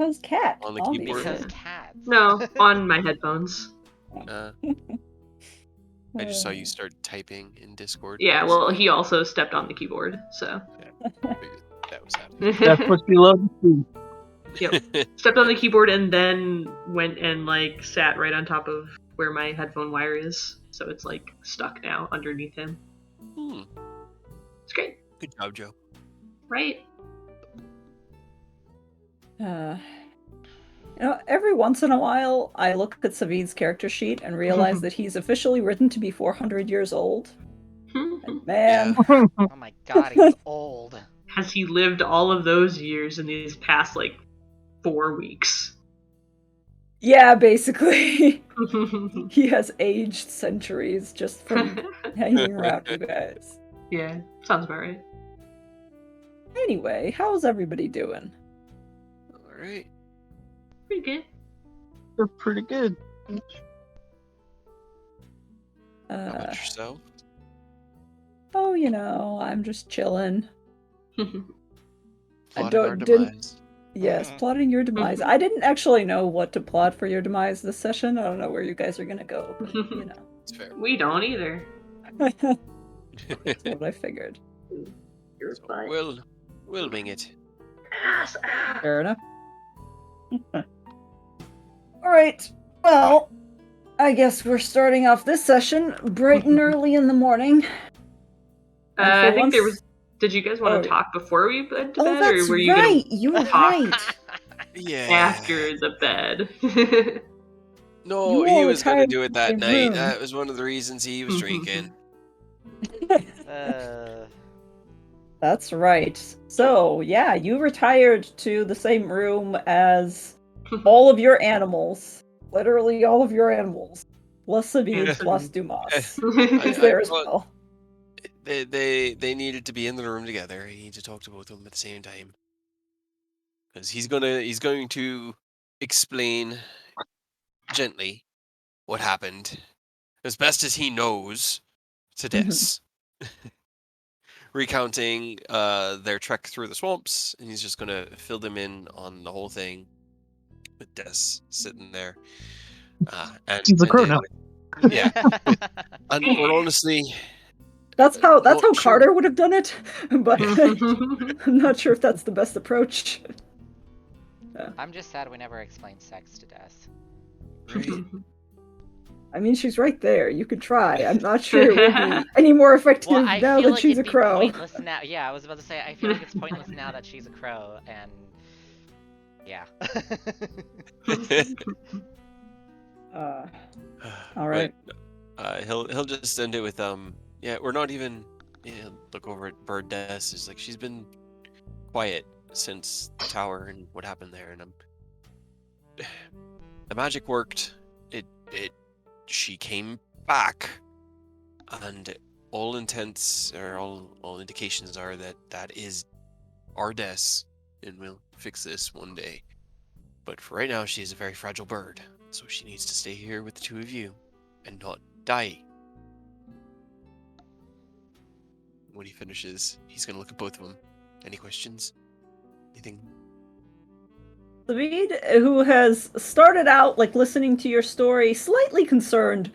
Because cat, On the obviously. keyboard? Because cats. No, on my headphones. I just saw you start typing in Discord. Yeah, well, he also stepped on the keyboard, so. Figured that was happening. That's what we love to see. Yep. Stepped on the keyboard and then went and like sat right on top of where my headphone wire is, so it's like stuck now underneath him. It's great. Good job, Joe. Right? Every once in a while, I look at Savid's character sheet and realize that he's officially written to be 400 years old. And man, Oh my god, he's old. Has he lived all of those years in these past like 4 weeks? Yeah, basically. He has aged centuries just from hanging around you guys. Yeah, sounds about right. Anyway, how's everybody doing? Alright. Pretty good. They're pretty good. How about yourself? Oh, I'm just chilling. Plotting our demise. Yes, plotting your demise. I didn't actually know what to plot for your demise this session. I don't know where you guys are gonna go, but, It's fair. We don't either. That's what I figured. You're So fine. we'll wing it. Fair enough. Alright, well, I guess we're starting off this session bright and early in the morning. I think there was... Did you guys want to talk before we went to bed, that's or were you right! gonna You're talk right! Yeah. after the bed? No, You he all was going to retired do it from that the night. room. That was one of the reasons he was drinking. That's right. So, yeah, you retired to the same room as all of your animals. Literally all of your animals. Plus Sabine, plus Dumas. He's there as well. They needed to be in the room together. He needed to talk to both of them at the same time. Because he's going to explain gently what happened, as best as he knows, to Des. Recounting their trek through the swamps, and he's just going to fill them in on the whole thing with Des sitting there. And He's a crow now. Yeah. And honestly, That's how sure. Carter would have done it, but I'm not sure if that's the best approach. I'm just sad we never explained sex to Des. Right? I mean, she's right there. You could try. I'm not sure it would be any more effective Well, I now feel that like she's a it'd be crow. pointless now. Yeah, I was about to say, I feel like it's pointless now that she's a crow, and... Yeah. All right. But, he'll just end it with yeah, we're not even look over at Bird Des. Is like, she's been quiet since the tower and what happened there, and the magic worked. She came back, and all intents or all indications are that is our Des, and we'll fix this one day. But for right now, she's a very fragile bird, so she needs to stay here with the two of you and not die. When he finishes, he's gonna look at both of them. Any questions? Anything? David, who has started out like listening to your story, slightly concerned,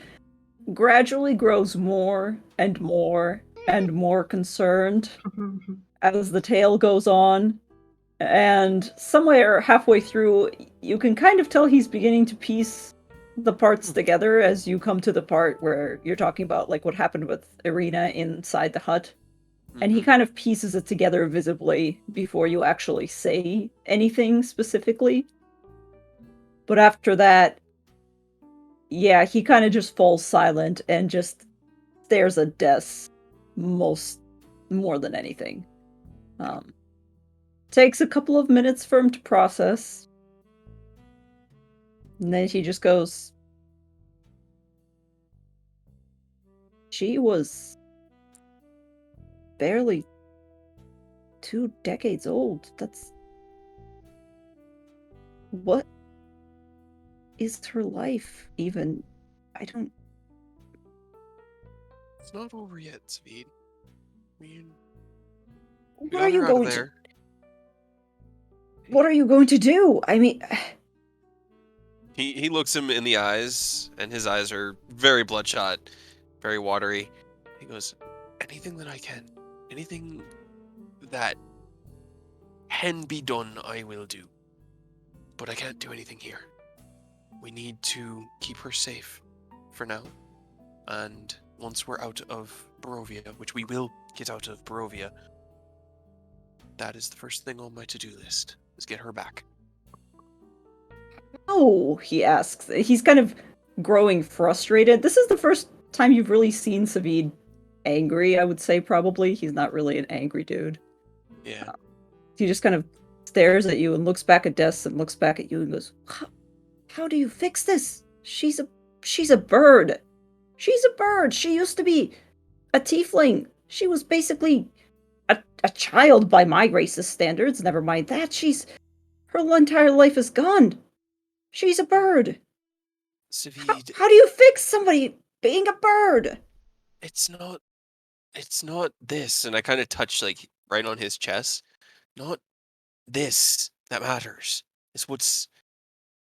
gradually grows more and more and more concerned as the tale goes on. And somewhere halfway through, you can kind of tell he's beginning to piece the parts together as you come to the part where you're talking about like what happened with Irina inside the hut. And he kind of pieces it together visibly before you actually say anything specifically. But after that, yeah, he kind of just falls silent and just stares at Des more than anything. Takes a couple of minutes for him to process. And then he just goes, she was barely 2 decades old. That's... What is her life, even? I don't... It's not over yet, Svid. We Where are you got her out of going there. What are you going to do? I mean, He looks him in the eyes, and his eyes are very bloodshot, very watery. He goes, anything that I can, anything that can be done, I will do. But I can't do anything here. We need to keep her safe for now. And once we're out of Barovia, which we will get out of Barovia, that is the first thing on my to-do list, is get her back. no, he asks. He's kind of growing frustrated. This is the first time you've really seen Savid angry, I would say, probably. He's not really an angry dude. Yeah. He just kind of stares at you and looks back at Des and looks back at you and goes, how do you fix this? She's a bird. She's a bird. She used to be a tiefling. She was basically a child by my racist standards. Never mind that. Her entire life is gone. She's a bird. Savid, How do you fix somebody being a bird? it's not this. And I kind of touch like right on his chest. Not this that matters. It's what's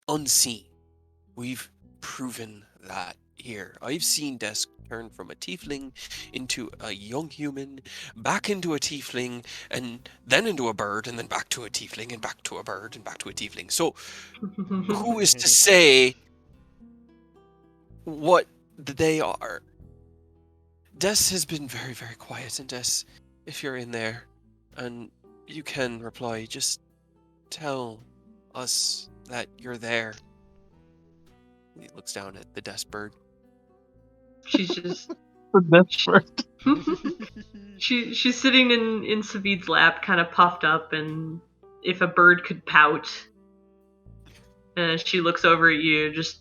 unseen. We've proven that here. I've seen Desk turn from a tiefling into a young human, back into a tiefling, and then into a bird, and then back to a tiefling, and back to a bird, and back to a tiefling. So, who is to say what they are? Des has been very, very quiet, and Des, if you're in there, and you can reply, just tell us that you're there. He looks down at the desk bird. She's just The best part. she's sitting in Savid's lap, kind of puffed up, and if a bird could pout, she looks over at you, just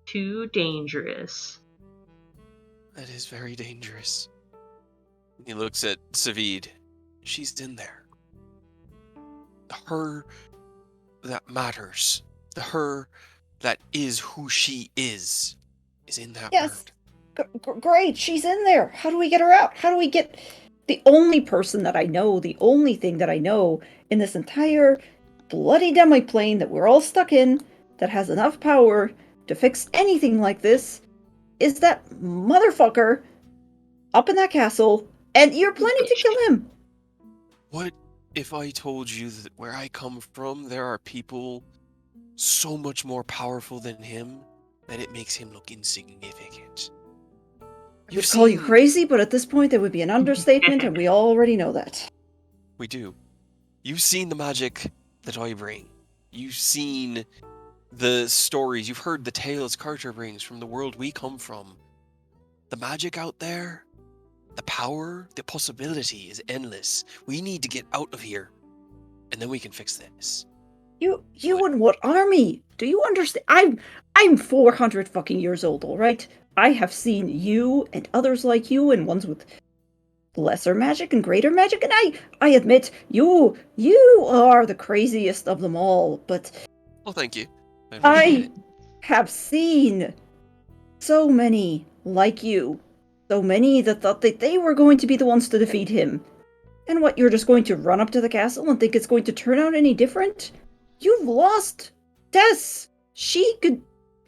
too dangerous. That is very dangerous. He looks at Savid. She's in there. The her that matters. The her that is who she is in that Yes. bird. Great, she's in there. How do we get her out? How do we get the only person that I know, the only thing that I know in this entire bloody demiplane that we're all stuck in that has enough power to fix anything like this is that motherfucker up in that castle, and you're planning to kill him. What if I told you that where I come from, there are people so much more powerful than him that it makes him look insignificant? I would call you crazy, but at this point that would be an understatement, and we already know that. We do. You've seen the magic that I bring. You've seen the stories. You've heard the tales Carter brings from the world we come from. The magic out there, the power, the possibility is endless. We need to get out of here, and then we can fix this. You and what army? Do you understand? I'm 400 fucking years old, all right? I have seen you and others like you and ones with lesser magic and greater magic, and I admit you are the craziest of them all, but Well, thank you. I have seen so many like you. So many that thought that they were going to be the ones to defeat him. And what, you're just going to run up to the castle and think it's going to turn out any different? You've lost Tess! She could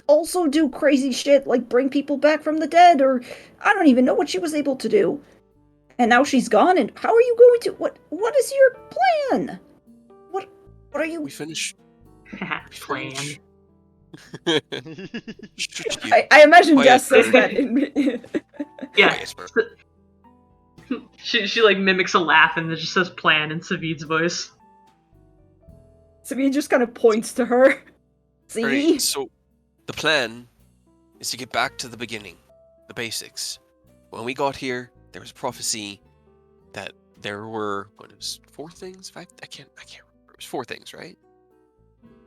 also do crazy shit like bring people back from the dead, or I don't even know what she was able to do. And now she's gone, and how are you going to... What is your plan? What are you... We finish. Plan. I imagine Quiet. Jess says that in... Yeah. Quiet, She like mimics a laugh and then just says plan in Savid's voice. Savid just kind of points to her. See? Right, so the plan is to get back to the beginning, the basics. When we got here, there was prophecy that there were it was 4 things. 5? I can't remember. It was 4 things, right?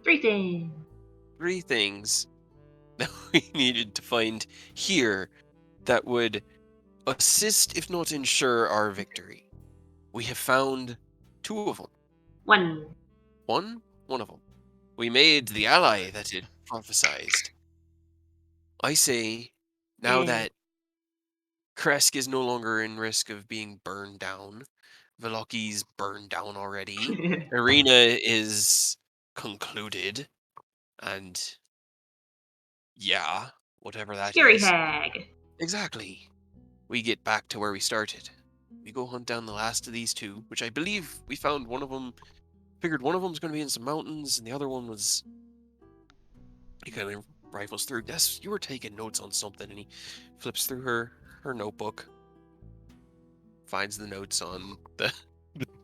3 things. 3 things that we needed to find here that would assist, if not ensure, our victory. We have found 2 of them. 1. One of them. We made the ally that it prophesied. I say, now that Kresk is no longer in risk of being burned down, Veloki's burned down already, Arena is concluded, and yeah, whatever that Scary is. hag. Exactly. We get back to where we started. We go hunt down the last of these two, which I believe we found one of them. Figured one of them was going to be in some mountains, and the other one was. He kind of rifles through. Yes, you were taking notes on something, and he flips through her notebook, finds the notes on the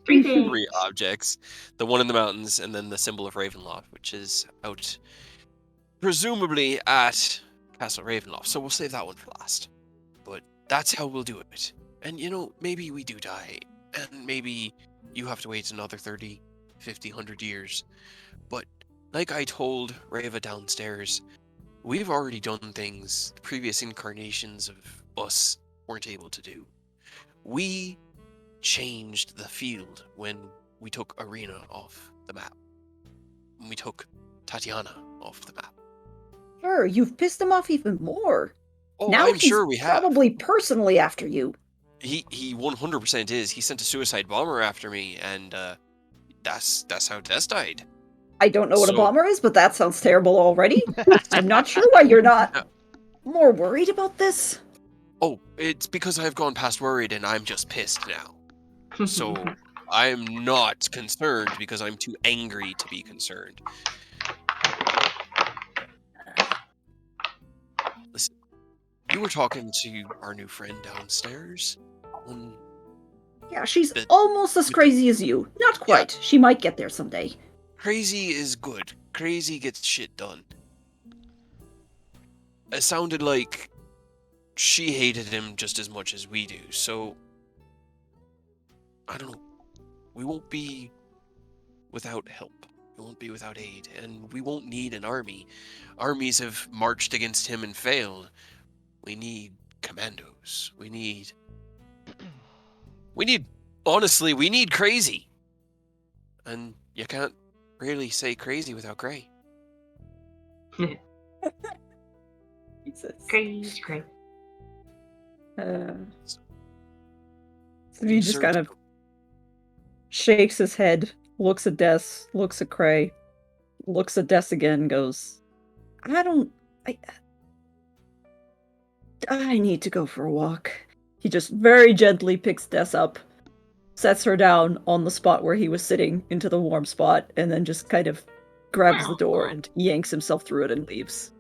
Three things. three objects, the one in the mountains, and then the symbol of Ravenloft, which is out, presumably at Castle Ravenloft. So we'll save that one for last. But that's how we'll do it. And maybe we do die, and maybe you have to wait another 30, 50, 100 years. But like I told Rava downstairs, we've already done things the previous incarnations of us weren't able to do. We changed the field when we took Arena off the map. When we took Tatiana off the map. Sure, you've pissed him off even more. Oh, Now I'm he's sure we have. probably personally after you. He 100% is. He sent a suicide bomber after me, and that's how Des died. I don't know what a So- bomber is, but that sounds terrible already. I'm not sure why you're not No. more worried about this. Oh, it's because I've gone past worried and I'm just pissed now. So I'm not concerned because I'm too angry to be concerned. Listen, you were talking to our new friend downstairs. Yeah, she's The- almost as crazy as you. Not quite. She might get there someday. Crazy is good. Crazy gets shit done. It sounded like she hated him just as much as we do, so I don't know. We won't be without help. We won't be without aid, and we won't need an army. Armies have marched against him and failed. We need commandos. Honestly, we need crazy. And you can't really say crazy without Grey. Jesus. Crazy, crazy. So he just kind of shakes his head, looks at Des, looks at Cray, looks at Des again, and goes, I need to go for a walk. He just very gently picks Des up, sets her down on the spot where he was sitting into the warm spot, and then just kind of grabs the door and yanks himself through it and leaves.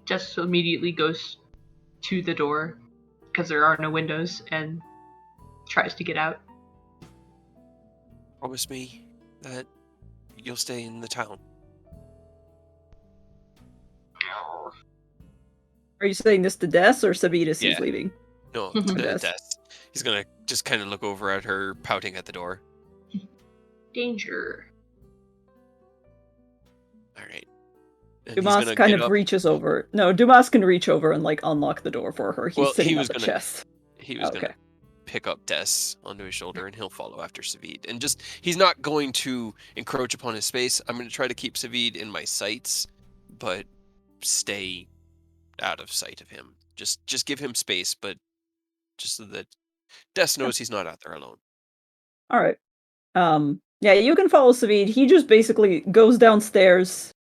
Jess immediately goes to the door because there are no windows and tries to get out. Promise me that you'll stay in the town. Are you saying this to Des or Savid as he's Yeah. leaving? No, Des. Des. He's gonna just kind of look over at her, pouting at the door. Danger. All right. And he's Dumas gonna kind get of up. reaches over. No, Dumas can reach over and unlock the door for her. He's Well, sitting he on was the gonna- chest. He was Okay. gonna pick up Des onto his shoulder, and he'll follow after Savid. And he's not going to encroach upon his space. I'm gonna try to keep Savid in my sights, but stay out of sight of him. Just give him space, but just so that Des knows he's not out there alone. All right. Yeah, you can follow Savid. He just basically goes downstairs,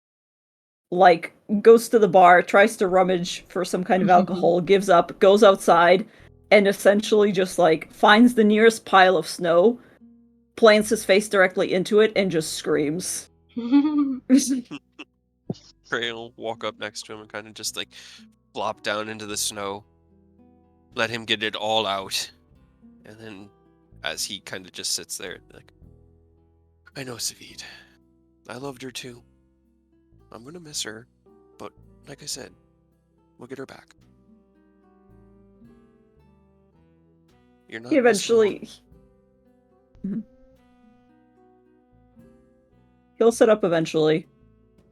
goes to the bar, tries to rummage for some kind of alcohol, gives up, goes outside, and essentially just finds the nearest pile of snow, plants his face directly into it, and just screams. Trey will walk up next to him and kind of just flop down into the snow, let him get it all out, and then as he kind of just sits there, I know Savid. I loved her too. I'm gonna miss her, but like I said, we'll get her back. You're not He eventually... missing He'll sit up eventually,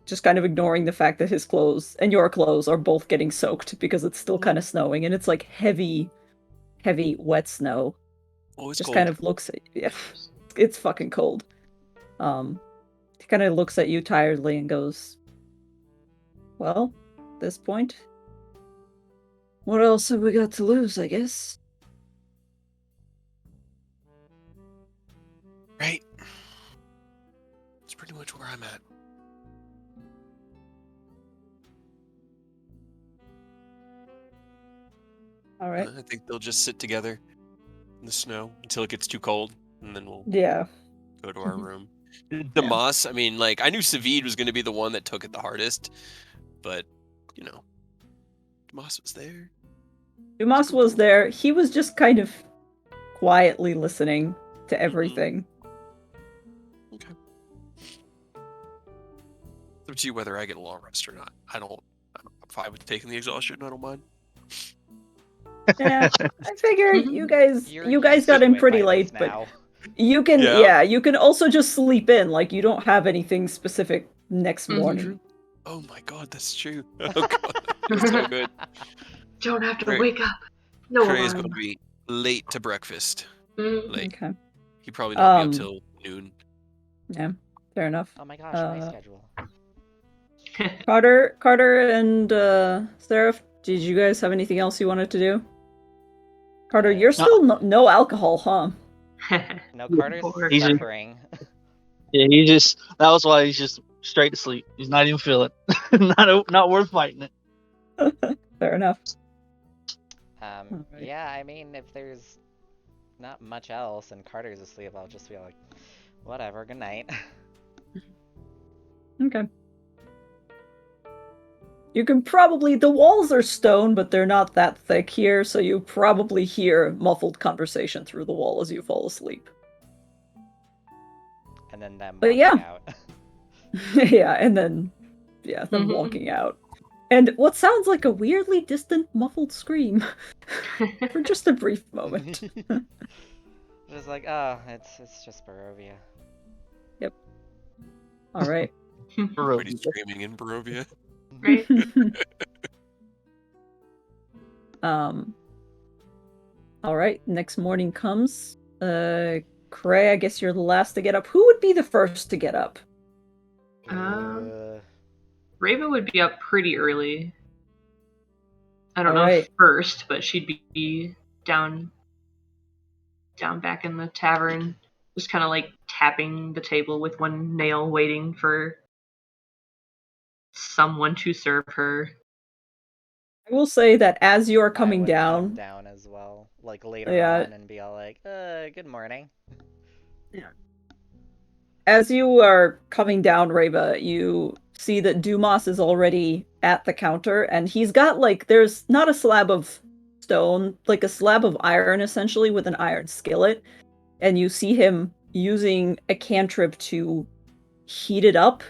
just kind of ignoring the fact that his clothes and your clothes are both getting soaked because it's still kind of snowing, and it's heavy, wet snow. one. Oh, it's Just cold. kind of looks at you. Yeah, it's fucking cold. He kind of looks at you tiredly and goes, well, at this point, what else have we got to lose, I guess? Right. pretty much where I'm at. All right. I think they'll just sit together in the snow until it gets too cold, and then we'll Yeah. go to our room. Damas, I mean, like, I knew Savid was going to be the one that took it the hardest, but, you know, Damas was there. Dumas was there. He was just kind of quietly listening to everything. Okay. It's up to you whether I get a long rest or not. I'm fine with taking the exhaustion. I don't mind. Yeah, I figured you guys You're got used to in it pretty by late, this but now. you can Yeah. you can also just sleep in. Like you don't have anything specific next morning. Oh my god, that's true. Oh god, that's so good. Don't have to Right. wake up. No Trey is alarm. going to be late to breakfast. Late. Okay. He probably not be up Um, till noon. Yeah, fair enough. Oh my gosh, my schedule. Carter and Seraph, did you guys have anything else you wanted to do? Carter, you're still no alcohol, huh? No, Carter's He's in- suffering. Yeah, that was why he's just straight to sleep. He's not even feeling it. Not worth fighting it. Fair enough. Alright. Yeah, I mean, if there's not much else and Carter's asleep, I'll just be like, whatever, good night. Okay. You can probably, the walls are stone, but they're not that thick here, so you probably hear muffled conversation through the wall as you fall asleep. And then them But walking yeah. out. Yeah, and then, them walking out. And what sounds like a weirdly distant muffled scream for just a brief moment. Just like, oh, it's just Barovia. Yep. All right. Everybody's screaming in Barovia. Right? All right. Next morning comes. Cray, I guess you're the last to get up. Who would be the first to get up? Raven would be up pretty early. I don't All know if right. first, but she'd be down back in the tavern, just kind of like tapping the table with one nail, waiting for someone to serve her. I will say that as you are I coming would down, come down as well, like later on, and be all like, good morning. Yeah. As you are coming down, Reva, you see that Dumas is already at the counter, and he's got, like, there's not a slab of stone, like a slab of iron, essentially, with an iron skillet, and you see him using a cantrip to heat it up,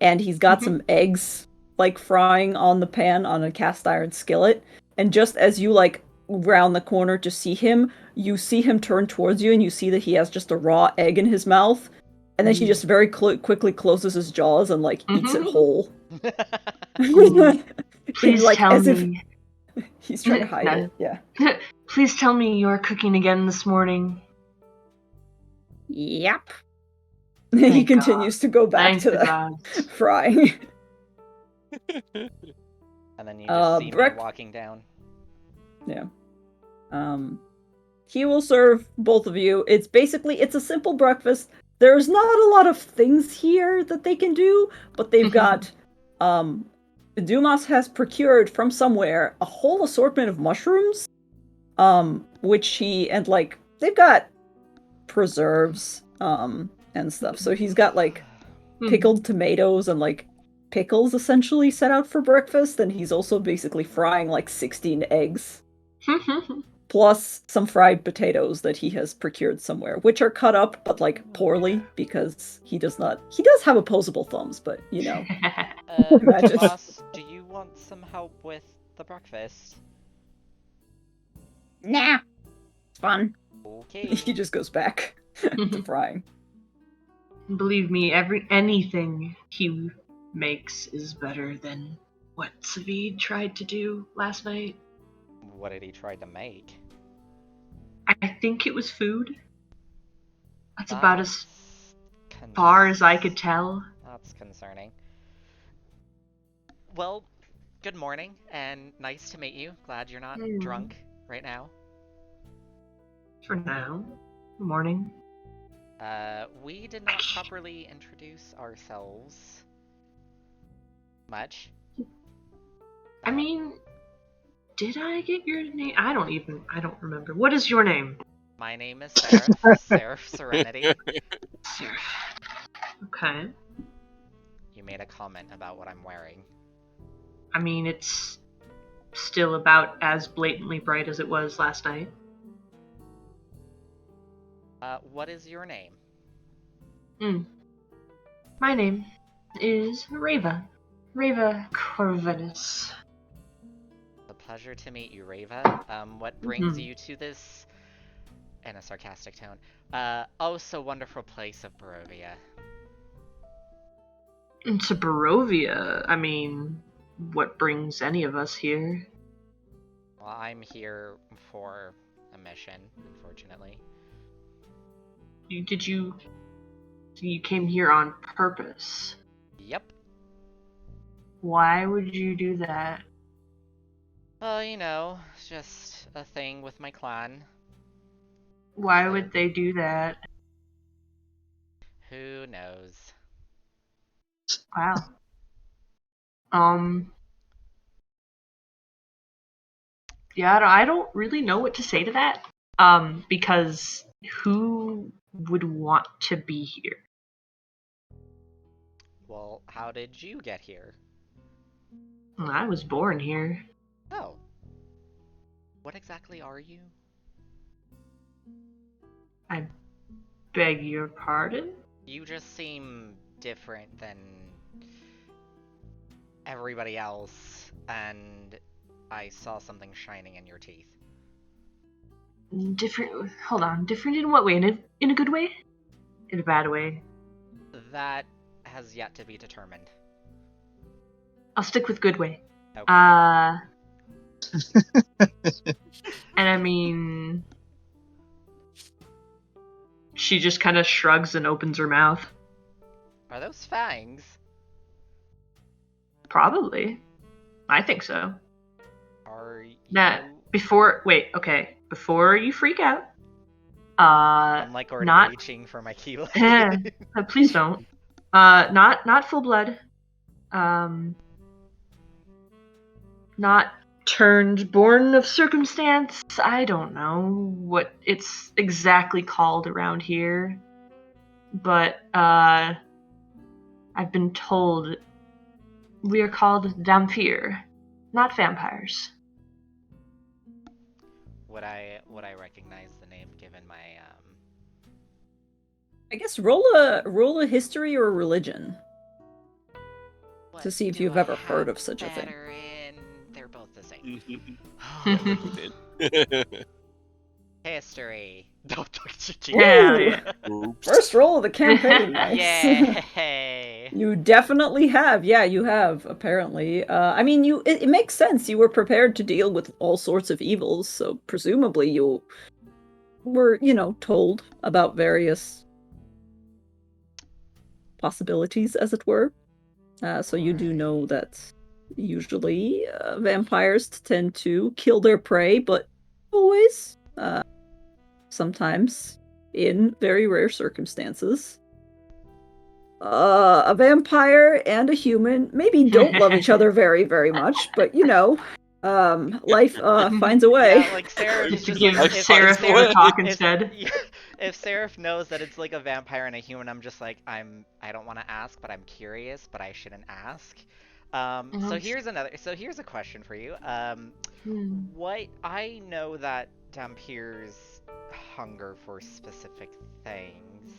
and he's got some eggs, like, frying on the pan on a cast iron skillet, and just as you, like, round the corner to see him, you see him turn towards you, and you see that he has just a raw egg in his mouth, and then he just very quickly closes his jaws and, like, eats it whole. Please like, tell as me. If he's trying to hide it, yeah. Please tell me you're cooking again this morning. Yep. He continues to go back to the frying. And then you just see me walking down. Yeah. He will serve both of you. It's a simple breakfast. There's not a lot of things here that they can do, but they've got, Dumas has procured from somewhere a whole assortment of mushrooms, they've got preserves, and stuff. So he's got, like, pickled tomatoes and, like, pickles essentially set out for breakfast, and he's also basically frying, like, 16 eggs. Plus some fried potatoes that he has procured somewhere, which are cut up, but, like, poorly, because he does have opposable thumbs, but, you know. Boss, do you want some help with the breakfast? Nah. It's fun. Okay. He just goes back to frying. Believe me, anything he makes is better than what Savid tried to do last night. What did he try to make? I think it was food. That's about as far as I could tell. That's concerning. Well, good morning, and nice to meet you. Glad you're not drunk right now. For now. Good morning. We did not properly introduce ourselves much. I mean, did I get your name? I don't remember. What is your name? My name is Seraph. Seraph Serenity. Okay. You made a comment about what I'm wearing. I mean, it's still about as blatantly bright as it was last night. What is your name? My name is Reva. Reva Corvinus. A pleasure to meet you, Reva. What brings you to this, in a sarcastic tone, oh so wonderful place of Barovia? To Barovia, I mean, what brings any of us here? Well, I'm here for a mission, unfortunately. You came here on purpose. Yep. Why would you do that? Well, you know, it's just a thing with my clan. Why would they do that? Who knows? Wow. Yeah, I don't really know what to say to that. Because who would want to be here? Well, how did you get here? I was born here. Oh. What exactly are you? I beg your pardon? You just seem different than everybody else, and I saw something shining in your teeth. Different. Hold on. Different in what way? In a good way? In a bad way? That has yet to be determined. I'll stick with good way. Okay. And I mean, she just kind of shrugs and opens her mouth. Are those fangs? Probably. I think so. Are you... Before you freak out, I'm like already not reaching for my keyblade. please don't. Not full blood. Not turned born of circumstance. I don't know what it's exactly called around here, but I've been told we are called Damphir, not vampires. Would I recognize the name given my I guess roll a history or a religion to see if you've ever heard of such a thing. They're both the same. History. Yeah. First roll of the campaign, nice. Yay! You definitely have. Yeah, you have, apparently. I mean, it makes sense. You were prepared to deal with all sorts of evils, so presumably you were, told about various possibilities, as it were. So you do know that usually vampires tend to kill their prey, but always. Sometimes, in very rare circumstances. A vampire and a human maybe don't love each other very, very much, but life finds a way. Yeah, like Seraph is just give like, Seraph the talk instead. If Seraph knows that it's like a vampire and a human, I'm just like, I don't want to ask, but I'm curious, but I shouldn't ask. So here's a question for you. What I know that Dampirs hunger for specific things.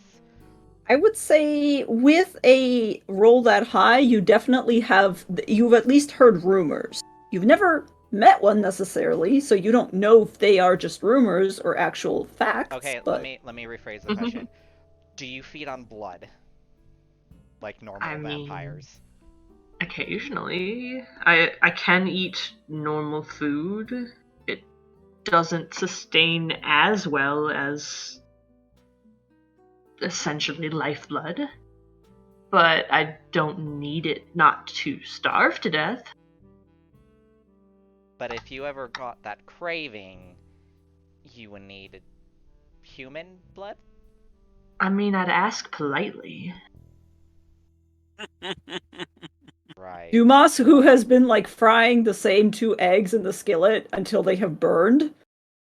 I would say with a roll that high, you've at least heard rumors. You've never met one necessarily, so you don't know if they are just rumors or actual facts. Okay, but... let me rephrase the question. Do you feed on blood? Like normal vampires? Occasionally. I can eat normal food. It doesn't sustain as well as essentially lifeblood. But I don't need it not to starve to death. But if you ever got that craving, you would need human blood? I mean, I'd ask politely. Right. Dumas, who has been like frying the same 2 eggs in the skillet until they have burned,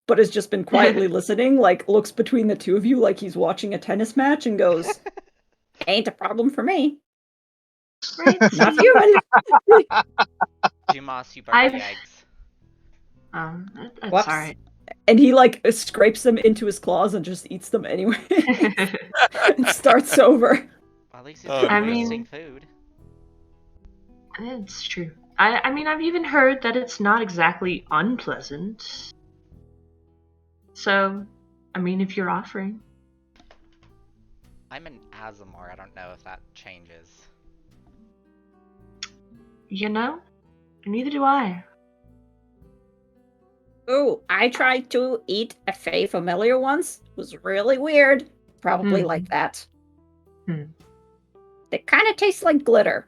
but has just been quietly listening, like looks between the two of you like he's watching a tennis match and goes, "Ain't a problem for me. Right? Not human." Dumas, you burnt the eggs. That's Whoops. alright. And he like scrapes them into his claws and just eats them anyway. And starts over. Well, at least he's Oh, not no. wasting food. It's true. I mean, I've even heard that it's not exactly unpleasant. So, I mean, if you're offering. I'm an Azamor. I don't know if that changes. You know? Neither do I. Ooh, I tried to eat a Fey Familiar once. It was really weird. Probably like that. They kind of taste like glitter.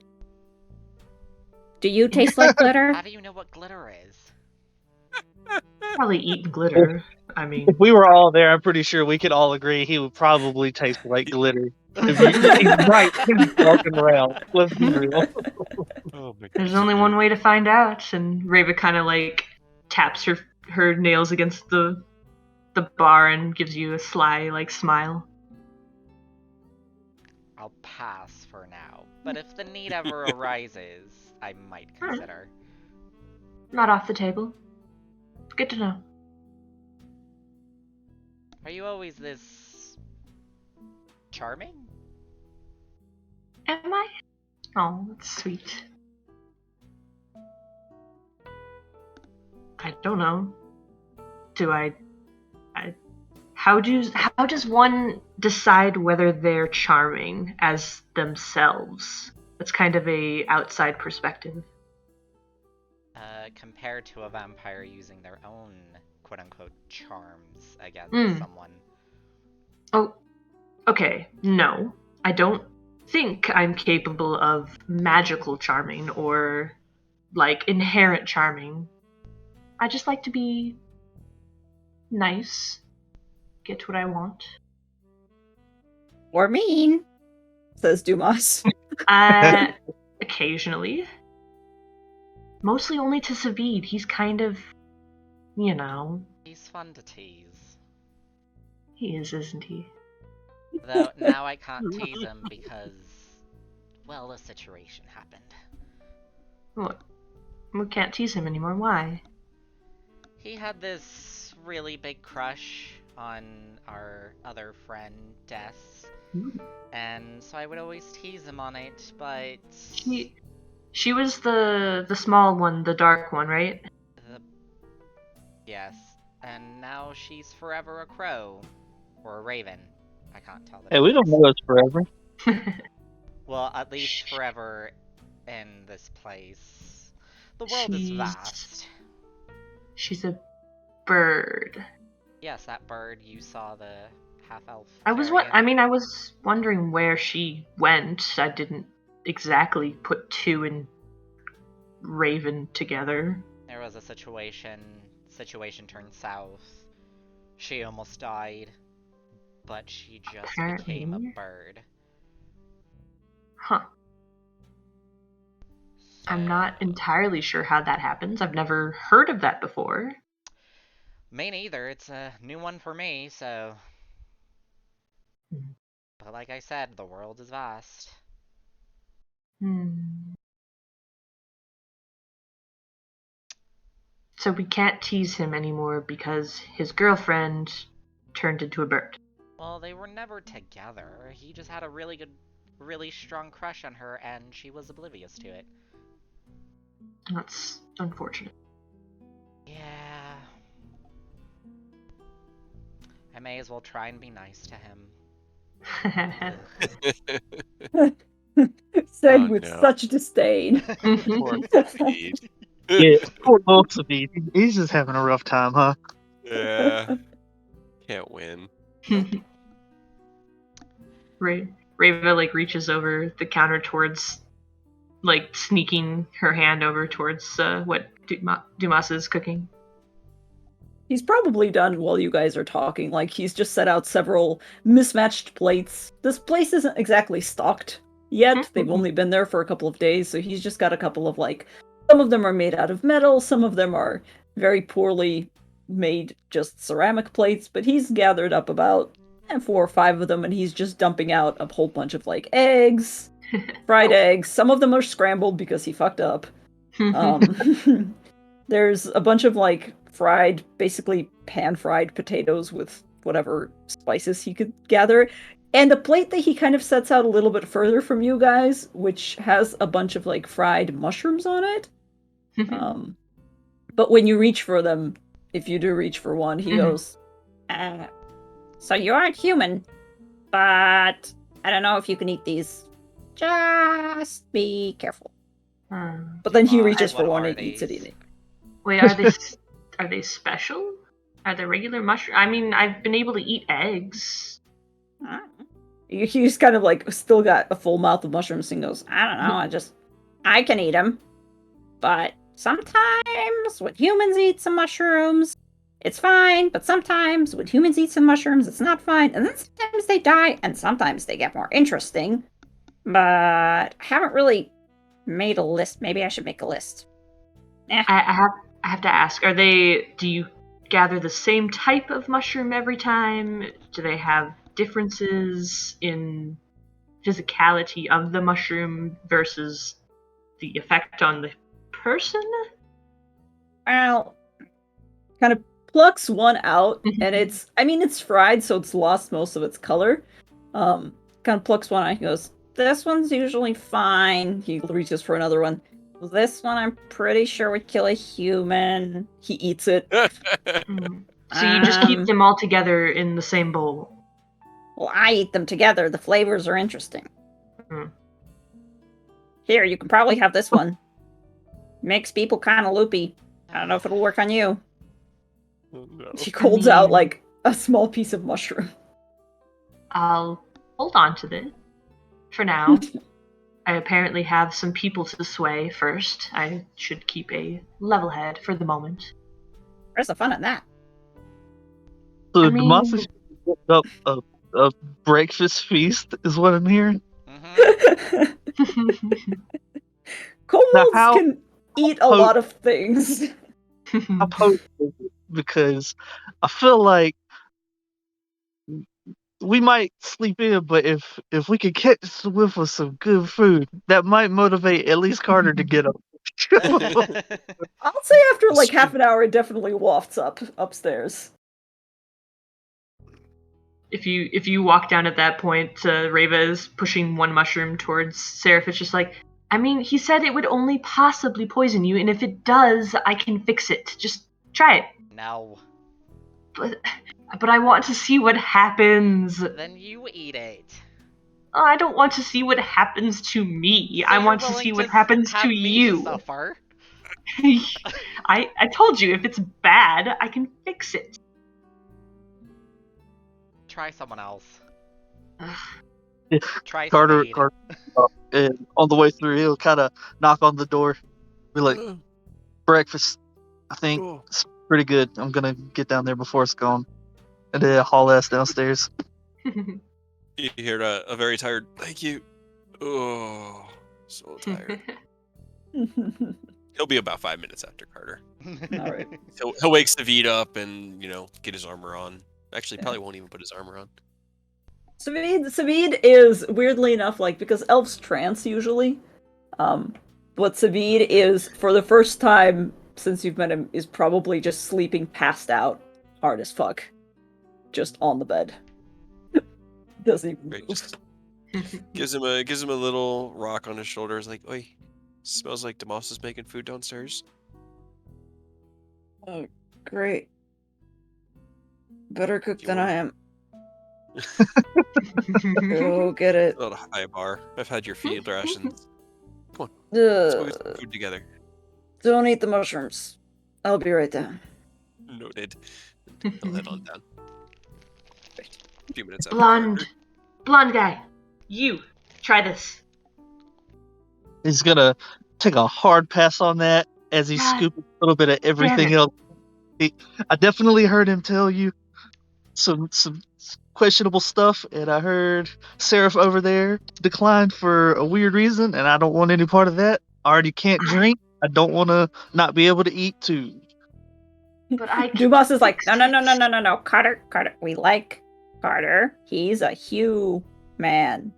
Do you taste like glitter? How do you know what glitter is? Probably eat glitter. I mean, If we were all there, I'm pretty sure we could all agree he would probably taste like glitter. If he's right, he's walking around. Let's be real. Oh my there's only one way to find out. And Reva kind of like taps her nails against the bar and gives you a sly like smile. I'll pass for now. But if the need ever arises, I might consider. Not off the table. Good to know. Are you always this charming? Am I? Oh, that's sweet. I don't know. Do I how does one decide whether they're charming as themselves? That's kind of a outside perspective. Compared to a vampire using their own quote-unquote charms against someone. Oh, okay. No, I don't think I'm capable of magical charming or like inherent charming. I just like to be nice, get what I want. Or mean, says Dumas. Occasionally. Mostly only to Savid. He's kind of, you know. He's fun to tease. He is, isn't he? Though now I can't tease him because, well, a situation happened. What? We can't tease him anymore. Why? He had this really big crush on our other friend, Des. And so I would always tease him on it, but... She was the small one, the dark one, right? Yes. And now she's forever a crow. Or a raven. I can't tell the Hey, we don't know it's forever. Well, at least forever in this place. The world is vast. She's a bird. Yes, that bird you saw, the half-elf. I was wondering where she went. I didn't exactly put two and Raven together. There was a situation turned south. She almost died, but she just became a bird. Huh. So... I'm not entirely sure how that happens. I've never heard of that before. Me neither. It's a new one for me, so... But like I said, the world is vast. So we can't tease him anymore because his girlfriend turned into a bird. Well, they were never together. He just had a really strong crush on her, and she was oblivious to it. That's unfortunate. Yeah. I may as well try and be nice to him. Said with such disdain. Poor Savid. Yeah, poor little Savid. He's just having a rough time, huh? Yeah. Can't win. Reva like reaches over the counter towards, like sneaking her hand over towards what Dumas is cooking. He's probably done while you guys are talking. Like, he's just set out several mismatched plates. This place isn't exactly stocked yet. They've only been there for a couple of days, so he's just got a couple of, like, some of them are made out of metal, some of them are very poorly made, just ceramic plates, but he's gathered up about 4 or 5 of them, and he's just dumping out a whole bunch of, like, eggs, fried eggs. Some of them are scrambled because he fucked up. There's a bunch of, like, fried, basically pan-fried potatoes with whatever spices he could gather. And a plate that he kind of sets out a little bit further from you guys, which has a bunch of, like, fried mushrooms on it. But when you reach for them, if you do reach for one, he goes, so you aren't human, but I don't know if you can eat these. Just be careful. But then he reaches for one and eats it. Wait, are they special? Are they regular mushrooms? I mean, I've been able to eat eggs. He's kind of like still got a full mouth of mushrooms and goes, I don't know, I can eat them. But sometimes when humans eat some mushrooms, it's fine. But sometimes when humans eat some mushrooms, it's not fine. And then sometimes they die, and sometimes they get more interesting. But I haven't really made a list. Maybe I should make a list. I have to ask, do you gather the same type of mushroom every time? Do they have differences in physicality of the mushroom versus the effect on the person? Well, kind of plucks one out, and it's fried, so it's lost most of its color. Kind of plucks one out and goes, this one's usually fine. He reaches for another one. This one I'm pretty sure would kill a human. He eats it. So you just keep them all together in the same bowl? Well, I eat them together. The flavors are interesting. Here, you can probably have this one. Makes people kind of loopy. I don't know if it'll work on you. No. She holds out, like, a small piece of mushroom. I'll hold on to this for now. I apparently have some people to sway first. I should keep a level head for the moment. Where's the fun in that? So the monster up a breakfast feast is what I'm hearing. Kobolds can eat a lot of things. Because I feel like we might sleep in, but if we could catch a whiff of some good food, that might motivate at least Carter to get up. I'll say after like half an hour, it definitely wafts upstairs. If you walk down at that point, Reva is pushing one mushroom towards Seraph. It's just like, I mean, he said it would only possibly poison you, and if it does, I can fix it. Just try it. No. But I want to see what happens. Then you eat it. Oh, I don't want to see what happens to me. So I want to see what happens to you. Suffer? I told you, if it's bad, I can fix it. Try someone else. Yeah. Try Carter, Strahd. And on the way through, he'll kind of knock on the door, be like, breakfast, I think it's pretty good. I'm going to get down there before it's gone. And then haul ass downstairs. You hear a very tired, thank you. Oh, so tired. He'll be about 5 minutes after Carter. All right. He'll wake Savid up and, get his armor on. Actually, probably won't even put his armor on. Savid is, weirdly enough, like, because elves trance usually, what Savid is, for the first time since you've met him, is probably just sleeping passed out, hard as fuck. Just on the bed. Doesn't even move. Just gives him a little rock on his shoulders, like, oi, smells like Demas is making food downstairs. Oh, great. Better cook than I am. Go get it. A little high bar. I've had your feed rations. Come on, let's go get some food together. Don't eat the mushrooms. I'll be right down. Noted. I'll head on down. A few minutes after Blonde guy, you try this. He's gonna take a hard pass on that as he scoops a little bit of everything else. I definitely heard him tell you some questionable stuff, and I heard Seraph over there declined for a weird reason, and I don't want any part of that. I already can't drink. I don't want to not be able to eat too. But I Dumas is like, no, Carter, we like Carter. He's a human.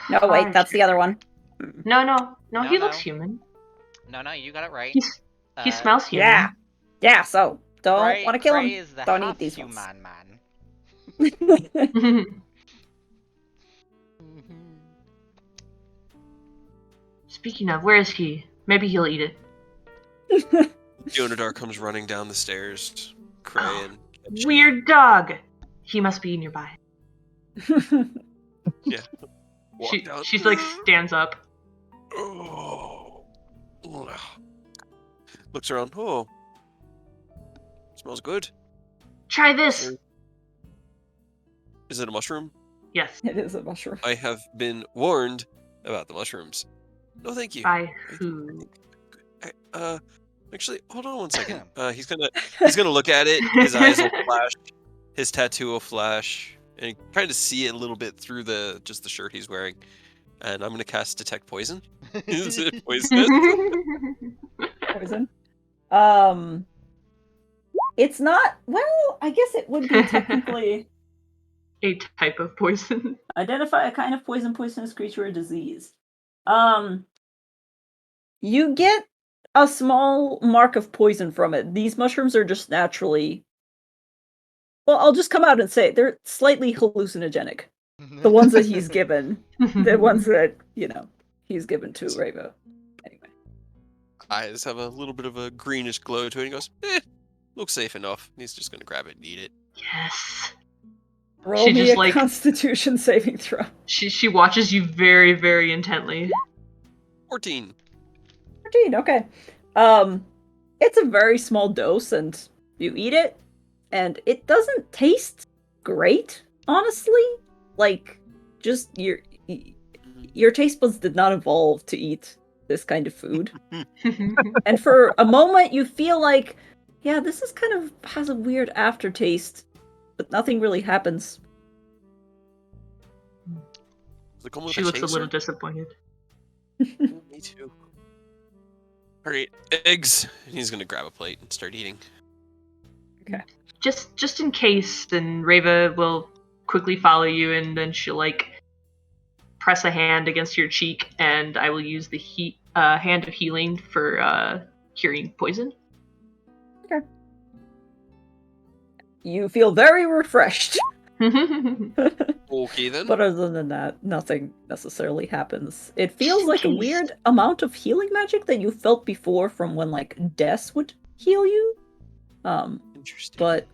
No, wait, that's the other one. No, No, he no. looks human. No, you got it right. He smells human. Yeah, so don't want to kill Cray him. is the Don't eat these ones. half-human man. Speaking of, where is he? Maybe he'll eat it. Jonadar comes running down the stairs, crying. Weird dog. He must be nearby. Yeah. Down. She's like stands up. Oh. Looks around. Oh. Smells good. Try this. Is it a mushroom? Yes. It is a mushroom. I have been warned about the mushrooms. No, thank you. By who? Actually, hold on one second. He's gonna look at it. His eyes will flash. His tattoo will flash, and you kind of see it a little bit through the shirt he's wearing. And I'm gonna cast detect poison. Is it poisonous? Poison. It's not. Well, I guess it would be technically a type of poison. Identify a kind of poison, poisonous creature, or disease. You get a small mark of poison from it. These mushrooms are just naturally. Well, I'll just come out and say they're slightly hallucinogenic. The ones that he's given, the ones that he's given to Ravo. Anyway, eyes have a little bit of a greenish glow to it. And he goes, looks safe enough. He's just gonna grab it and eat it. Yes. Roll me a Constitution saving throw. She watches you very, very intently. 14. 14. Okay. It's a very small dose, and you eat it, and it doesn't taste great, honestly. Like, just your taste buds did not evolve to eat this kind of food. And for a moment, you feel like, yeah, this is kind of has a weird aftertaste, but nothing really happens. She looks a little disappointed. Me too. Alright, eggs. He's gonna grab a plate and start eating. Okay. Just in case, then Rava will quickly follow you, and then she'll press a hand against your cheek, and I will use the hand of healing for curing poison. Okay. You feel very refreshed. Okay then. But other than that, nothing necessarily happens. It feels like a weird amount of healing magic that you felt before from when Des would heal you. Interesting. But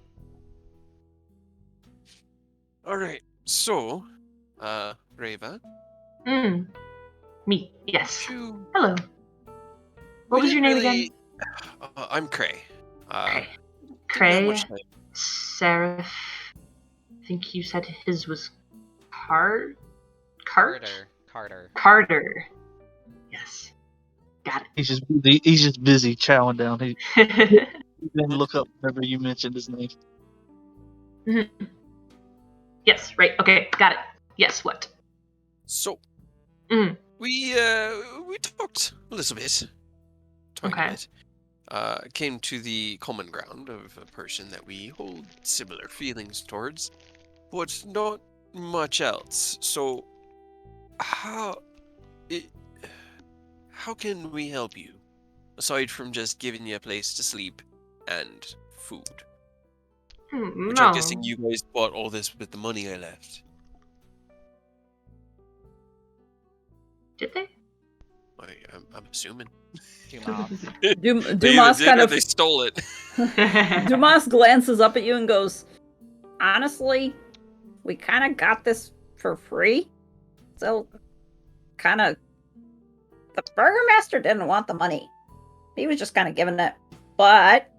alright, so Rava. Me, yes. You... Hello. What was your name again? I'm Cray. Cray. Seraph. I think you said his was Carter. Yes. Got it. He's just busy chowing down. He didn't look up whenever you mentioned his name. Yes, right. Okay, got it. Yes, what? So we talked a little bit. Came to the common ground of a person that we hold similar feelings towards, but not much else. So, how can we help you, aside from just giving you a place to sleep and food? Which I'm guessing you guys bought all this with the money I left. Did they? I'm assuming. Dumas kind of. They stole it. Dumas glances up at you and goes, "Honestly, we kind of got this for free. So, the burgomaster didn't want the money. He was just kind of giving it. But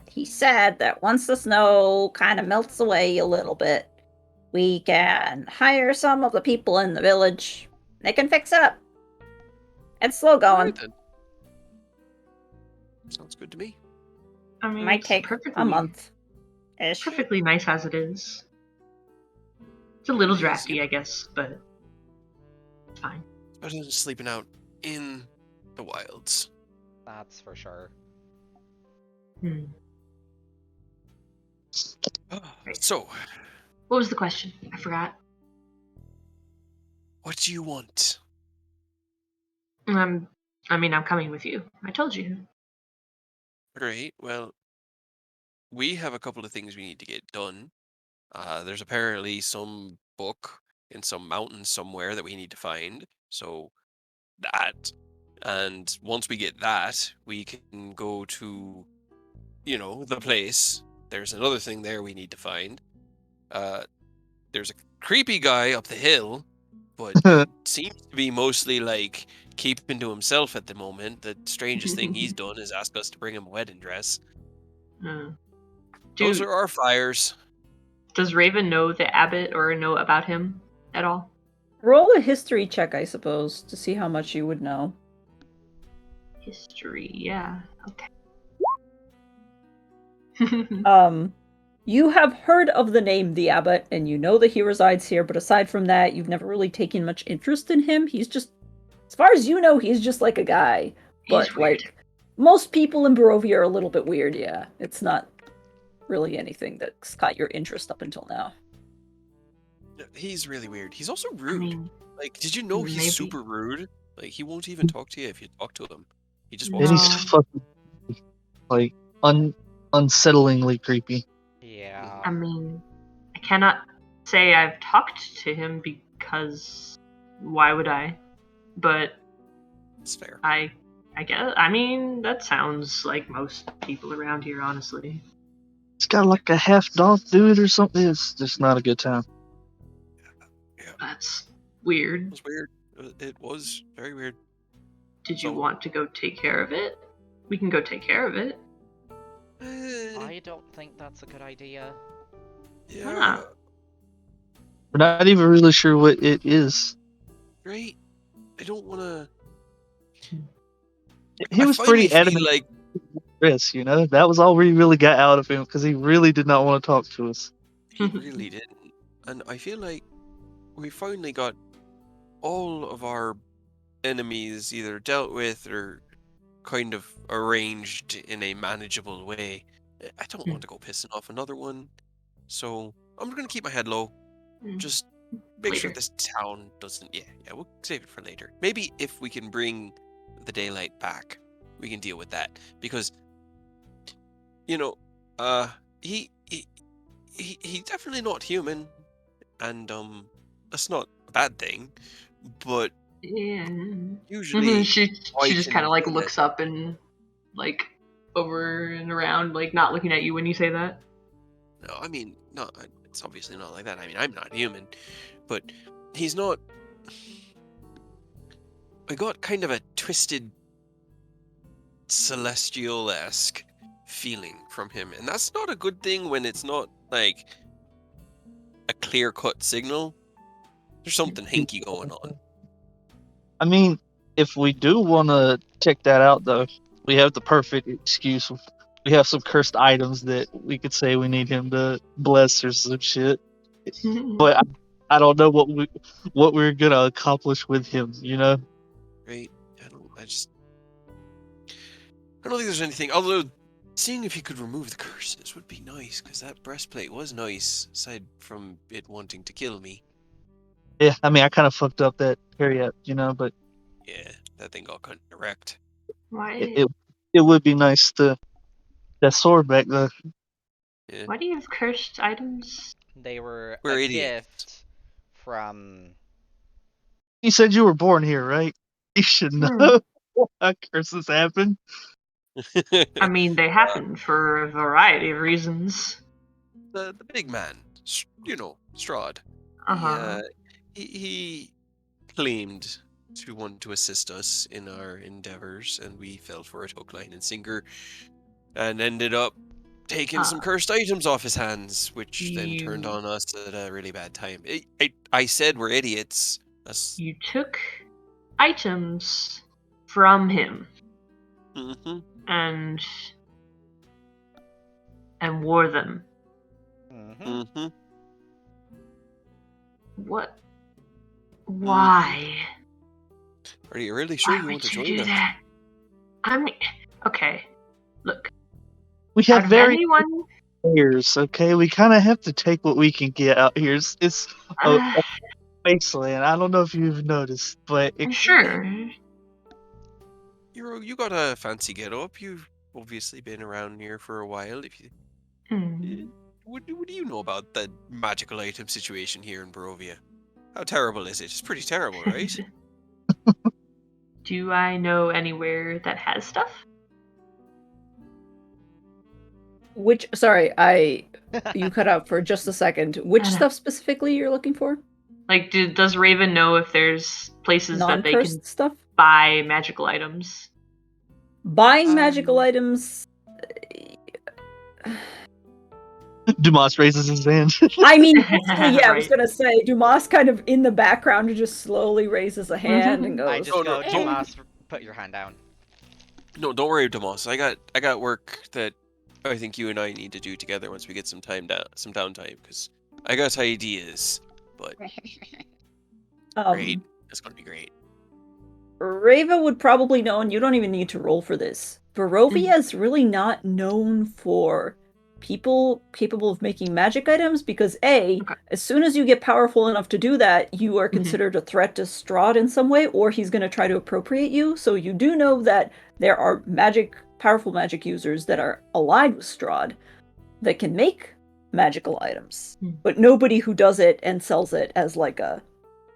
he said that once the snow kind of melts away a little bit, we can hire some of the people in the village. They can fix it up. It's slow going." Right, sounds good to me. I mean, Might it's take perfectly, a month. perfectly nice as it is. It's a little It is, drafty, yeah. I guess, but it's fine. It's better than sleeping out in the wilds. That's for sure. Hmm. So, What was the question? I forgot. what do you want? I'm coming with you. I told you. Great. Well, we have a couple of things we need to get done. There's apparently some book in some mountain somewhere that we need to find. So that, and once we get that, we can go to, the place. There's another thing there we need to find. There's a creepy guy up the hill, but he seems to be mostly like keeping to himself at the moment. The strangest thing he's done is ask us to bring him a wedding dress. Those Dude, are our fires. does Raven know the abbot or know about him at all? Roll a history check, I suppose, to see how much you would know. History, yeah. Okay. You have heard of the name the Abbot, and you know that he resides here, but aside from that, you've never really taken much interest in him. He's just, as far as you know, he's just like a guy. But, He's weird. like, most people in Barovia are a little bit weird, yeah. It's not really anything that's caught your interest up until now. He's really weird. He's also rude. I mean, like, did you know he's maybe. super rude? Like, he won't even talk to you if you talk to him. He just And walks he's away. fucking like unsettlingly creepy. Yeah. I mean, I cannot say I've talked to him because why would I? But It's fair. I guess, I mean, that sounds like most people around here, honestly. He's got like a half dog dude or something. It's just not a good time. Yeah. That's It weird. was weird. It was very weird. Did you So- want to go take care of it? We can go take care of it. I don't think that's a good idea. Yeah. We're not even really sure what it is. Right? I don't want to... He I was finally pretty feel adamant. like Chris, that was all we really got out of him because he really did not want to talk to us. he really didn't. And I feel like we finally got all of our enemies either dealt with or kind of arranged in a manageable way. I don't want to go pissing off another one. So I'm going to keep my head low. Just make sure Later. this town doesn't... Yeah, we'll save it for later. Maybe if we can bring the daylight back, we can deal with that. Because, he's definitely not human. And, that's not a bad thing. But Yeah. usually... she I just can kind of like do that. looks up and like over and around, like not looking at you when you say that. No, I mean, it's obviously not like that. I mean, I'm not human. But he's not... I got kind of a twisted celestial-esque feeling from him, and that's not a good thing when it's not like a clear-cut signal. There's something hinky going on. I mean, if we do want to check that out, though, we have the perfect excuse. We have some cursed items that we could say we need him to bless or some shit. But I don't know what we're gonna accomplish with him. Right? I don't think there's anything. Although, seeing if he could remove the curses would be nice, because that breastplate was nice, aside from it wanting to kill me. Yeah, I mean, I kind of fucked up that area, but Yeah, that thing got kind of wrecked. Why? it would be nice to that sword back though. Yeah. Why do you have cursed items? They were We're a idiots. gift from... You said you were born here, right? You should know how curses happen. I mean, they happen for a variety of reasons. the big man, Strahd. Uh-huh. He claimed to want to assist us in our endeavors, and we fell for it hook, line, and sinker, and ended up taking some cursed items off his hands, which then turned on us at a really bad time. I said we're idiots. You took items from him, Mm-hmm. and and wore them. Mm-hmm. What? Why? Are you really sure you want to join us? That? I mean, okay. Look, We have very anyone. players, okay? We kind of have to take what we can get out here. It's a wasteland. I don't know if you've noticed, but Sure. You got a fancy get up. You've obviously been around here for a while. If you, what do you know about the magical item situation here in Barovia? How terrible is it? It's pretty terrible, right? Do I know anywhere that has stuff? You cut out for just a second. Which stuff specifically you're looking for? Like, does Raven know if there's places that they can stuff? buy magical items? Buying magical items. Dumas raises his hand. I mean, basically, yeah, Right. I was gonna say, Dumas kind of in the background just slowly raises a hand and goes. I just go, don't- Dumas, put your hand down. No, don't worry, Demos. I got work that I think you and I need to do together once we get some downtime, because I got ideas. But great, it's gonna be great. Rava would probably know, and you don't even need to roll for this. Barovia is really not known for people capable of making magic items because as soon as you get powerful enough to do that, you are considered a threat to Strahd in some way, or he's going to try to appropriate you. So you do know that there are powerful magic users that are allied with Strahd that can make magical items, but nobody who does it and sells it as like a,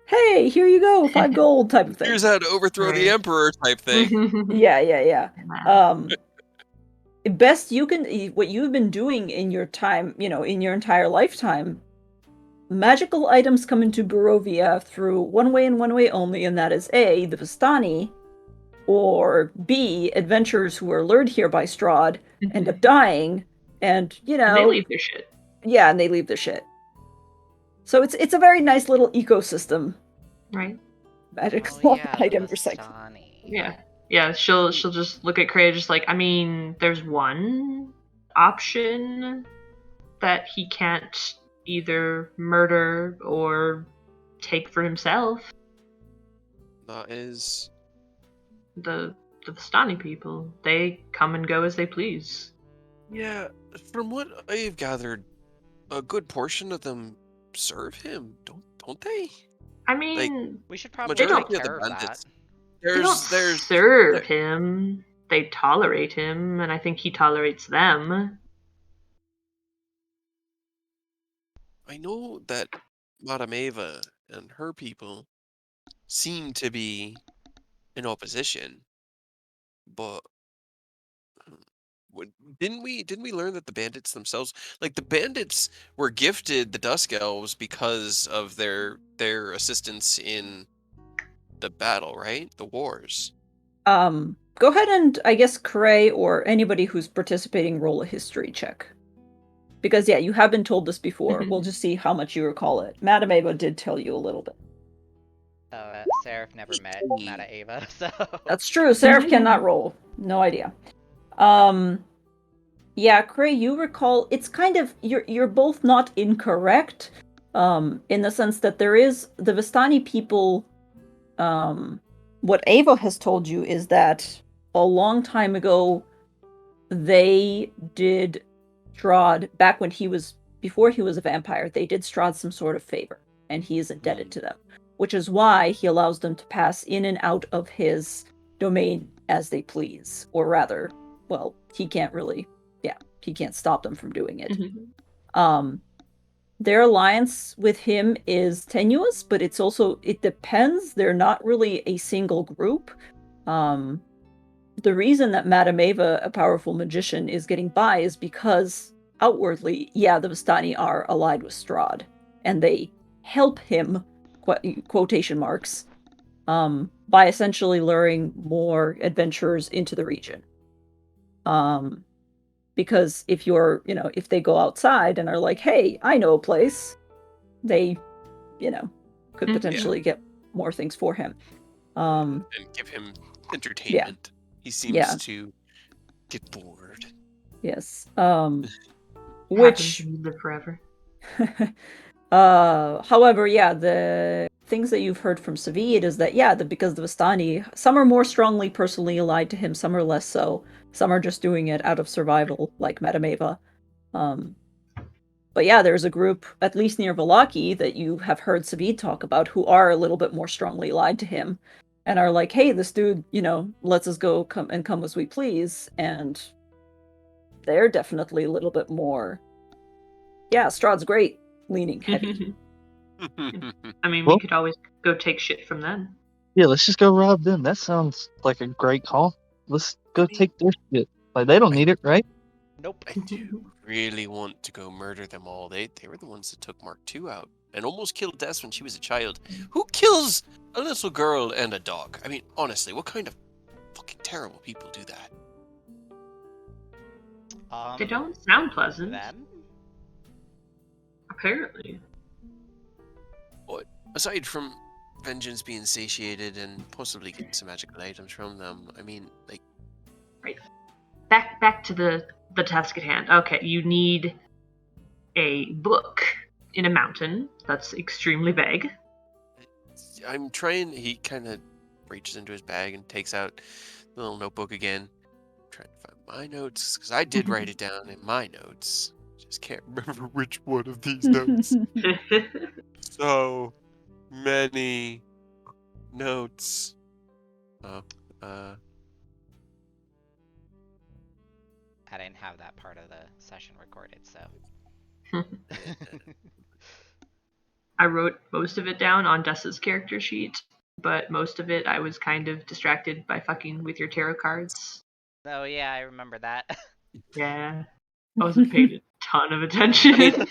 hey, here you go, 5 gold type of thing. Here's how to overthrow the emperor type thing. Yeah. Best you can, what you've been doing in your time, in your entire lifetime, magical items come into Barovia through one way and one way only, and that is A, the Vistani, or B, adventurers who are lured here by Strahd, end up dying, and, And they leave their shit. Yeah, and they leave their shit. So it's a very nice little ecosystem. Right. Magical item recycling. Yeah, she'll just look at Cray just like, I mean, there's one option that he can't either murder or take for himself. That is the Vistani people. They come and go as they please. Yeah, from what I've gathered, a good portion of them serve him, don't they? I mean, we should probably take care of that. They don't serve him. They tolerate him, and I think he tolerates them. I know that Madame Eva and her people seem to be in opposition, but didn't we learn that the bandits themselves, like the bandits were gifted the Dusk Elves because of their assistance in the battle, right? The wars. Go ahead and, I guess, Cray or anybody who's participating roll a history check. Because, yeah, you have been told this before. We'll just see how much you recall it. Madame Eva did tell you a little bit. Seraph never met Madame Eva, so... That's true. Seraph cannot roll. No idea. Yeah, Cray, you recall, it's kind of, you're both not incorrect, in the sense that there is, the Vistani people, what Ava has told you is that a long time ago, they did Strahd, back when before he was a vampire, they did Strahd some sort of favor, and he is indebted to them, which is why he allows them to pass in and out of his domain as they please, or rather, well, he can't stop them from doing it. Their alliance with him is tenuous, but it depends. They're not really a single group. The reason that Madame Eva, a powerful magician, is getting by is because outwardly, the Vistani are allied with Strahd, and they help him, quotation marks, by essentially luring more adventurers into the region. Because if if they go outside and are like, hey, I know a place, they, could potentially get more things for him. And give him entertainment. He seems to get bored. Yes. Which happens when you live forever. however, yeah, the things that you've heard from Savid is that, yeah, because the Vistani, some are more strongly personally allied to him, some are less so. Some are just doing it out of survival, like Madame Eva. But yeah, there's a group, at least near Valaki, that you have heard Savid talk about, who are a little bit more strongly allied to him, and are like, hey, this dude, lets us come as we please, and they're definitely a little bit more, yeah, Strahd's great, leaning heavy. I mean, Well- we could always go take shit from them. Yeah, let's just go rob them. That sounds like a great call. Let's go take their shit. Like, they don't need it, right? Nope. I do really want to go murder them all. They were the ones that took Mark II out and almost killed Des when she was a child. Who kills a little girl and a dog? I mean, honestly, what kind of fucking terrible people do that? They don't sound pleasant. Them? Apparently. What? Aside from vengeance being satiated and possibly getting some magical items from them, I mean, like... Right. Back to the task at hand. Okay, you need a book in a mountain that's extremely vague. I'm trying... He kind of reaches into his bag and takes out the little notebook again. I'm trying to find my notes, because I did write it down in my notes. Just can't remember which one of these notes. So many notes. I didn't have that part of the session recorded, so. I wrote most of it down on Dessa's character sheet, but most of it I was kind of distracted by fucking with your tarot cards. Oh yeah, I remember that. Yeah. I wasn't paying a ton of attention. I mean,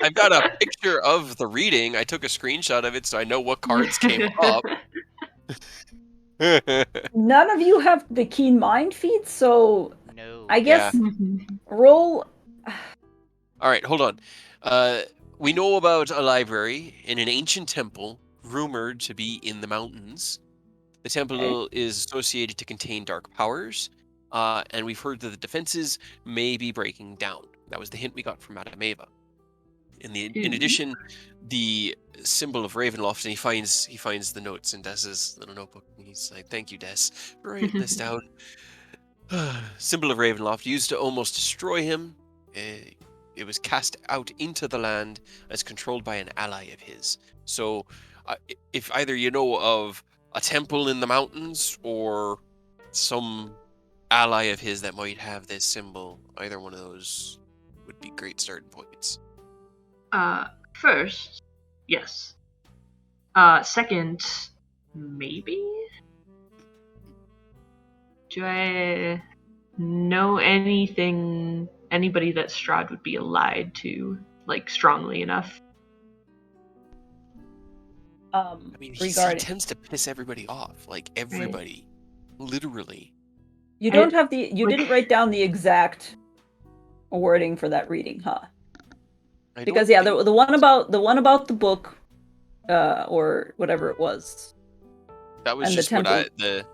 I've got a picture of the reading. I took a screenshot of it so I know what cards came up. None of you have the keen mind feat, so No. I guess Yeah. roll. All right, hold on. We know about a library in an ancient temple rumored to be in the mountains. The temple is associated to contain dark powers, and we've heard that the defenses may be breaking down. That was the hint we got from Madame Eva. In addition, the symbol of Ravenloft, and he finds the notes in Des's little notebook, and he's like, "Thank you, Des, for writing this down." Symbol of Ravenloft used to almost destroy him. It was cast out into the land as controlled by an ally of his. So, if either you know of a temple in the mountains or some ally of his that might have this symbol, either one of those would be great starting points. First, yes. Second, maybe? Do I know anybody that Strahd would be allied to, like, strongly enough? I mean, he Regarding tends to piss everybody off. Like, everybody. Literally. you don't have you didn't write down the exact wording for that reading, huh? Because yeah, the one about the book, or whatever it was. That was and just the temple, what the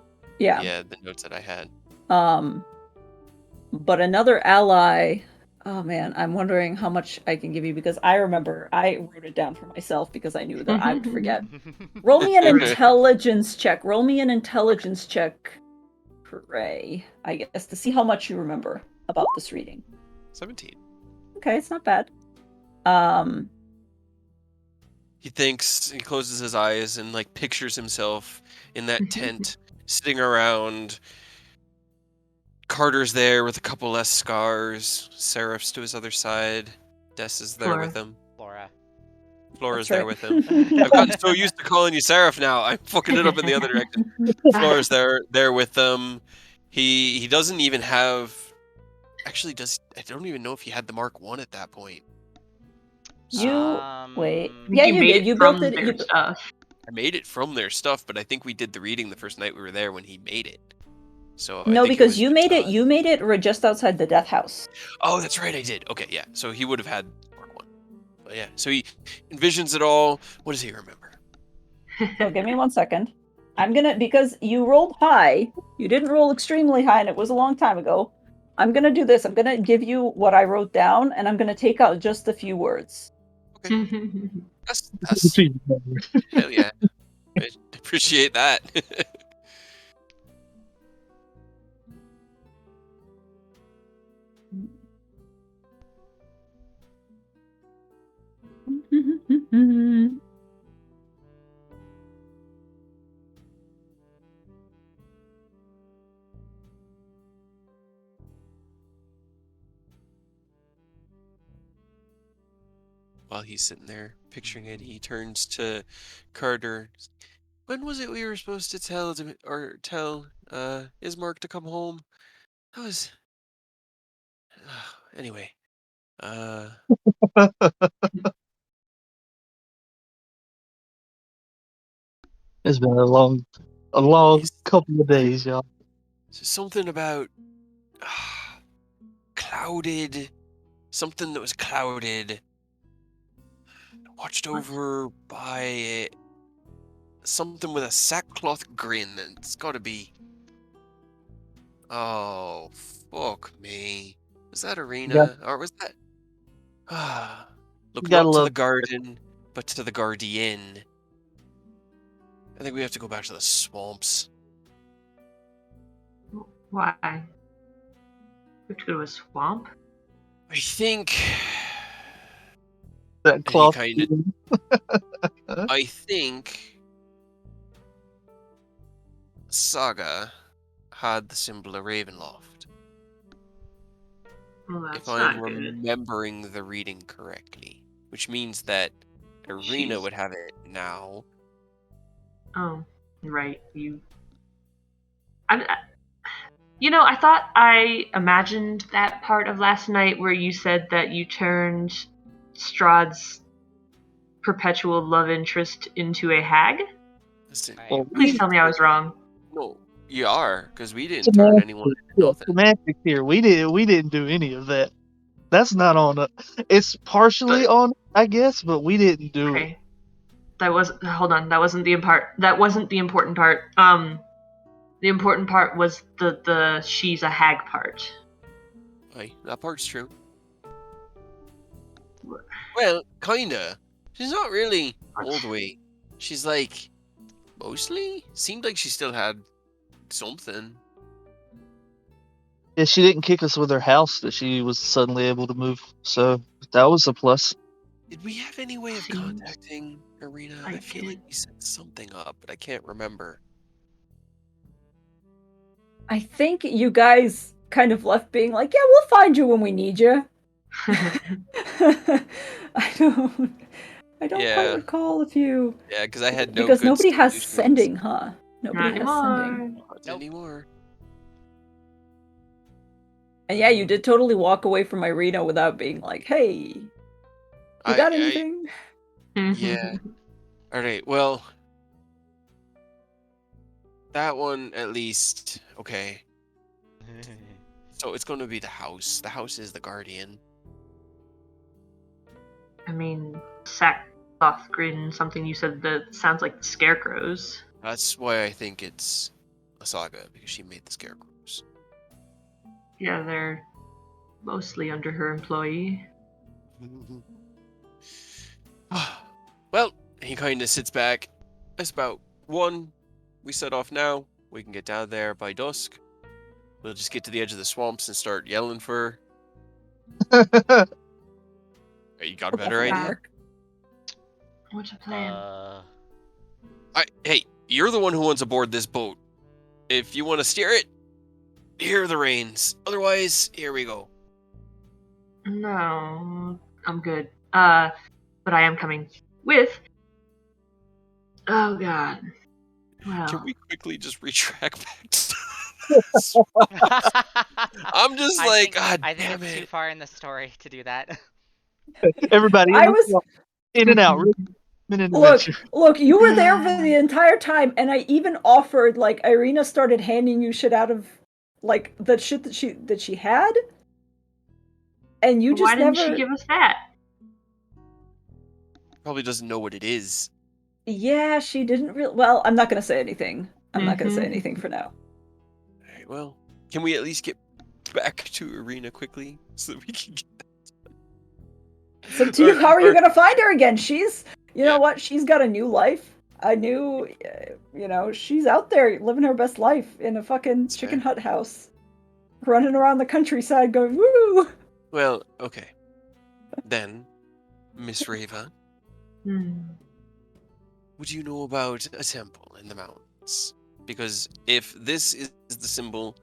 notes that I had. But another ally. Oh man, I'm wondering how much I can give you, because I remember I wrote it down for myself because I knew that I would forget. Roll me an intelligence check. Roll me an intelligence check, Ray, I guess, to see how much you remember about this reading. 17. Okay, it's not bad. He thinks, he closes his eyes and like pictures himself in that tent, sitting around. Carter's there with a couple less scars. Seraph's to his other side. Des is there with him. Flora's there with him. I've gotten so used to calling you Seraph now. I'm fucking it up in the other direction. Flora's there with them. He doesn't even have. Actually, I don't even know if he had the Mark I at that point. Wait. Yeah, you did. You built it. Stuff. I made it from their stuff, but I think we did the reading the first night we were there when he made it. So no, because you made it. You made it just outside the death house. Oh, that's right, I did. Okay, yeah. So he would have had Mark I. But yeah, so he envisions it all. What does he remember? So give me 1 second. I'm gonna, because you rolled high. You didn't roll extremely high, and it was a long time ago. I'm gonna do this. I'm gonna give you what I wrote down, and I'm gonna take out just a few words. Okay. That's hell yeah. I appreciate that. While he's sitting there picturing it, he turns to Carter. When was it we were supposed to tell Ismark to come home? That was anyway. It's been a long couple of days, y'all. Something about clouded, something that was clouded, watched over by something with a sackcloth grin. It's got to be. Oh, fuck me. Was that Arena? Or was that... Look, not to the garden, but to the guardian. I think we have to go back to the swamps. Why? We have to go to a swamp? I think... That cloth. I think... Saga had the symbol of Ravenloft. Well, that's if I'm not good. remembering the reading correctly. Which means that Arena would have it now. Oh, right. I thought I imagined that part of last night where you said that you turned Strahd's perpetual love interest into a hag. Listen, Well, please tell me I was wrong. No, you are, because we didn't turn anyone into nothing. Semantics here. We didn't do any of that. That's not on us. It's partially on, I guess, but we didn't do it. Hold on. That wasn't the important part. The important part was the she's a hag part. Aye, that part's true. Well, kinda. She's not really all the way. She's like, mostly? Seemed like she still had something. Yeah, she didn't kick us with her house that she was suddenly able to move, so that was a plus. Did we have any way of contacting Arena? I feel like we set something up, but I can't remember. I think you guys kind of left being like, yeah, we'll find you when we need you. I don't quite recall if you... Yeah, because I had Because nobody has sending, huh? Nobody has sending. Not anymore. And yeah, you did totally walk away from Irina without being like, hey, you got anything? Yeah. Alright, well... That one, at least, okay. So it's going to be the house. The house is the guardian. I mean, sackcloth grin, something you said that sounds like the scarecrows. That's why I think it's a Saga, because she made the scarecrows. Yeah, they're mostly under her employee. Well, he kind of sits back. It's about 1. We set off now. We can get down there by dusk. We'll just get to the edge of the swamps and start yelling for her. You got a better idea? What's a plan? Hey, you're the one who wants aboard this boat. If you want to steer it, here are the reins. Otherwise, here we go. No, I'm good. But I am coming with. Oh God. Wow. Can we quickly just retract back to I'm just like, God I think damn it's it. too far in the story to do that. Everybody in and out. Look, you were there for the entire time, and I even offered, like, Irina started handing you shit out of, like, the shit that she had, and you just never... Why didn't she give us that? Probably doesn't know what it is. Yeah, she didn't really... Well, I'm not gonna say anything. I'm not gonna say anything for now. Alright, well, can we at least get back to Arena quickly so that we can get. So, how are you gonna find her again? She's, you know what? She's got a new life. I knew, she's out there living her best life in a fucking chicken hut house, running around the countryside going woo. Well, okay. Then, Miss Rava, would you know about a temple in the mountains? Because if this is the symbol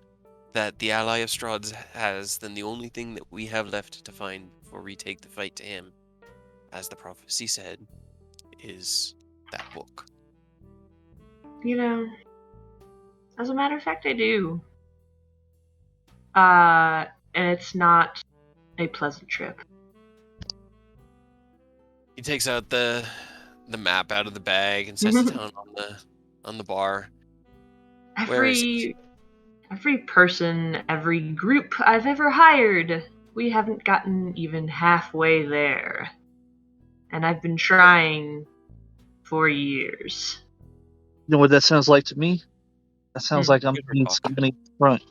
that the ally of Strahd has, then the only thing that we have left to find before we take the fight to him, as the prophecy said, is that book. As a matter of fact, I do. And it's not a pleasant trip. He takes out the map out of the bag and sets it down on the bar. Every person, every group I've ever hired, we haven't gotten even halfway there. And I've been trying for years. You know what that sounds like to me? That sounds like I'm being somebody up front.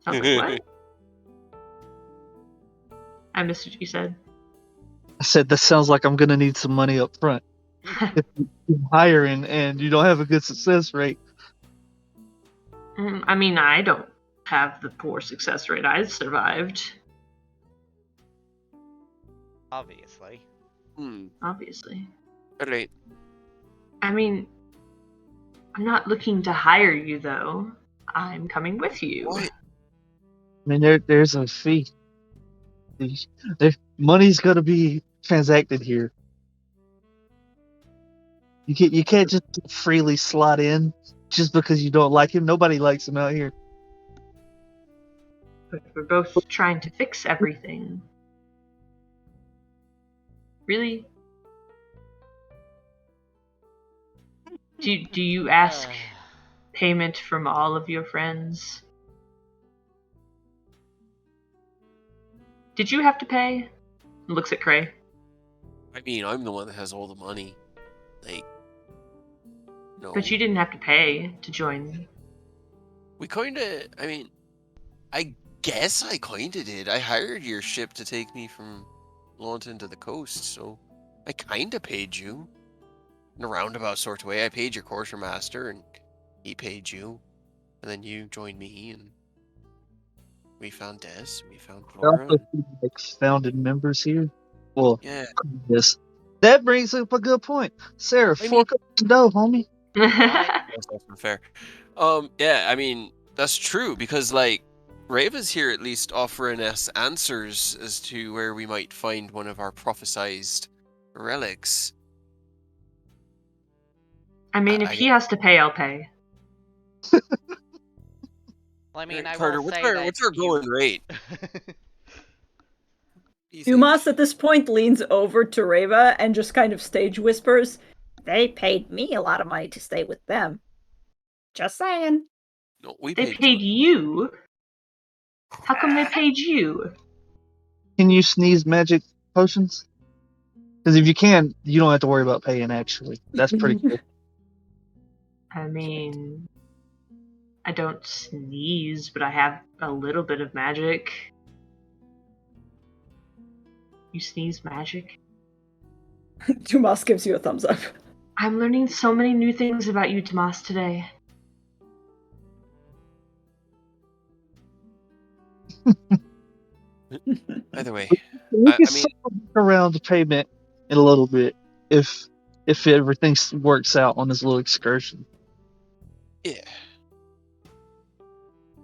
Sounds like what? I missed what you said. I said that sounds like I'm gonna need some money up front. If you're hiring and you don't have a good success rate. I mean, I don't have the poor success rate I survived. Obviously. Obviously. Alright. I mean, I'm not looking to hire you, though. I'm coming with you. What? I mean, there's a fee. Money's gonna be transacted here. You can't just freely slot in just because you don't like him. Nobody likes him out here. But we're both trying to fix everything. Really? Do you ask payment from all of your friends? Did you have to pay? Looks at Cray. I mean, I'm the one that has all the money. No. But you didn't have to pay to join. We kinda, I guess I kinda did. I hired your ship to take me from Lawton to the coast, so I kinda paid you. In a roundabout sort of way. I paid your quartermaster, and he paid you. And then you joined me, and we found Des, we found Flora. Also, like founded members here. Well, yeah. Yes. That brings up a good point. Sarah, fork up some dough, homie. That's fair. Yeah, that's true, because, Rava's here at least offering us answers as to where we might find one of our prophesized relics. I mean, if he has to pay, I'll pay. Well, I mean, Carter, I will say what's our going rate? Dumas at this point leans over to Rava and just kind of stage whispers, "They paid me a lot of money to stay with them. Just saying." No, They paid you? How come they paid you? Can you sneeze magic potions? Because if you can, you don't have to worry about paying, actually. That's pretty cool. I mean, I don't sneeze, but I have a little bit of magic. You sneeze magic? Dumas gives you a thumbs up. I'm learning so many new things about you, Dumas, today. Either way, we can circle around the payment in a little bit if everything works out on this little excursion. Yeah.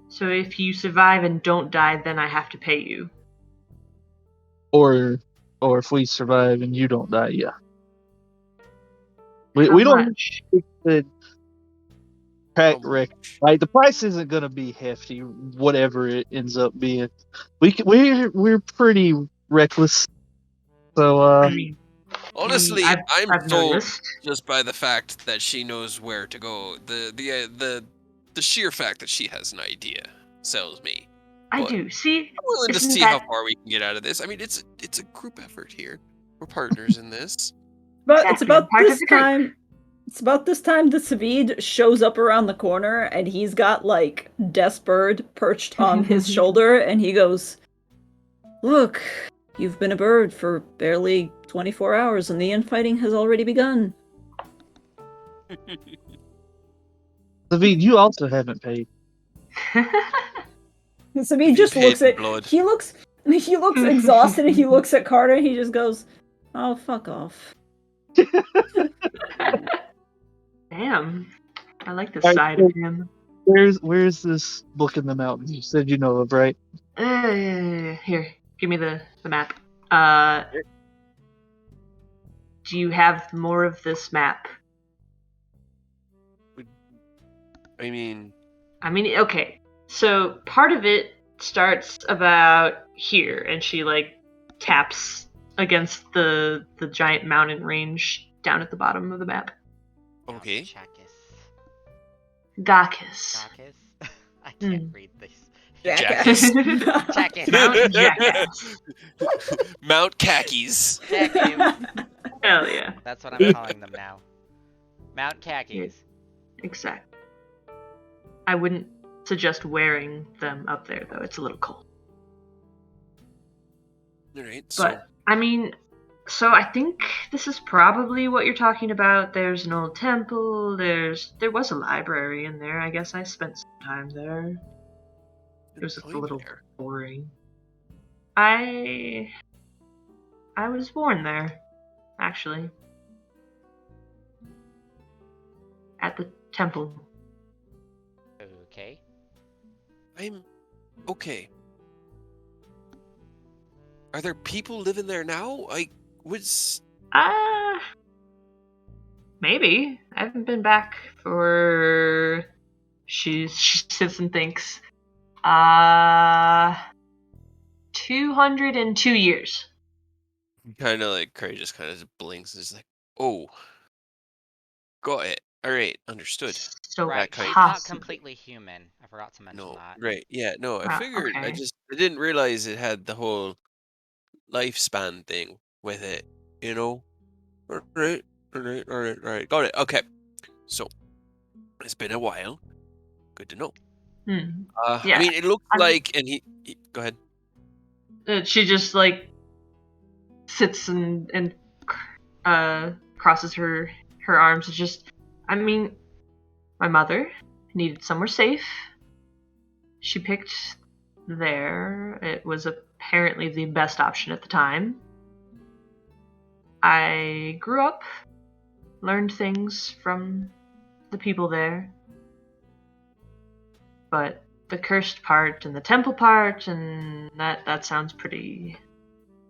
So if you survive and don't die, then I have to pay you. Or if we survive and you don't die, yeah. We don't good track record. Like, the price isn't gonna be hefty, whatever it ends up being. We're pretty reckless. So honestly, I'm sold just by the fact that she knows where to go. The sheer fact that she has an idea sells me. I do. See, I'm willing to see how far we can get out of this. I mean, it's a group effort here. We're partners in this. But it's about this time. It's about this time that Savid shows up around the corner, and he's got, like, Deathbird perched on his shoulder, and he goes, "Look, you've been a bird for barely 24 hours, and the infighting has already begun." David, you also haven't paid. Savid just looks at... He looks exhausted, and he looks at Carter, and he just goes, "Oh, fuck off." Damn. I like this Alright, side so of him. Where's this book in the mountains? You said you know of, right? Here, give me the map. Do you have more of this map? I mean, okay. So part of it starts about here, and she like taps against the giant mountain range down at the bottom of the map. okay. Gakis. I can't read this. Jackass. Jackass. Mount Jackass. Mount Khakis. Khakis. Hell yeah. That's what I'm calling them now. Mount Khakis. Exactly. I wouldn't suggest wearing them up there, though. It's a little cold. Alright, But, I mean, so I think this is probably what you're talking about. There's an old temple. There was a library in there. I guess I spent some time there. It was a little boring. I was born there, actually. At the temple. Okay. I'm okay. Are there people living there now? I was... Maybe. I haven't been back for... She sits and thinks. 202 years. Kind of like, Cray just kind of blinks and is like, oh. Got it. Alright, understood. So right, she's not completely human. I forgot to mention that. Right, yeah, no, I figured, okay. I didn't realize it had the whole lifespan thing with it, you know? Alright, got it, okay. So, it's been a while. Good to know. Yeah. I mean, it looks like, and he go ahead. She just, like, sits and crosses her arms. It's just, I mean, my mother needed somewhere safe. She picked there. It was apparently the best option at the time. I grew up, learned things from the people there. But the cursed part and the temple part, and that sounds pretty...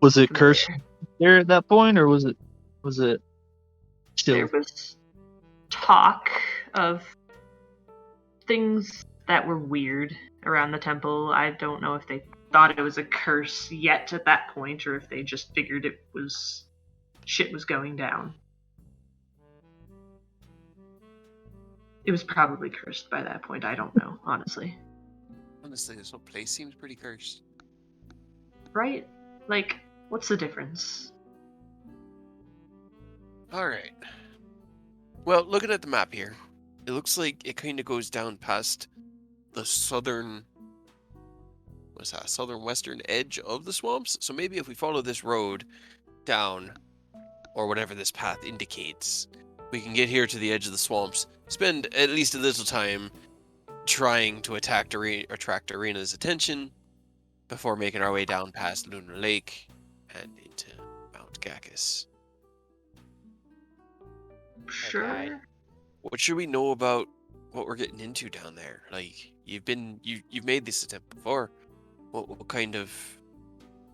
Was it familiar. cursed there at that point, or was it chill? There was talk of things that were weird around the temple. I don't know if they thought it was a curse yet at that point, or if they just figured shit was going down. It was probably cursed by that point. I don't know, honestly. Honestly, this whole place seems pretty cursed. Right? Like, what's the difference? Alright. Well, looking at the map here, it looks like it kind of goes down past the southern western edge of the swamps. So maybe if we follow this road down, or whatever this path indicates, we can get here to the edge of the swamps, spend at least a little time trying to attract Arena's attention before making our way down past Lunar Lake and into Mount Gakis. Sure. Okay. What should we know about what we're getting into down there? Like, you've made this attempt before. What kind of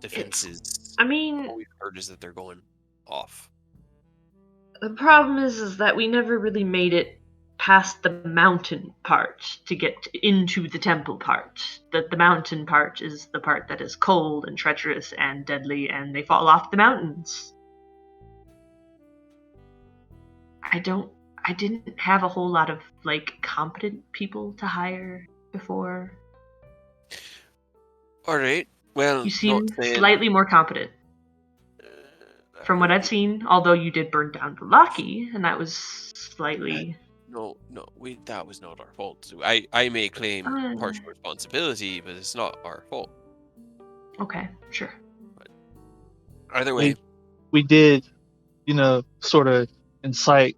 defenses? I mean, all we've heard is that they're going off. The problem is that we never really made it past the mountain part to get into the temple part. The mountain part is the part that is cold and treacherous and deadly, and they fall off the mountains. I didn't have a whole lot of, like, competent people to hire before. Alright, well... You seem slightly more competent. from what I've seen, although you did burn down Velaki, and that was slightly... No, that was not our fault. I may claim partial responsibility, but it's not our fault. Okay, sure. But either way, we did, sort of incite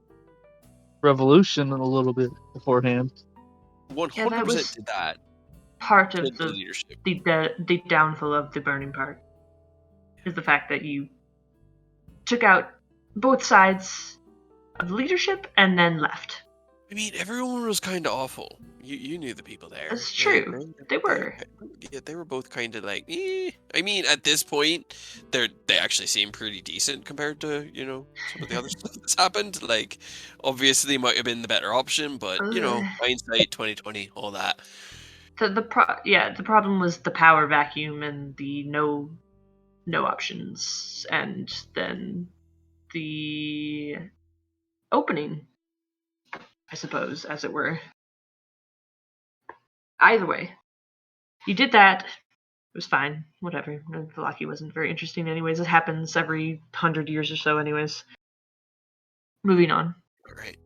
revolution a little bit beforehand. 100% did that. Part of the leadership. The downfall of the burning part is the fact that you took out both sides of the leadership and then left. I mean, everyone was kind of awful. You knew the people there. That's true. They were. Yeah, they were both kind of like, eh. I mean, at this point, they actually seem pretty decent compared to, some of the other stuff that's happened. Like, obviously, might have been the better option, but, hindsight, 2020, all that. The problem was the power vacuum and the no options, and then the opening, I suppose, as it were. Either way, you did that. It was fine. Whatever. Velaki wasn't very interesting anyways. It happens every 100 years or so anyways. Moving on. All right.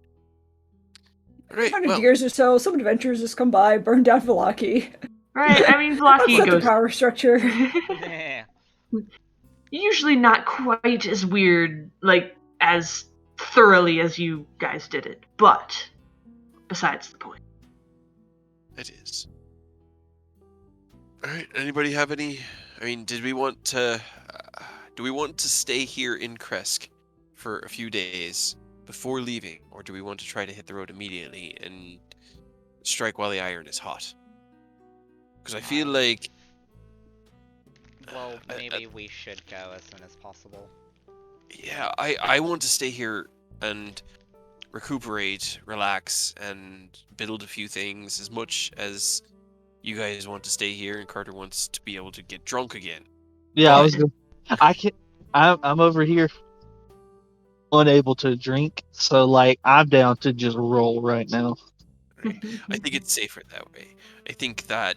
100 years or so, some adventurers just come by, burn down Velaki. Right, I mean, Velaki Upset goes... the power structure. Usually not quite as weird, like, as thoroughly as you guys did it, but besides the point. It is. All right, anybody have any... I mean, do we want to stay here in Kresk for a few days before leaving, or do we want to try to hit the road immediately and strike while the iron is hot? Because I feel like... Well, maybe we should go as soon as possible. Yeah, I want to stay here and recuperate, relax, and build a few things as much as you guys want to stay here and Carter wants to be able to get drunk again. Yeah, I'm over here unable to drink, so like I'm down to just roll right now. Right. I think it's safer that way. I think that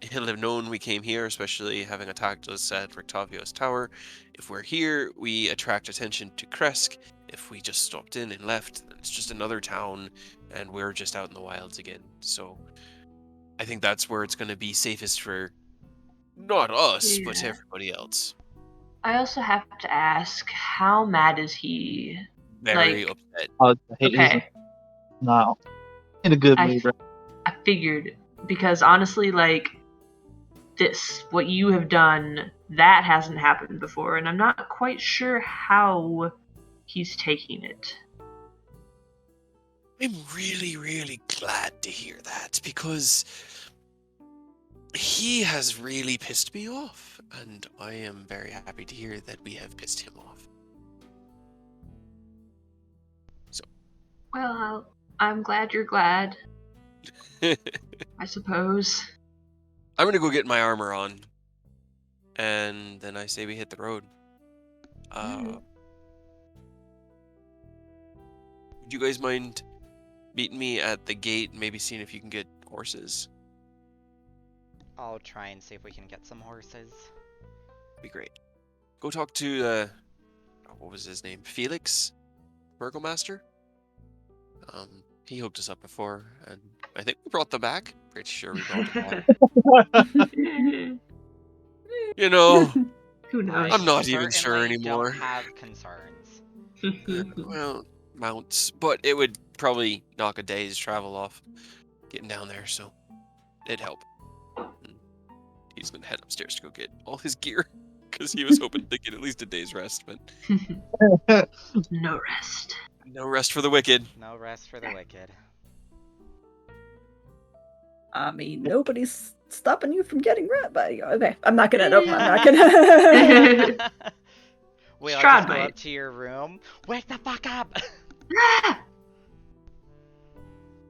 he'll have known we came here, especially having attacked us at Rictavio's tower. If we're here, we attract attention to Kresk. If we just stopped in and left, it's just another town, and we're just out in the wilds again. So I think that's where it's going to be safest for not us, but everybody else. I also have to ask, how mad is he? Very upset. Okay. No, in a good mood. I figured, because honestly, like, what you have done, that hasn't happened before, and I'm not quite sure how he's taking it. I'm really, really glad to hear that, because he has really pissed me off, and I am very happy to hear that we have pissed him off. So. Well, I'm glad you're glad. I suppose. I'm gonna go get my armor on, and then I say we hit the road. Would you guys mind meeting me at the gate and maybe seeing if you can get horses? I'll try and see if we can get some horses. Be great. Go talk to, what was his name? Felix? Burgomaster? He hooked us up before, and I think we brought them back. Pretty sure we brought them back. You know, who knows? I'm not even sure anymore. Don't have concerns. Well, mounts, but it would probably knock a day's travel off getting down there, so it'd help. He's gonna head upstairs to go get all his gear because he was hoping to get at least a day's rest, but no rest. No rest for the wicked. No rest for the wicked. I mean, nobody's stopping you from getting rest. But okay, I'm not gonna. Nope, I'm not gonna. We all just go up to your room. Wake the fuck up!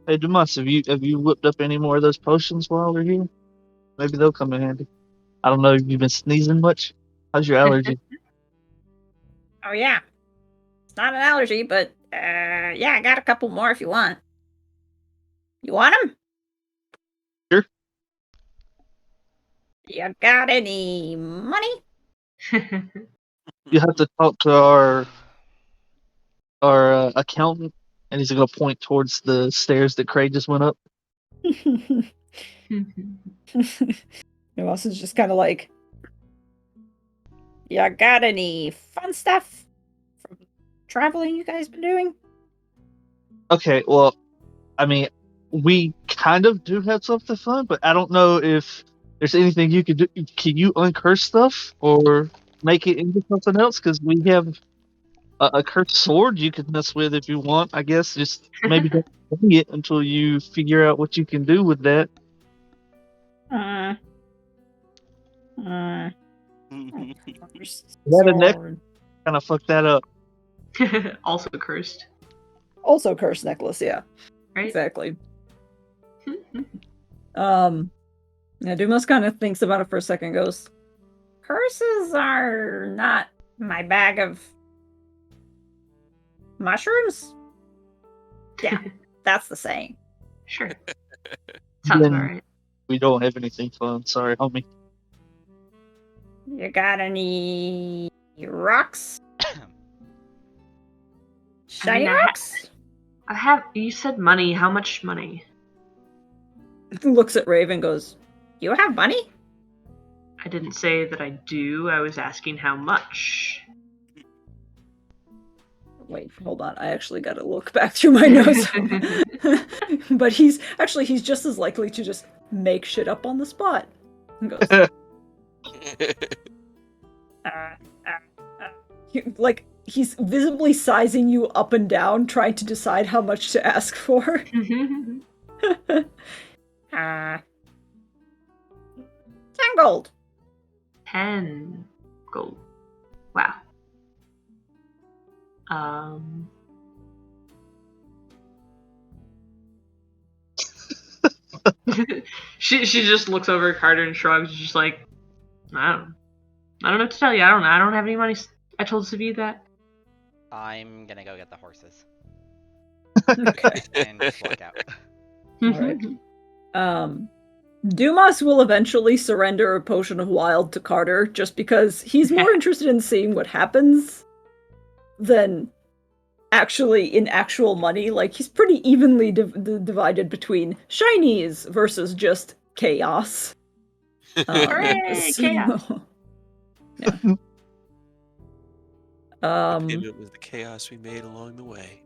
Hey, Demas, have you whipped up any more of those potions while we're here? Maybe they'll come in handy. I don't know if you've been sneezing much. How's your allergy? Oh yeah, it's not an allergy, but yeah, I got a couple more if you want. You want them? Sure. You got any money? You have to talk to our accountant, and he's gonna point towards the stairs that Craig just went up. Moss is just kind of like, "You got any fun stuff from traveling you guys been doing?" Okay, well, I mean, we kind of do have something fun, but I don't know if there's anything you can do. Can you uncurse stuff or make it into something else? Because we have a cursed sword you can mess with if you want. I guess just maybe don't bring it until you figure out what you can do with that. That a neck Sword. kind of fucked that up. Also cursed. Also cursed necklace, yeah. Right? Exactly. Yeah, Dumas kind of thinks about it for a second, goes, "Curses are not my bag of mushrooms?" Yeah, that's the saying. Sure. Sounds about right. We don't have anything fun. Sorry, homie. You got any rocks? Shiny rocks? I have. You said money. How much money? Looks at Raven, goes, "You have money?" I didn't say that I do. I was asking how much. Wait, hold on. I actually got to look back through my notes. But he's just as likely to just make shit up on the spot. He goes, he's visibly sizing you up and down, trying to decide how much to ask for. 10 gold. 10 gold. Wow. she just looks over at Carter and shrugs, just like, I don't know what to tell you. I don't have any money. I told Savid that. I'm gonna go get the horses. Okay. And just walk out. Alright. Dumas will eventually surrender a potion of wild to Carter just because he's more interested in seeing what happens than actual money. Like, he's pretty evenly divided between shinies versus just chaos. Hooray, chaos! Yeah. The payment was the chaos we made along the way.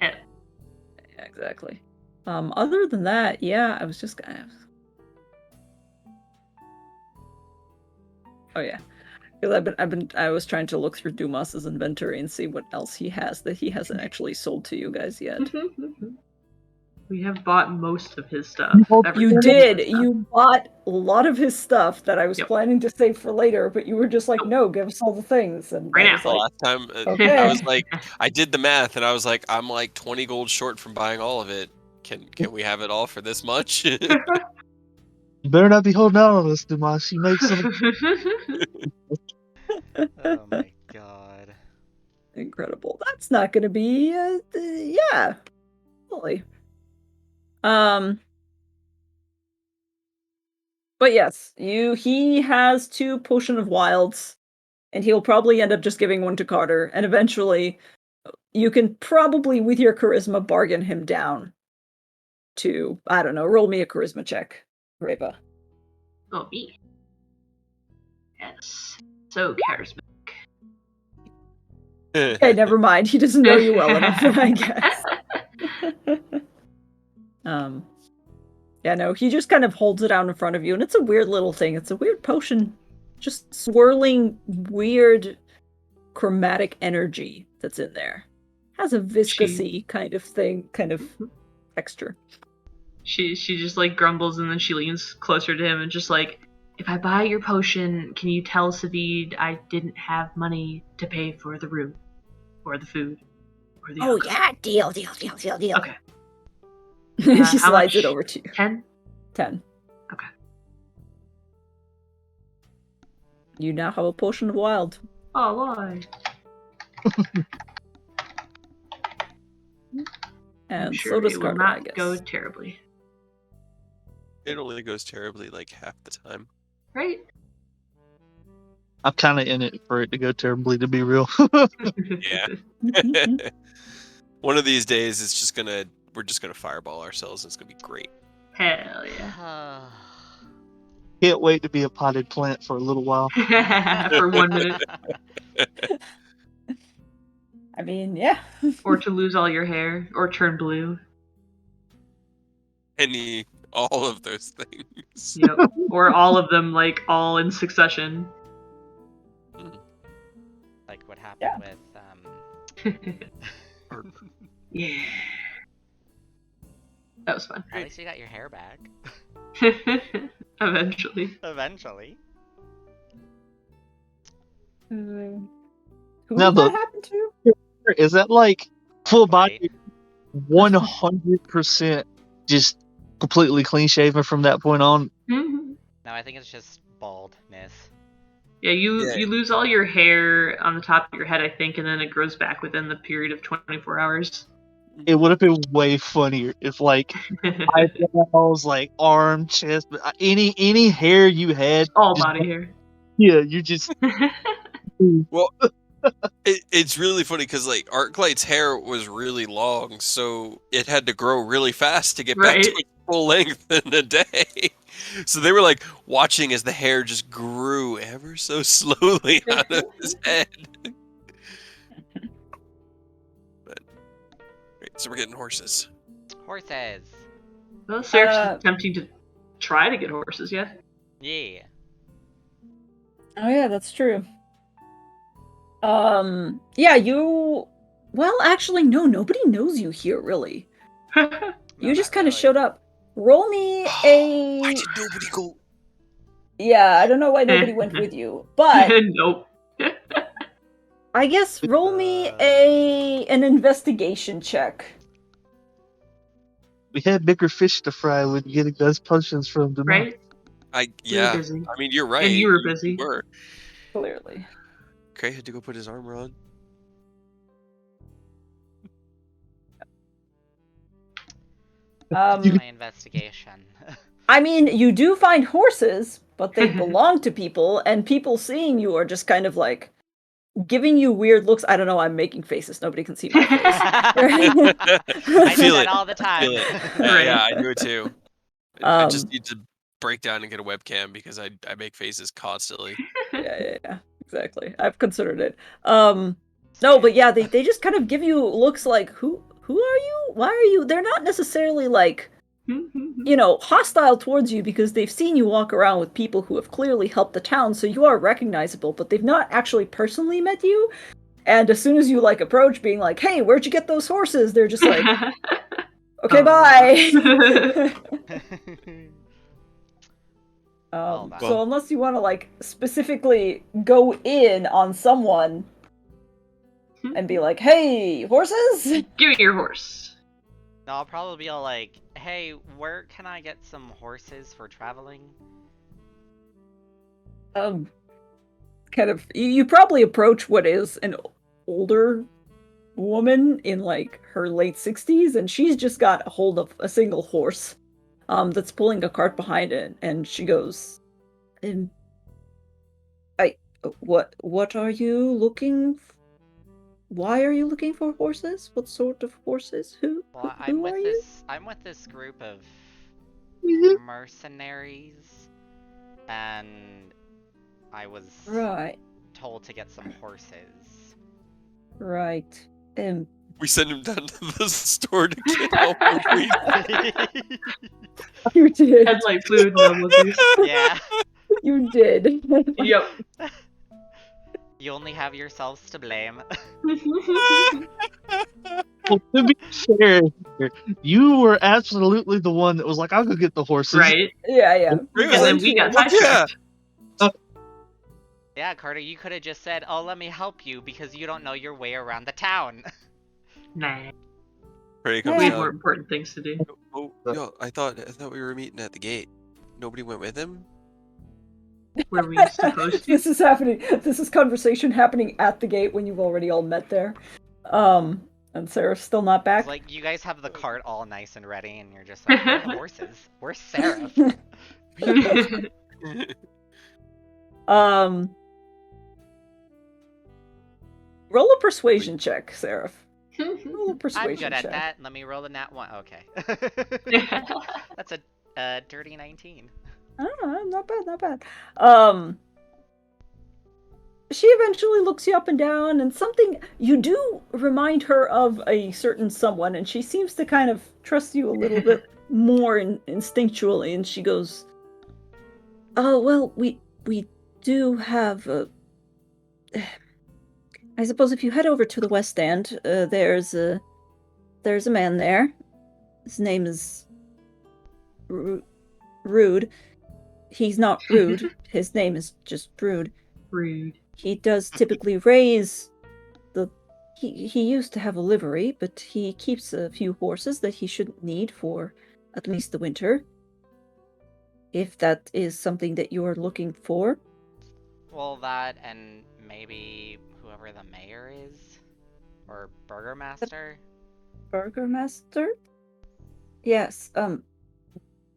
Yeah, exactly. Other than that, yeah, I was just gonna. Oh yeah, because I was trying to look through Dumas's inventory and see what else he has that he hasn't actually sold to you guys yet. We have bought most of his stuff. You did. You bought a lot of his stuff that I was planning to save for later, but you were just like, "No, give us all the things." And right now, last time, okay. I was like, I did the math, and I was like, I'm like 20 gold short from buying all of it. Can we have it all for this much? You better not be holding out on us, Dumas. She makes some. Oh my god. Incredible. That's not going to be. Yeah. Holy. But yes, he has 2 Potion of Wilds, and he'll probably end up just giving one to Carter, and eventually you can probably, with your charisma, bargain him down to, I don't know, roll me a charisma check, Reva. Oh, me. Yes. So charismatic. Okay, never mind. He doesn't know you well enough, I guess. Yeah, no, he just kind of holds it out in front of you, and it's a weird little thing. It's a weird potion. Just swirling weird chromatic energy that's in there. Has a viscousy kind of thing, kind of texture. She just like grumbles, and then she leans closer to him and just like, "If I buy your potion, can you tell Savid I didn't have money to pay for the room or the food or the alcohol?" Yeah, deal. Okay. She slides it over to you. 10? 10. Okay. You now have a Potion of Wild. Oh, why? And sure so does it Carter, will not I guess. go terribly. It only goes terribly like half the time. Right? I'm kind of in it for it to go terribly, to be real. Yeah. One of these days, we're just gonna fireball ourselves. It's gonna be great. Hell yeah. Can't wait to be a potted plant for a little while. For 1 minute. I mean, yeah. Or to lose all your hair, or turn blue. All of those things. Yep. Or all of them, like, all in succession. Like what happened with Yeah. That was fun. At least you got your hair back. Eventually. Eventually. Who Now did that happen to? Is that like full Right. body, 100% just completely clean shaven from that point on? Mm-hmm. No, I think it's just baldness. Yeah, you lose all your hair on the top of your head, I think, and then it grows back within the period of 24 hours. It would have been way funnier if, like, eyebrows, like arm, chest, but any hair you had, All just, body hair. yeah, you just. Well, it's really funny because like Arclight's hair was really long, so it had to grow really fast to get back to Right. its full length in a day. So they were like watching as the hair just grew ever so slowly out of his head. But great, so we're getting horses. Horses. Well, Seraph's attempting to try to get horses, yeah? Yeah. Oh yeah, that's true. Yeah, well, actually, no, nobody knows you here, really. You just kind of showed up. Roll me a... Why did nobody go? Yeah, I don't know why nobody went with you, but Nope. I guess roll me an investigation check. We had bigger fish to fry with getting those potions from the Right? Yeah. We were busy. I mean, you're right. And you were busy. You were. Clearly. Cray had to go put his armor on. My investigation. I mean, you do find horses, but they belong to people, and people seeing you are just kind of like giving you weird looks. I don't know, I'm making faces. Nobody can see my face. I do Feel that it. all the time. Feel it. Right. Yeah, I do it too. I just need to break down and get a webcam because I make faces constantly. Yeah, exactly. I've considered it. No, but yeah, they just kind of give you looks like, who are you? Why are you? They're not necessarily like, hostile towards you because they've seen you walk around with people who have clearly helped the town, so you are recognizable, but they've not actually personally met you. And as soon as you like approach being like, hey, where'd you get those horses? They're just like, okay, bye. So unless you want to like specifically go in on someone and be like, hey, horses? Give me your horse. No, I'll probably be all like, hey, where can I get some horses for traveling? Kind of, you probably approach what is an older woman in like her late 60s, and she's just got a hold of a single horse that's pulling a cart behind it, and she goes, what are you looking why are you looking for horses? What sort of horses? Who are you? I'm with this group of mercenaries, and I was told to get some horses. Right. We send him down to the store to get help. You did. Headlight fluid levels. Yeah. You did. Yep. You only have yourselves to blame. Well, to be fair, you were absolutely the one that was like, I'll go get the horses. Right. Yeah. And then we got sidetracked. Yeah, Carter, you could have just said, oh, let me help you because you don't know your way around the town. Nah. Way more important things to do. Oh, yo, I thought we were meeting at the gate. Nobody went with him? Were we supposed to? This is happening. This is conversation happening at the gate when you've already all met there. And Sarah's still not back. It's like, you guys have the cart all nice and ready, and you're just like, where are the horses? Where's Sarah? Roll a persuasion check, Seraph. Roll a I'm persuasion good at check. that. Let me roll a nat 1. Okay. That's a dirty 19. Oh, not bad, not bad. She eventually looks you up and down, and something you do remind her of a certain someone, and she seems to kind of trust you a little bit more instinctually, and she goes, "Oh well, we do have a. I suppose if you head over to the West End, there's a man there. His name is Rude. He's not rude. His name is just Rude. Rude. He does typically raise the. He used to have a livery, but he keeps a few horses that he shouldn't need for at least the winter. If that is something that you're looking for. Well, that and maybe whoever the mayor is? Or burgomaster? Burgomaster? Yes,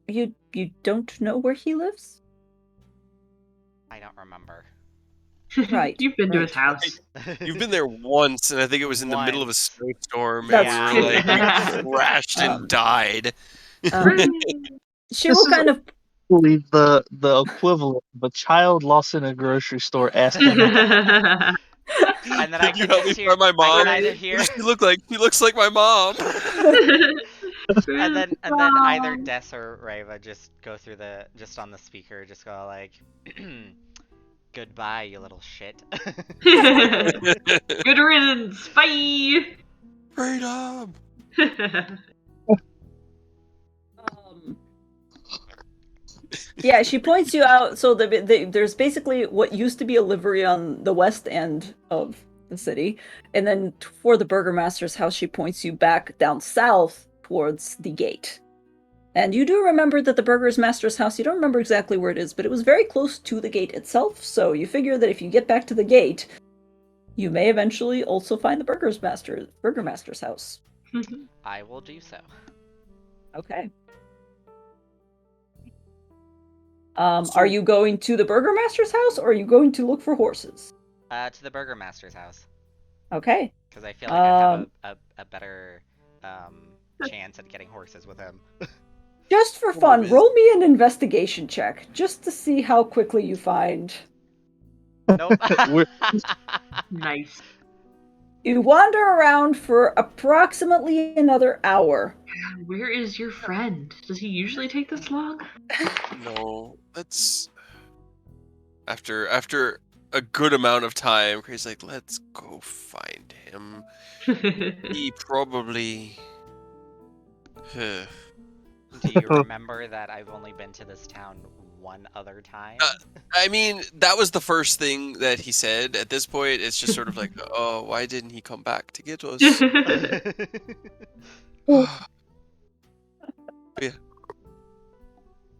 you don't know where he lives? I don't remember. Right. You've been to his right. house. You've been there once, and I think it was in the middle of a Once. snowstorm, That's and true. we crashed and died. She This will is kind of actually the equivalent of a child lost in a grocery store asking. And then I Can you can help just me hear. find my I mom? can either What hear. does she look like? She looks like my mom. And then either Des or Reva just go through just on the speaker, just go like, "Goodbye, you little shit." Good riddance. Bye. Freedom. yeah, she points you out. So there's basically what used to be a livery on the west end of the city, and then for the burgomaster's house, she points you back down south towards the gate. And you do remember that the burgomaster's house, you don't remember exactly where it is, but it was very close to the gate itself, so you figure that if you get back to the gate, you may eventually also find the burgomaster's house. I will do so. Okay. Are you going to the burgomaster's house, or are you going to look for horses? To the burgomaster's house. Okay. Because I feel like I'd have a better chance at getting horses with him. Just for fun, roll me an investigation check, just to see how quickly you find. Nope. Nice. You wander around for approximately another hour. Where is your friend? Does he usually take this long? No, that's after a good amount of time. He's like, let's go find him. He probably. Do you remember that I've only been to this town one other time? I mean, that was the first thing that he said. At this point, it's just sort of like, oh, why didn't he come back to get us? Yeah.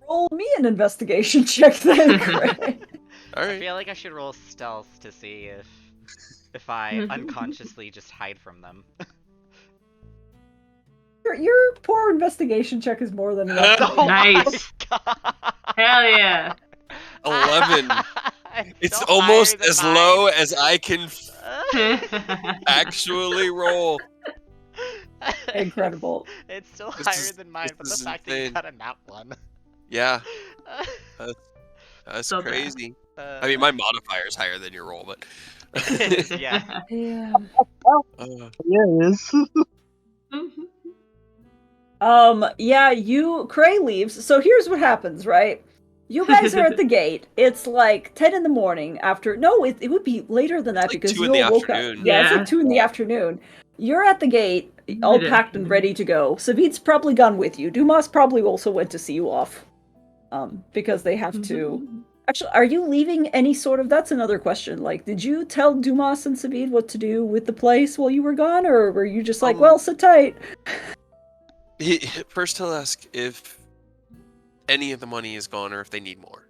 Roll me an investigation check then, Craig. All I right. feel like I should roll stealth to see if I unconsciously just hide from them. Your poor investigation check is more than enough. Oh Nice. my God. Hell yeah. 11. It's still almost higher than as mine. low as I can actually roll. Incredible. It's still This higher is- than mine, but the this is fact that you insane. got a nat one. Yeah, that's So bad. crazy. I mean, my modifier is higher than your roll, but yeah. Yeah. Yeah, it is. Yeah, Cray leaves. So here's what happens, right? You guys are at the gate. It's like 10 in the morning after. No, it would be later than that like because 2 you in the all woke up. afternoon. Yeah, it's Yeah. like 2 in the afternoon. You're at the gate, all packed and ready to go. Savid's probably gone with you. Dumas probably also went to see you off. Because they have to. Actually, are you leaving any sort of? That's another question. Like, did you tell Dumas and Savid what to do with the place while you were gone, or were you just like, well, sit tight? First, he'll ask if any of the money is gone or if they need more.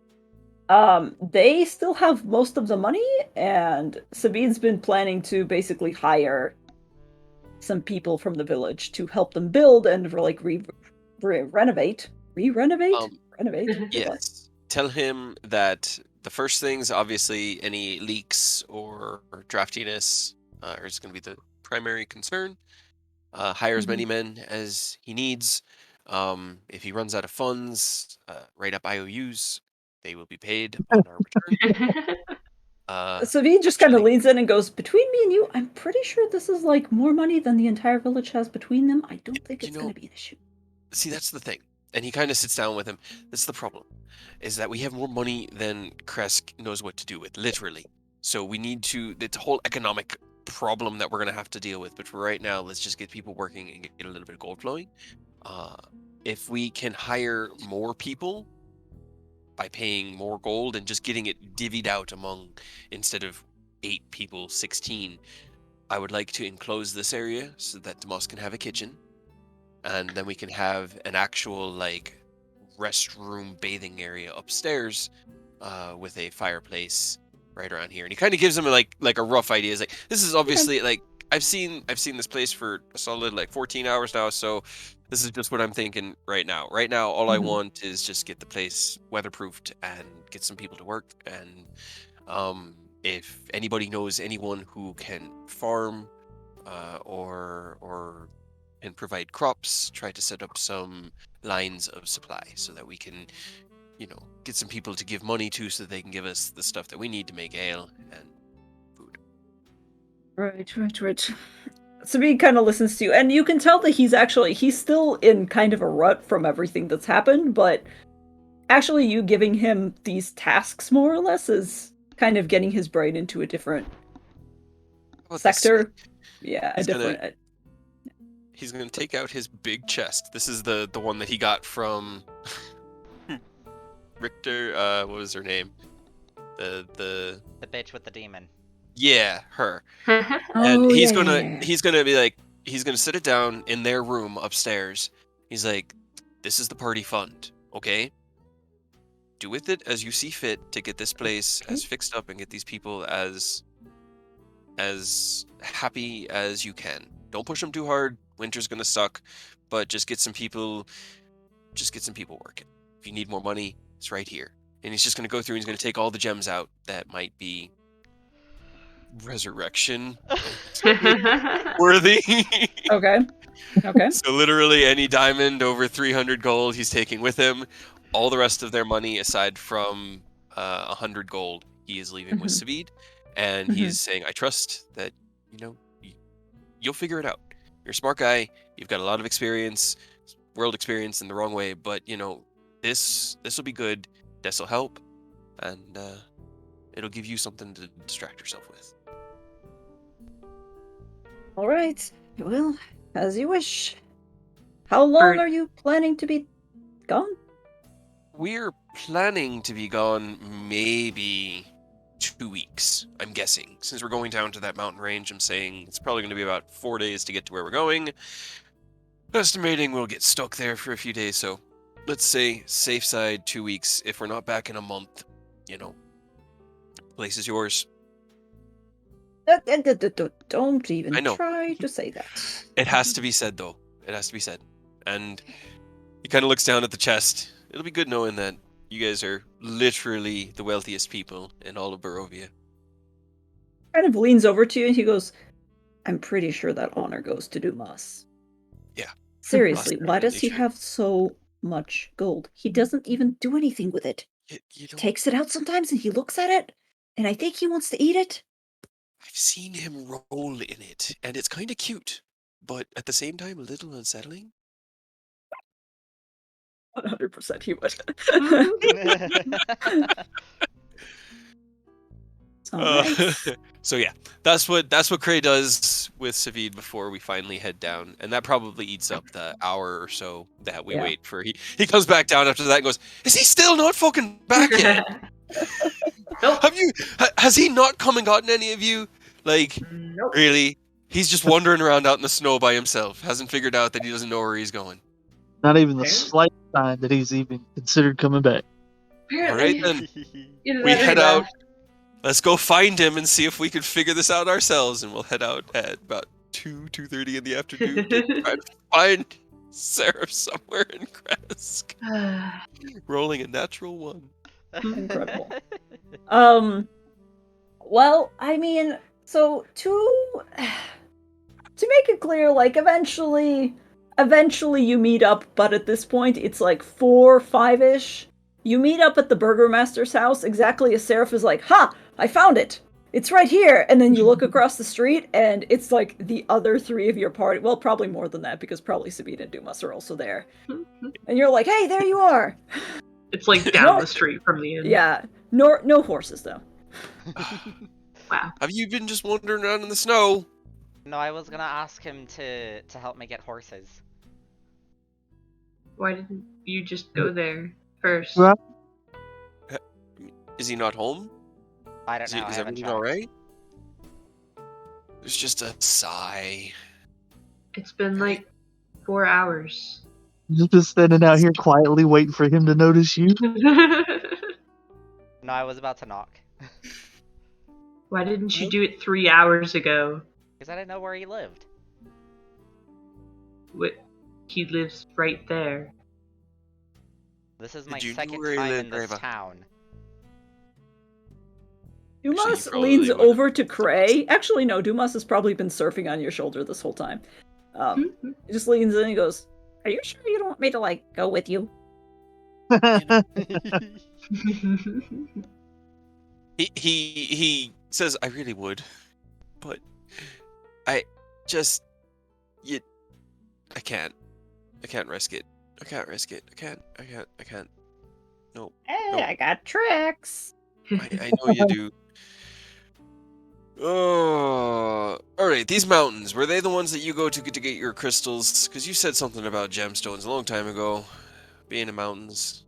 They still have most of the money, and Savid's been planning to basically hire some people from the village to help them build and renovate. Renovate? Yes. Tell him that the first thing's obviously any leaks or draftiness or is going to be the primary concern. Hire as many men as he needs. If he runs out of funds, write up IOUs. They will be paid on our return. Savid just kind of actually- leans in and goes, between me and you, I'm pretty sure this is like more money than the entire village has between them. I don't think it's going to be an issue. See, that's the thing. And he kind of sits down with him. That's the problem, is that we have more money than Kresk knows what to do with, literally. So we need to, it's a whole economic problem that we're going to have to deal with. But for right now, let's just get people working and get a little bit of gold flowing. If we can hire more people by paying more gold and just getting it divvied out among, instead of 8 people, 16, I would like to enclose this area so that Demas can have a kitchen. And then we can have an actual like restroom bathing area upstairs with a fireplace right around here. And he kind of gives him like a rough idea. It's like, this is obviously like I've seen this place for a solid like 14 hours now, so this is just what I'm thinking right now. Right now, all I want is just get the place weatherproofed and get some people to work. And if anybody knows anyone who can farm or and provide crops, try to set up some lines of supply so that we can, get some people to give money to so they can give us the stuff that we need to make ale and food. Right. Savid kind of listens to you, and you can tell that he's still in kind of a rut from everything that's happened, but actually you giving him these tasks more or less is kind of getting his brain into a different sector. Yeah, He's gonna take out his big chest. This is the one that he got from Richter. What was her name? The bitch with the demon. Yeah, her. And he's gonna be like, he's gonna sit it down in their room upstairs. He's like, this is the party fund, okay? Do with it as you see fit to get this place as fixed up and get these people as happy as you can. Don't push them too hard. Winter's gonna suck, but just get some people working. If you need more money, it's right here. And he's just gonna go through and he's gonna take all the gems out that might be resurrection worthy. Okay. So literally any diamond over 300 gold he's taking with him. All the rest of their money, aside from 100 gold, he is leaving with Savid. And he's saying, I trust that, you'll figure it out. You're a smart guy. You've got a lot of experience, world experience in the wrong way. But, this will be good. This will help. And it'll give you something to distract yourself with. All right. Well, as you wish. How long are you planning to be gone? We're planning to be gone maybe 2 weeks, I'm guessing. Since we're going down to that mountain range, I'm saying it's probably going to be about 4 days to get to where we're going. Estimating we'll get stuck there for a few days, so let's say safe side 2 weeks. If we're not back in a month, place is yours. Don't even try to say that. It has to be said, though. It has to be said. And he kind of looks down at the chest. It'll be good knowing that you guys are literally the wealthiest people in all of Barovia. Kind of leans over to you and he goes, I'm pretty sure that honor goes to Dumas. Yeah. Seriously, why does he have so much gold? He doesn't even do anything with it. He takes it out sometimes and he looks at it, and I think he wants to eat it. I've seen him roll in it, and it's kind of cute, but at the same time a little unsettling. 100% he would. So yeah, that's what Cray does with Savid before we finally head down, and that probably eats up the hour or so that we wait for. He comes back down after that and goes, "Is he still not fucking back yet? Nope. Has he not come and gotten any of you? Like, Nope. really? He's just wandering around out in the snow by himself. Hasn't figured out that he doesn't know where he's going. Not even the slight sign that he's even considered coming back. All right then, we head out. Let's go find him and see if we can figure this out ourselves, and we'll head out at about 2:30 in the afternoon to try to find Seraph somewhere in Kresk. Rolling a natural 1. Incredible. Well, I mean, So to make it clear, like eventually you meet up, but at this point it's like 4, 5-ish. You meet up at the Burgermaster's house exactly as Seraph is like, "Ha! I found it! It's right here!" And then you look across the street and it's like the other 3 of your party, well, probably more than that because probably Sabine and Dumas are also there. And you're like, "Hey, there you are!" It's like down the street from the inn. Yeah. No horses though. Wow. Have you been just wandering around in the snow? No, I was gonna ask him to help me get horses. Why didn't you just go there first? Right. Is he not home? I don't know. I Is haven't everything checked. alright? There's just a sigh. It's been like 4 hours. You've been standing out here quietly waiting for him to notice you. No, I was about to knock. Why didn't you do it 3 hours ago? Because I didn't know where he lived. What? He lives right there. This is my Did you know second where he time lived, in this Reva? town. Dumas Actually, he leans probably would've- over to Cray. Actually, no, Dumas has probably been surfing on your shoulder this whole time. He just leans in and he goes, "Are you sure you don't want me to, like, go with you?" He says, "I really would, but I just I can't risk it. I can't risk it. I can't. No. Hey, No. I got tricks. I know you do." Oh, all right. These mountains, were they the ones that you go to get your crystals? Because you said something about gemstones a long time ago, being in mountains.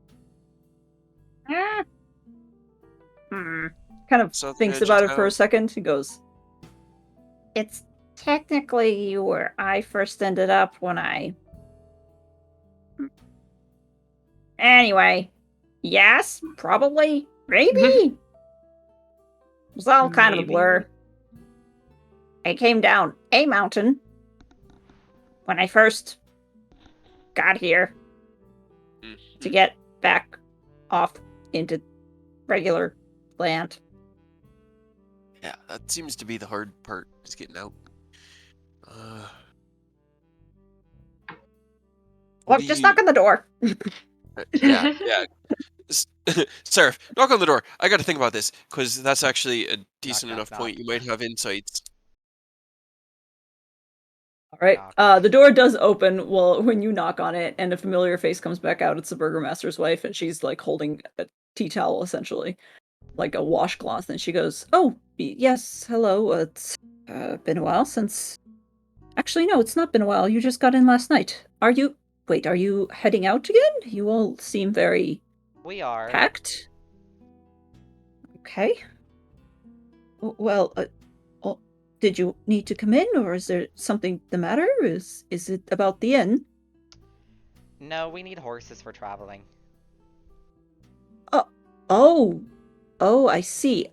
Kind of Southern thinks edge about of it for a town. second. He goes, "It's technically where I first ended up when I... Anyway, yes, probably, maybe." It was all kind of a Maybe. blur. I came down a mountain when I first got here to get back off into regular land. Yeah, that seems to be the hard part, is getting out. What Look, do just you- knock on the door. Yeah. Seraph, knock on the door. I got to think about this, because that's actually a decent knock, enough knock. point. You might have insights. All right. Knock. The door does open when you knock on it, and a familiar face comes back out. It's the Burgermaster's wife, and she's like holding a tea towel, essentially, like a washcloth. And she goes, "Oh, yes, hello. It's been a while since... Actually, no, it's not been a while. You just got in last night. Are you heading out again? You all seem very We are. packed." Okay. Well, did you need to come in, or is there something the matter? Is it about the inn? No, we need horses for traveling. Oh, I see.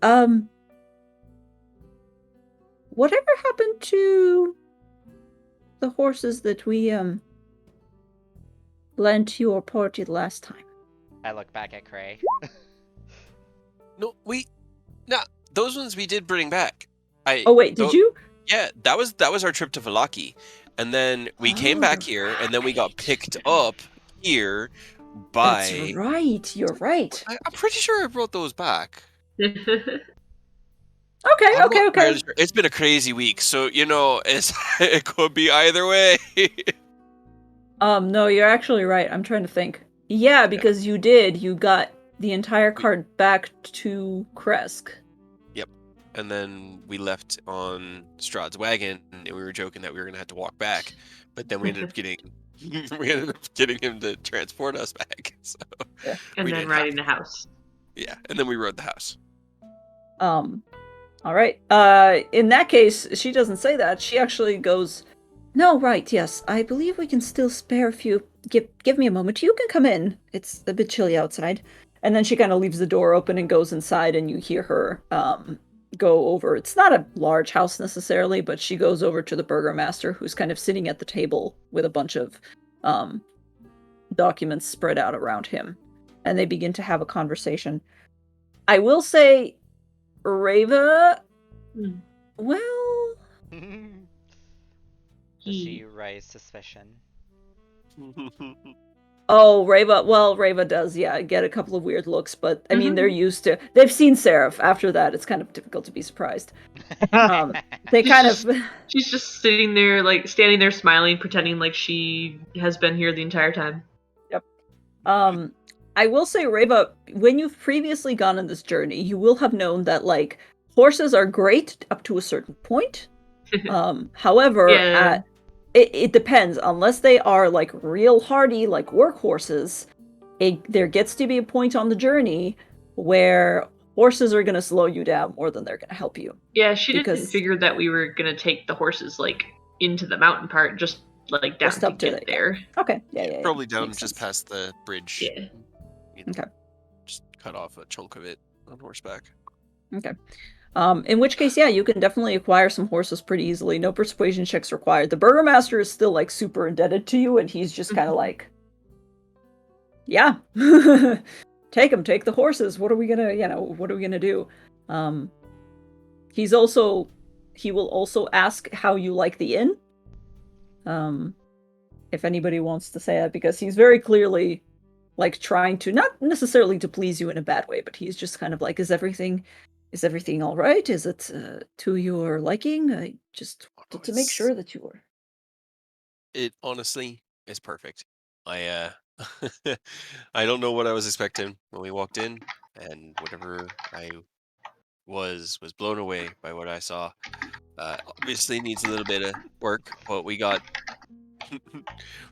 Whatever happened to the horses that we lent to your party last time? I look back at Cray. No, those ones we did bring back. Oh wait, did you? Yeah, that was our trip to Valaki, and then we came back here, and then we got picked up here by. That's right. You're right. I'm pretty sure I brought those back. Okay. It's been a crazy week, so it could be either way. No, you're actually right. I'm trying to think. Yeah, because you got the entire card back to Kresk. Yep. And then we left on Strahd's wagon, and we were joking that we were gonna have to walk back, but then we ended up getting him to transport us back. So And then riding the house. Yeah, and then we rode the house. All right. In that case, she doesn't say that. She actually goes, "No, right, yes. I believe we can still spare a few. Give me a moment. You can come in. It's a bit chilly outside." And then she kind of leaves the door open and goes inside, and you hear her go over. It's not a large house necessarily, but she goes over to the Burgermaster, who's kind of sitting at the table with a bunch of documents spread out around him. And they begin to have a conversation. I will say, Reva, Well, Does she raise suspicion? oh, Reva does, yeah, get a couple of weird looks, but I mean, they're used to. They've seen Seraph. After that, it's kind of difficult to be surprised. They She's just sitting there, like standing there, smiling, pretending like she has been here the entire time. Yep. I will say, Reva, when you've previously gone on this journey, you will have known that like horses are great up to a certain point. However, it depends. Unless they are like real hardy, like workhorses, there gets to be a point on the journey where horses are going to slow you down more than they're going to help you. Yeah, she didn't figure that we were going to take the horses like into the mountain part, just like down to get there. Yeah. Okay, yeah. Probably down just past the bridge. Yeah. Okay. Just cut off a chunk of it on horseback. Okay. In which case, yeah, you can definitely acquire some horses pretty easily. No persuasion checks required. The burgomaster is still like super indebted to you, and he's just kind of like, yeah, take the horses. What are we gonna do? He will also ask how you like the inn. If anybody wants to say that, because he's very clearly like trying to, not necessarily to please you in a bad way, but he's just kind of like, is everything all right? Is it to your liking? I just wanted to make sure that you were. It honestly is perfect. I I don't know what I was expecting when we walked in, and whatever I was blown away by what I saw. Obviously needs a little bit of work, but we got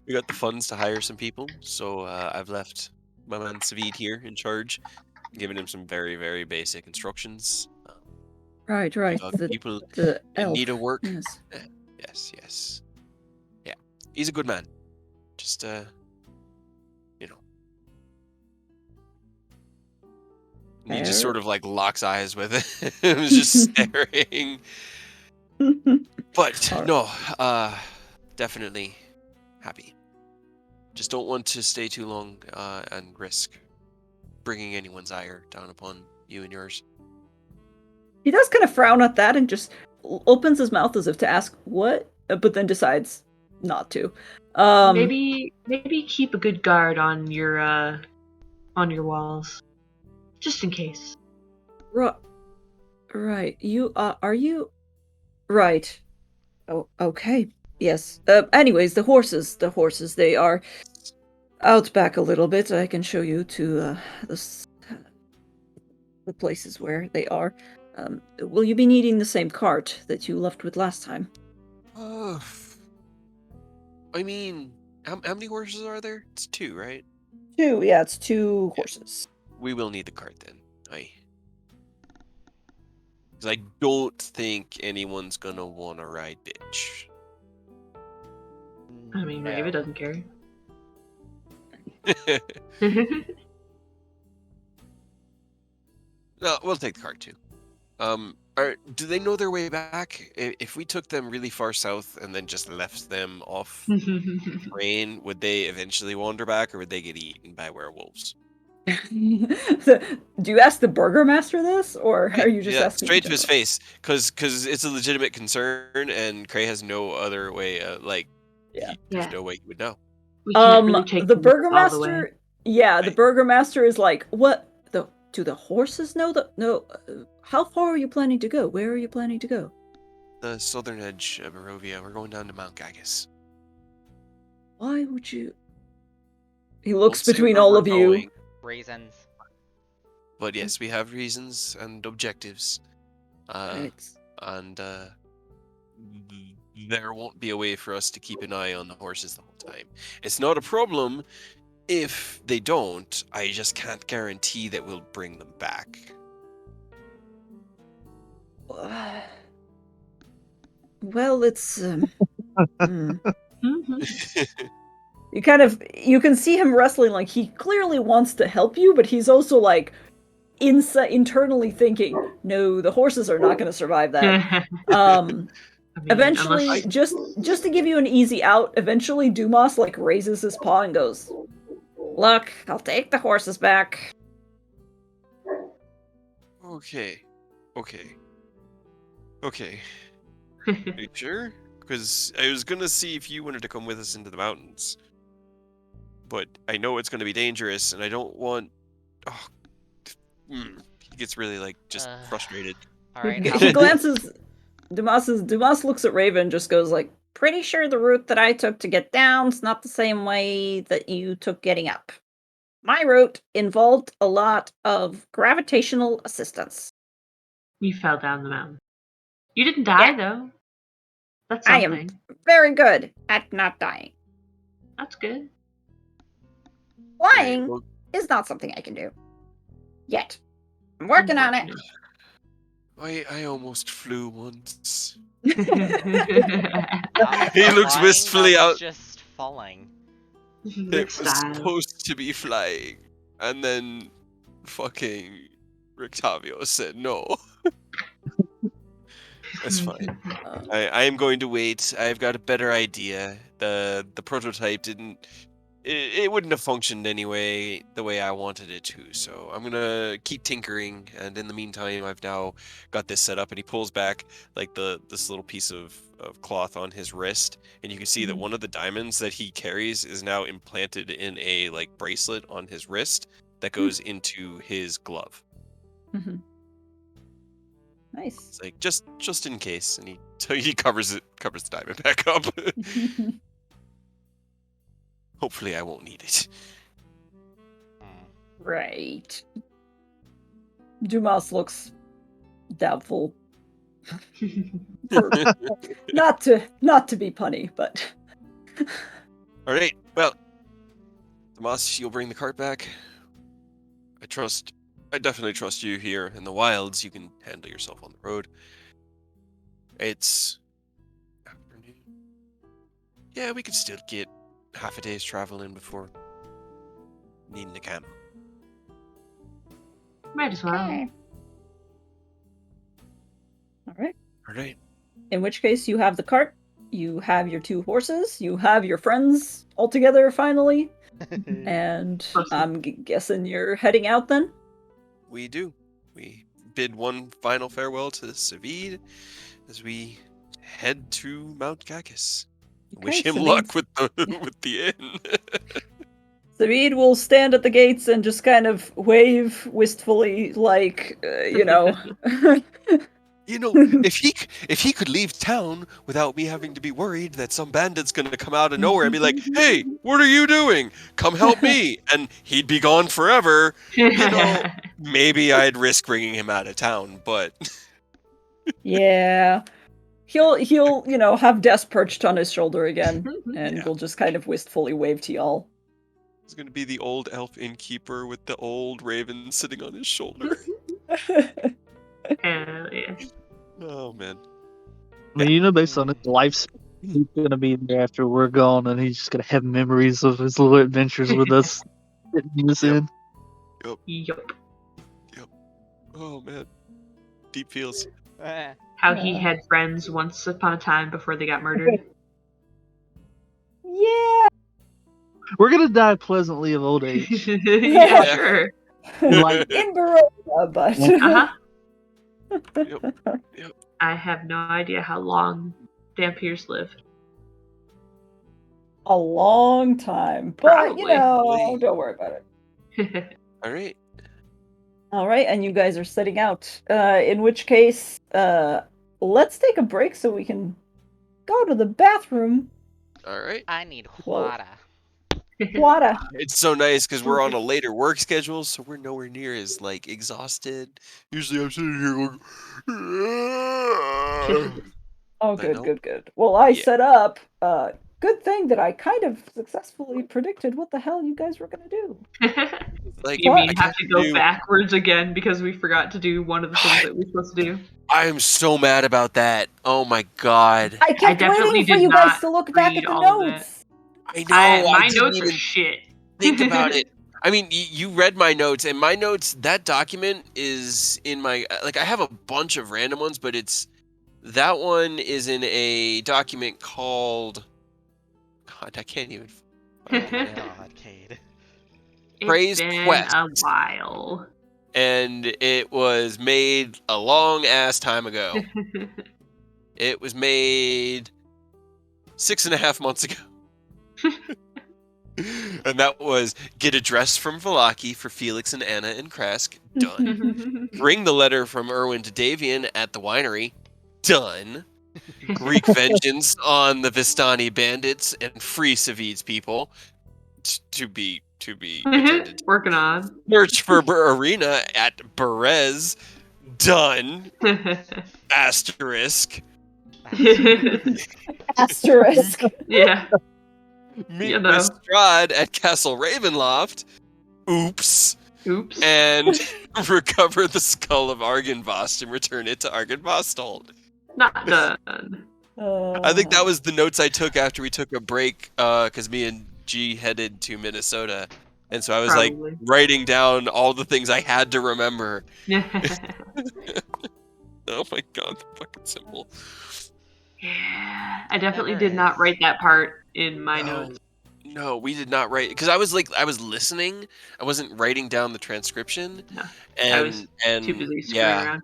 we got the funds to hire some people, so I've left my man Savid here in charge, giving him some very, very basic instructions. Right. People the in elf. need of work. Yes. Yes. Yeah, he's a good man. Just And he just sort of like locks eyes with him, just staring. But no, definitely happy. Just don't want to stay too long and risk bringing anyone's ire down upon you and yours. He does kind of frown at that and just opens his mouth as if to ask what, but then decides not to. Maybe keep a good guard on your walls, just in case. Right. You are you? Right. Oh, okay. Yes. Anyways, the horses. They are out back a little bit. I can show you to the places where they are. Will you be needing the same cart that you left with last time? I mean, how many horses are there? It's 2, right? 2, yeah, it's 2 horses. We will need the cart then. Because I don't think anyone's gonna want to ride bitch. I mean, Raven doesn't care. No, we'll take the cart too. Do they know their way back? If we took them really far south and then just left them off rain, would they eventually wander back, or would they get eaten by werewolves? Do you ask the burgomaster this, or are you just asking straight to his face? Because it's a legitimate concern, and Cray has no other way. There's no way he would know. We can't really take the burgomaster. The burgomaster is like, what? Do the horses know that? No. How far are you planning to go? Where are you planning to go? The southern edge of Barovia. We're going down to Mount Gagus. Why would you? He looks between all of you. Reasons. But yes, we have reasons and objectives. Right. And there won't be a way for us to keep an eye on the horses the whole time. It's not a problem if they don't. I just can't guarantee that we'll bring them back. Well, it's you can see him wrestling, like he clearly wants to help you, but he's also like internally thinking, no, the horses are not going to survive that. Eventually, just to give you an easy out, eventually Dumas like raises his paw and goes, "Look, I'll take the horses back." Okay. Okay. Are you sure? Because I was gonna see if you wanted to come with us into the mountains. But I know it's gonna be dangerous, and I don't want... Oh, he gets really, like, just frustrated. All right. He glances... Dumas looks at Raven and just goes like, pretty sure the route that I took to get down's not the same way that you took getting up. My route involved a lot of gravitational assistance. We fell down the mountain. You didn't die, though. That's something. I am very good at not dying. That's good. Flying is not something I can do. Yet. I'm working on it. I almost flew once. He looks wistfully out. Just falling. It was supposed to be flying, and then fucking Rictavio said no. That's fine. I am going to wait. I've got a better idea. The prototype didn't... It wouldn't have functioned anyway the way I wanted it to, so I'm gonna keep tinkering, and in the meantime I've now got this set up. And he pulls back like this little piece of cloth on his wrist, and you can see that one of the diamonds that he carries is now implanted in a like bracelet on his wrist that goes into his glove. Nice. It's like just in case, and he covers the diamond back up. Hopefully I won't need it. Right. Dumas looks doubtful. not to be punny, but... Alright, well, Dumas, you'll bring the cart back. I definitely trust you here in the wilds. You can handle yourself on the road. It's afternoon. Yeah, we could still get half a day's travel in before needing to camp. Might as well. Okay. All right. In which case, you have the cart, you have your 2 horses, you have your friends all together finally, and I'm guessing you're heading out then? We do. We bid one final farewell to Strahd as we head to Mount Cacus. Okay, Wish him luck with the inn. Strahd will stand at the gates and just kind of wave wistfully, like, you know. You know, if he could leave town without me having to be worried that some bandit's gonna come out of nowhere and be like, "Hey, what are you doing? Come help me!" and he'd be gone forever. You know, maybe I'd risk bringing him out of town, but yeah, he'll have Des perched on his shoulder again, and will just kind of wistfully wave to y'all. It's gonna be the old elf innkeeper with the old raven sitting on his shoulder. Hell yeah. Oh man. I mean, you know, based on his lifespan, he's gonna be there after we're gone, and he's just gonna have memories of his little adventures with us. Yep. Yup. Oh man. Deep feels. How he had friends once upon a time before they got murdered. Yeah. We're gonna die pleasantly of old age. Yeah, sure. Like In Barovia, but... Uh-huh. Yep. I have no idea how long Dampiers lived. A long time. But, Probably. don't worry about it. Alright. Alright, and you guys are setting out. In which case, let's take a break so we can go to the bathroom. Alright. I need water. Water. It's so nice because we're on a later work schedule, so we're nowhere near as like exhausted. Usually I'm sitting here going, Oh, good. Well, I set up. Good thing that I kind of successfully predicted what the hell you guys were gonna do. Like, you mean have to go backwards again because we forgot to do one of the things that we're supposed to do? I am so mad about that. Oh my god. I kept waiting for you guys to look back at the notes. I know. My notes are shit. Think about it. I mean, you read my notes, and my notes, that document is in my... Like, I have a bunch of random ones, but that one is in a document called... God, I can't even... Oh my god, Cade. Praise It's been Quest. a while. and it was made a long ass time ago. It was made 6.5 months ago. And that was get a dress from Vallaki for Felix and Anna and Kresk. Done. Bring the letter from Erwin to Davian at the winery. Done. Greek vengeance on the Vistani bandits and free Savid's people. To be attended. Working on. Search for Arena at Berez. Done. Asterisk. Asterisk. Yeah. Meet with Strahd at Castle Ravenloft. Oops. And recover the skull of Argynvost and return it to Argynvosthold. Not done. I think that was the notes I took after we took a break, because me and G headed to Minnesota. And so I was like writing down all the things I had to remember. Oh my god, the fucking symbol. Yeah, I definitely did not write that part in my notes. No, we did not write, because I was listening. I wasn't writing down the transcription. No, and I was too busy screwing around.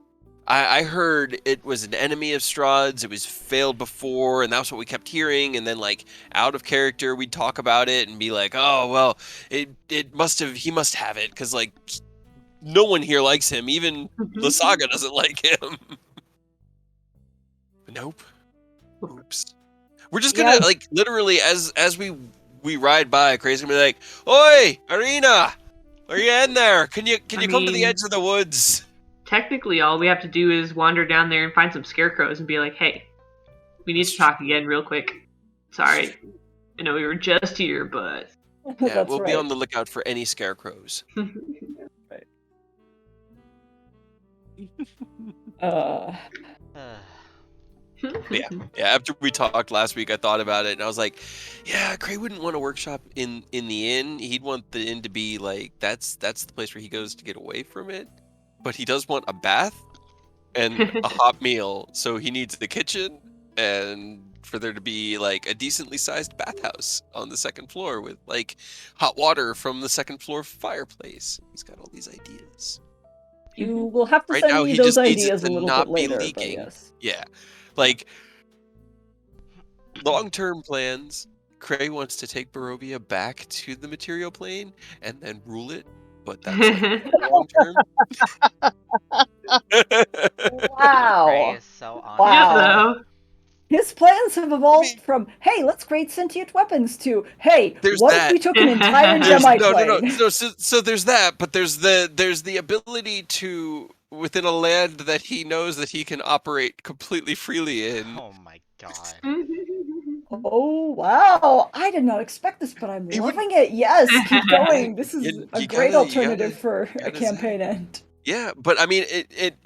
I heard it was an enemy of Strahd's. It was failed before, and that's what we kept hearing. And then, like, out of character, we'd talk about it and be like, "Oh, well, it must have. He must have it, because like no one here likes him. Even the saga doesn't like him." Nope. Oops. We're just gonna like literally as we ride by, Crazy gonna be like, "Oi, Arena, are you in there? Can you come to the edge of the woods?" Technically, all we have to do is wander down there and find some scarecrows and be like, "Hey, we need to talk again real quick. Sorry, I know we were just here, but..." Yeah, we'll be on the lookout for any scarecrows. Right. Yeah. After we talked last week, I thought about it, and I was like, "Yeah, Cray wouldn't want to workshop in the inn. He'd want the inn to be like that's the place where he goes to get away from it. But he does want a bath and a hot meal, so he needs the kitchen and for there to be like a decently sized bathhouse on the second floor with like hot water from the second floor fireplace. He's got all these ideas. You will have to Right send now, me he those just needs it ideas a to little not bit be later, but leaking. yes. Yeah, like long-term plans. Cray wants to take Barovia back to the material plane and then rule it, but that's like long-term. Wow. Cray is so on. Wow. His plans have evolved from, hey, let's create sentient weapons, to, hey, what if we took an entire Gemite plane? No. So there's that, but there's the ability to, within a land that he knows that he can operate completely freely in. Oh my god. Oh, wow. I did not expect this, but I'm loving it. Yes, keep going. This is a great alternative for a campaign end. Yeah, but I mean,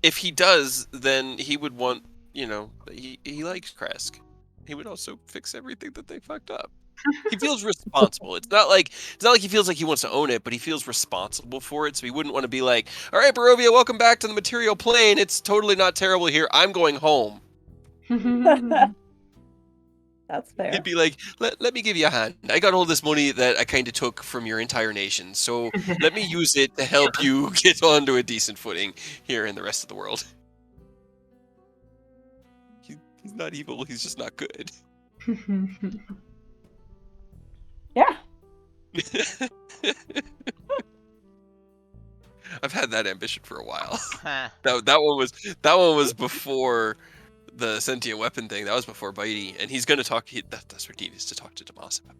if he does, then he would want, he likes Kresk. He would also fix everything that they fucked up. He feels responsible. It's not like he feels like he wants to own it, but he feels responsible for it. So he wouldn't want to be like, "All right, Barovia, welcome back to the material plane. It's totally not terrible here. I'm going home." That's fair. He'd be like, let me give you a hand. I got all this money that I kind of took from your entire nation, so let me use it to help you get onto a decent footing here in the rest of the world. He's not evil, he's just not good. Yeah. I've had that ambition for a while. that one was before the sentient weapon thing. That was before Bitey, and he's gonna talk. That's what he needs to talk to Damas about.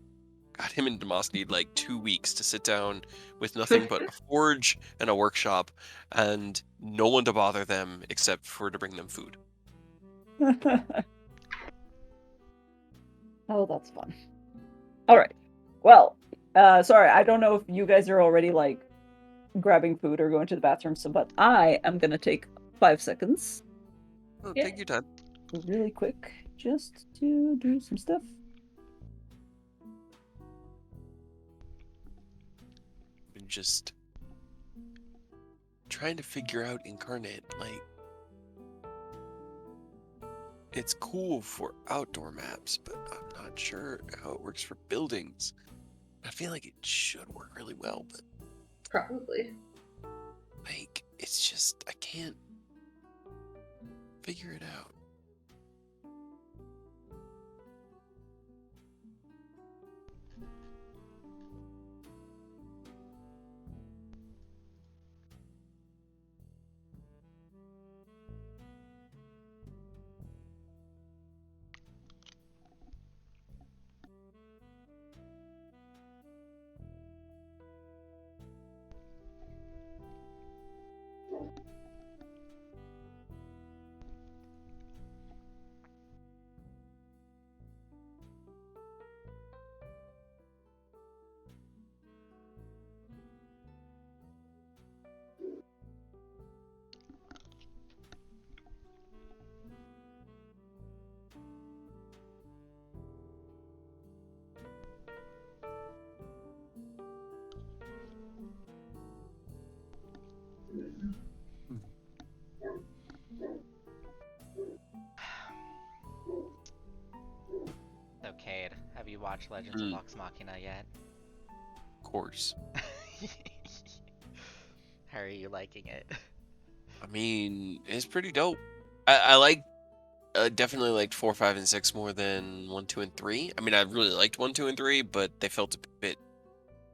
God, him and Damas need like 2 weeks to sit down with nothing but a forge and a workshop, and no one to bother them except for to bring them food. Oh, that's fun. All right. Well, sorry, I don't know if you guys are already like grabbing food or going to the bathroom, but I am gonna take 5 seconds. Oh, take your time. Really quick, just to do some stuff. I'm just trying to figure out Incarnate. Like, it's cool for outdoor maps, but I'm not sure how it works for buildings. I feel like it should work really well, but probably. like, it's just I can't figure it out. So, Cade, have you watched Legends of Vox Machina yet? Of course. How are you liking it? I mean, it's pretty dope. I like definitely liked 4, 5, and 6 more than 1, 2, and 3. I mean, I really liked 1, 2, and 3, but they felt a bit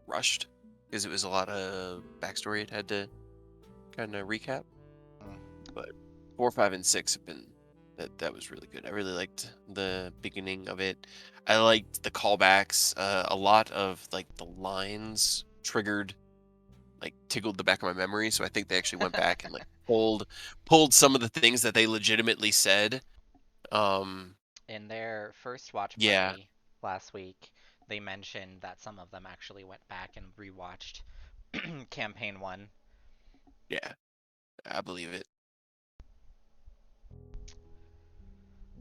rushed because it was a lot of backstory it had to kind of recap. But 4, 5, and 6 have been that was really good. I really liked the beginning of it. I liked the callbacks. A lot of like the lines tickled the back of my memory. So I think they actually went back and like pulled some of the things that they legitimately said. In their first watch Yeah, party last week, they mentioned that some of them actually went back and rewatched campaign 1. yeah, I believe it.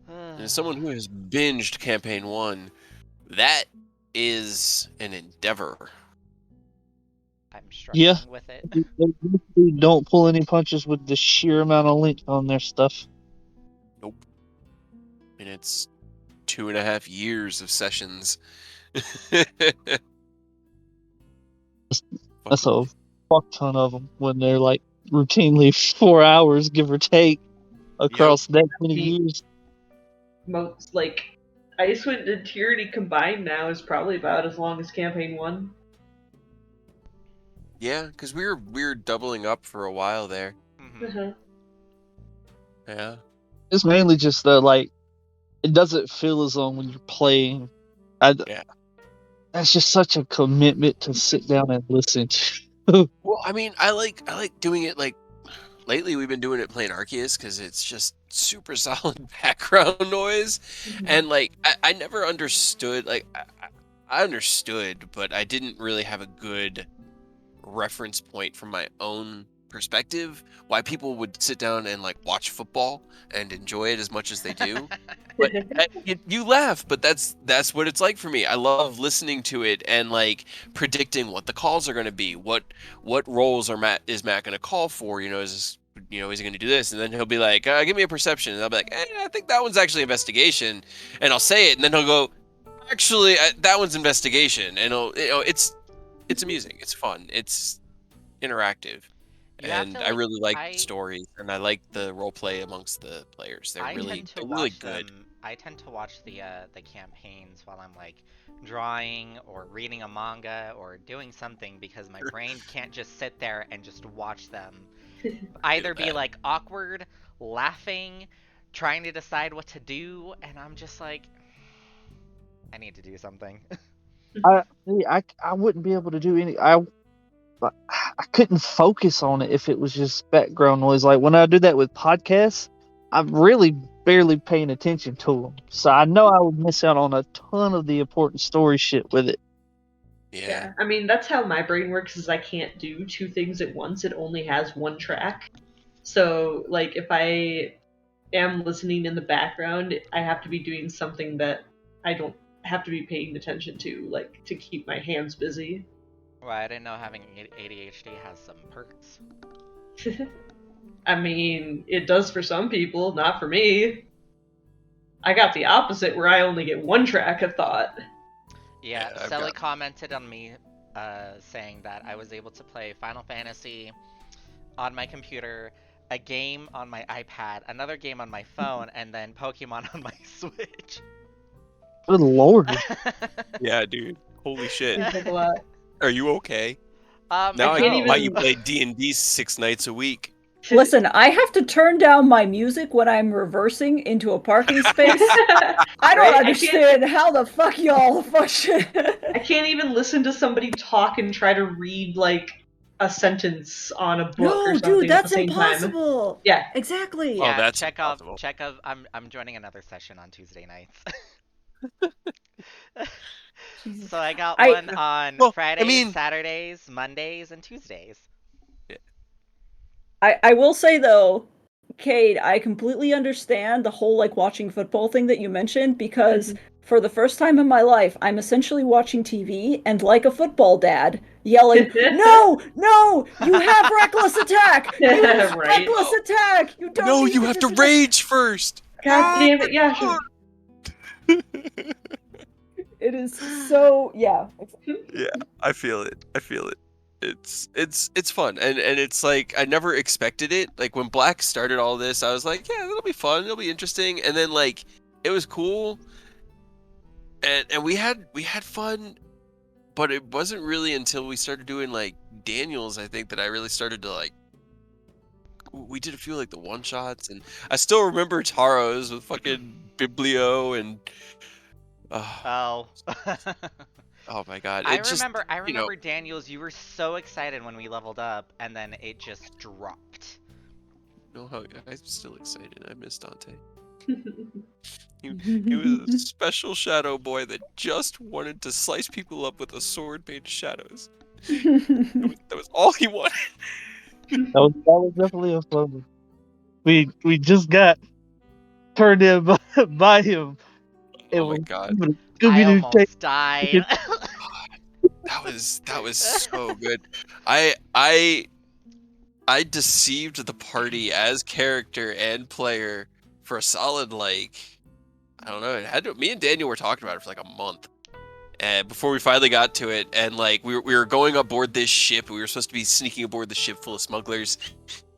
And as someone who has binged campaign 1, that is an endeavor. I'm Yeah. struggling with it. They don't pull any punches with the sheer amount of length on their stuff. Nope. And it's 2.5 years of sessions. That's Fucking a fuck ton of them when they're like routinely 4 hours, give or take, across that many years. Most like Icewind and Tyranny combined now is probably about as long as campaign 1. yeah, because we were doubling up for a while there. Mhm. Yeah. It's mainly just that like it doesn't feel as long when you're playing. Yeah. That's just such a commitment to sit down and listen to. Well, I mean, I like doing it like lately we've been doing it playing Arceus because it's just super solid background noise. And like I never understood like I understood, but I didn't really have a good reference point from my own perspective why people would sit down and like watch football and enjoy it as much as they do. But you laugh, but that's what it's like for me. I love listening to it and like predicting what the calls are going to be. What roles is Matt going to call for? Is he going to do this? And then he'll be like, "Give me a perception," and I'll be like, "I think that one's actually investigation," and I'll say it, and then he'll go, "Actually, that one's investigation," and it's amusing, it's fun, it's interactive, You have and to I like really like the stories, and I like the role play amongst the players. I tend to They're really watch good. them. I tend to watch the campaigns while I'm like drawing or reading a manga or doing something because my brain can't just sit there and just watch them. Feel Either be that. like awkward, laughing, trying to decide what to do, and I'm just like, I need to do something. I wouldn't be able to do any. I couldn't focus on it if it was just background noise. Like when I do that with podcasts, I'm really barely paying attention to them. So I know I would miss out on a ton of the important story shit with it. Yeah. I mean, that's how my brain works is I can't do two things at once. It only has one track. So, like, if I am listening in the background, I have to be doing something that I don't have to be paying attention to, like, to keep my hands busy. Well, I didn't know having ADHD has some perks. I mean, it does for some people, not for me. I got the opposite where I only get one track of thought. Yeah, I've Selly got commented on me saying that I was able to play Final Fantasy on my computer, a game on my iPad, another game on my phone, and then Pokemon on my Switch. Good lord. Yeah, dude. Holy shit. Seems like a lot. Are you okay? Now I I can't get why even- you play D&D 6 nights a week. Listen, I have to turn down my music when I'm reversing into a parking space. I don't Right? understand how the fuck y'all function. I can't even listen to somebody talk and try to read like a sentence on a book or No, something dude, that's at the same time. impossible. Yeah. Exactly. Oh, Yeah, that's impossible. Chekhov. I'm joining another session on Tuesday nights. Jesus. So I got I- one on Well, I Fridays, mean- Saturdays, Mondays, and Tuesdays. I will say though, Cade, I completely understand the whole like watching football thing that you mentioned because for the first time in my life, I'm essentially watching TV and like a football dad yelling, "No, no, you have reckless attack. Use Right. reckless attack. You don't. No, need you have to disrespect-" rage first. God damn it, yeah, sure. It is so yeah. Yeah, I feel it. I feel it. It's fun, and it's like I never expected it. Like when Black started all this, I was like, yeah, it'll be fun, it'll be interesting, and then like it was cool, and we had fun, but it wasn't really until we started doing like Daniels, I think, that I really started to like. We did a few like the one shots, and I still remember Taros with fucking Biblio and. Oh. Oh my god! I It just, remember. I you know, remember Daniels. You were so excited when we leveled up, and then it just dropped. know how I'm still excited. I miss Dante. He was a special shadow boy that just wanted to slice people up with a sword made of shadows. That was all he wanted. That was definitely a fun. We just got turned in by him. Oh my god, I Scooby-Doo almost died. that was so good. I deceived the party as character and player for a solid like I don't know. It had to, me and Daniel were talking about it for like a month. And before we finally got to it, and like we were going aboard this ship, we were supposed to be sneaking aboard the ship full of smugglers,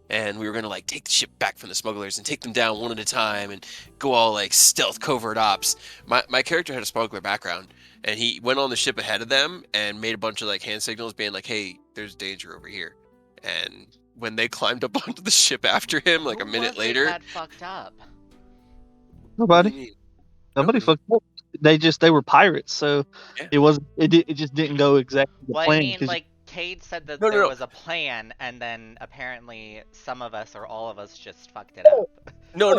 and we were gonna like take the ship back from the smugglers and take them down one at a time and go all like stealth covert ops. My character had a smuggler background, and he went on the ship ahead of them and made a bunch of like hand signals, being like, "Hey, there's danger over here." And when they climbed up onto the ship after him, like a Who minute was it later, that fucked up? what do Nobody. you mean? Nobody Nobody. fucked up. They were pirates, so Yeah. it just didn't go exactly the Well, I plan. mean, 'Cause like Cade said that No, no, there no. was a plan, and then apparently some of us or all of us just fucked it up. No.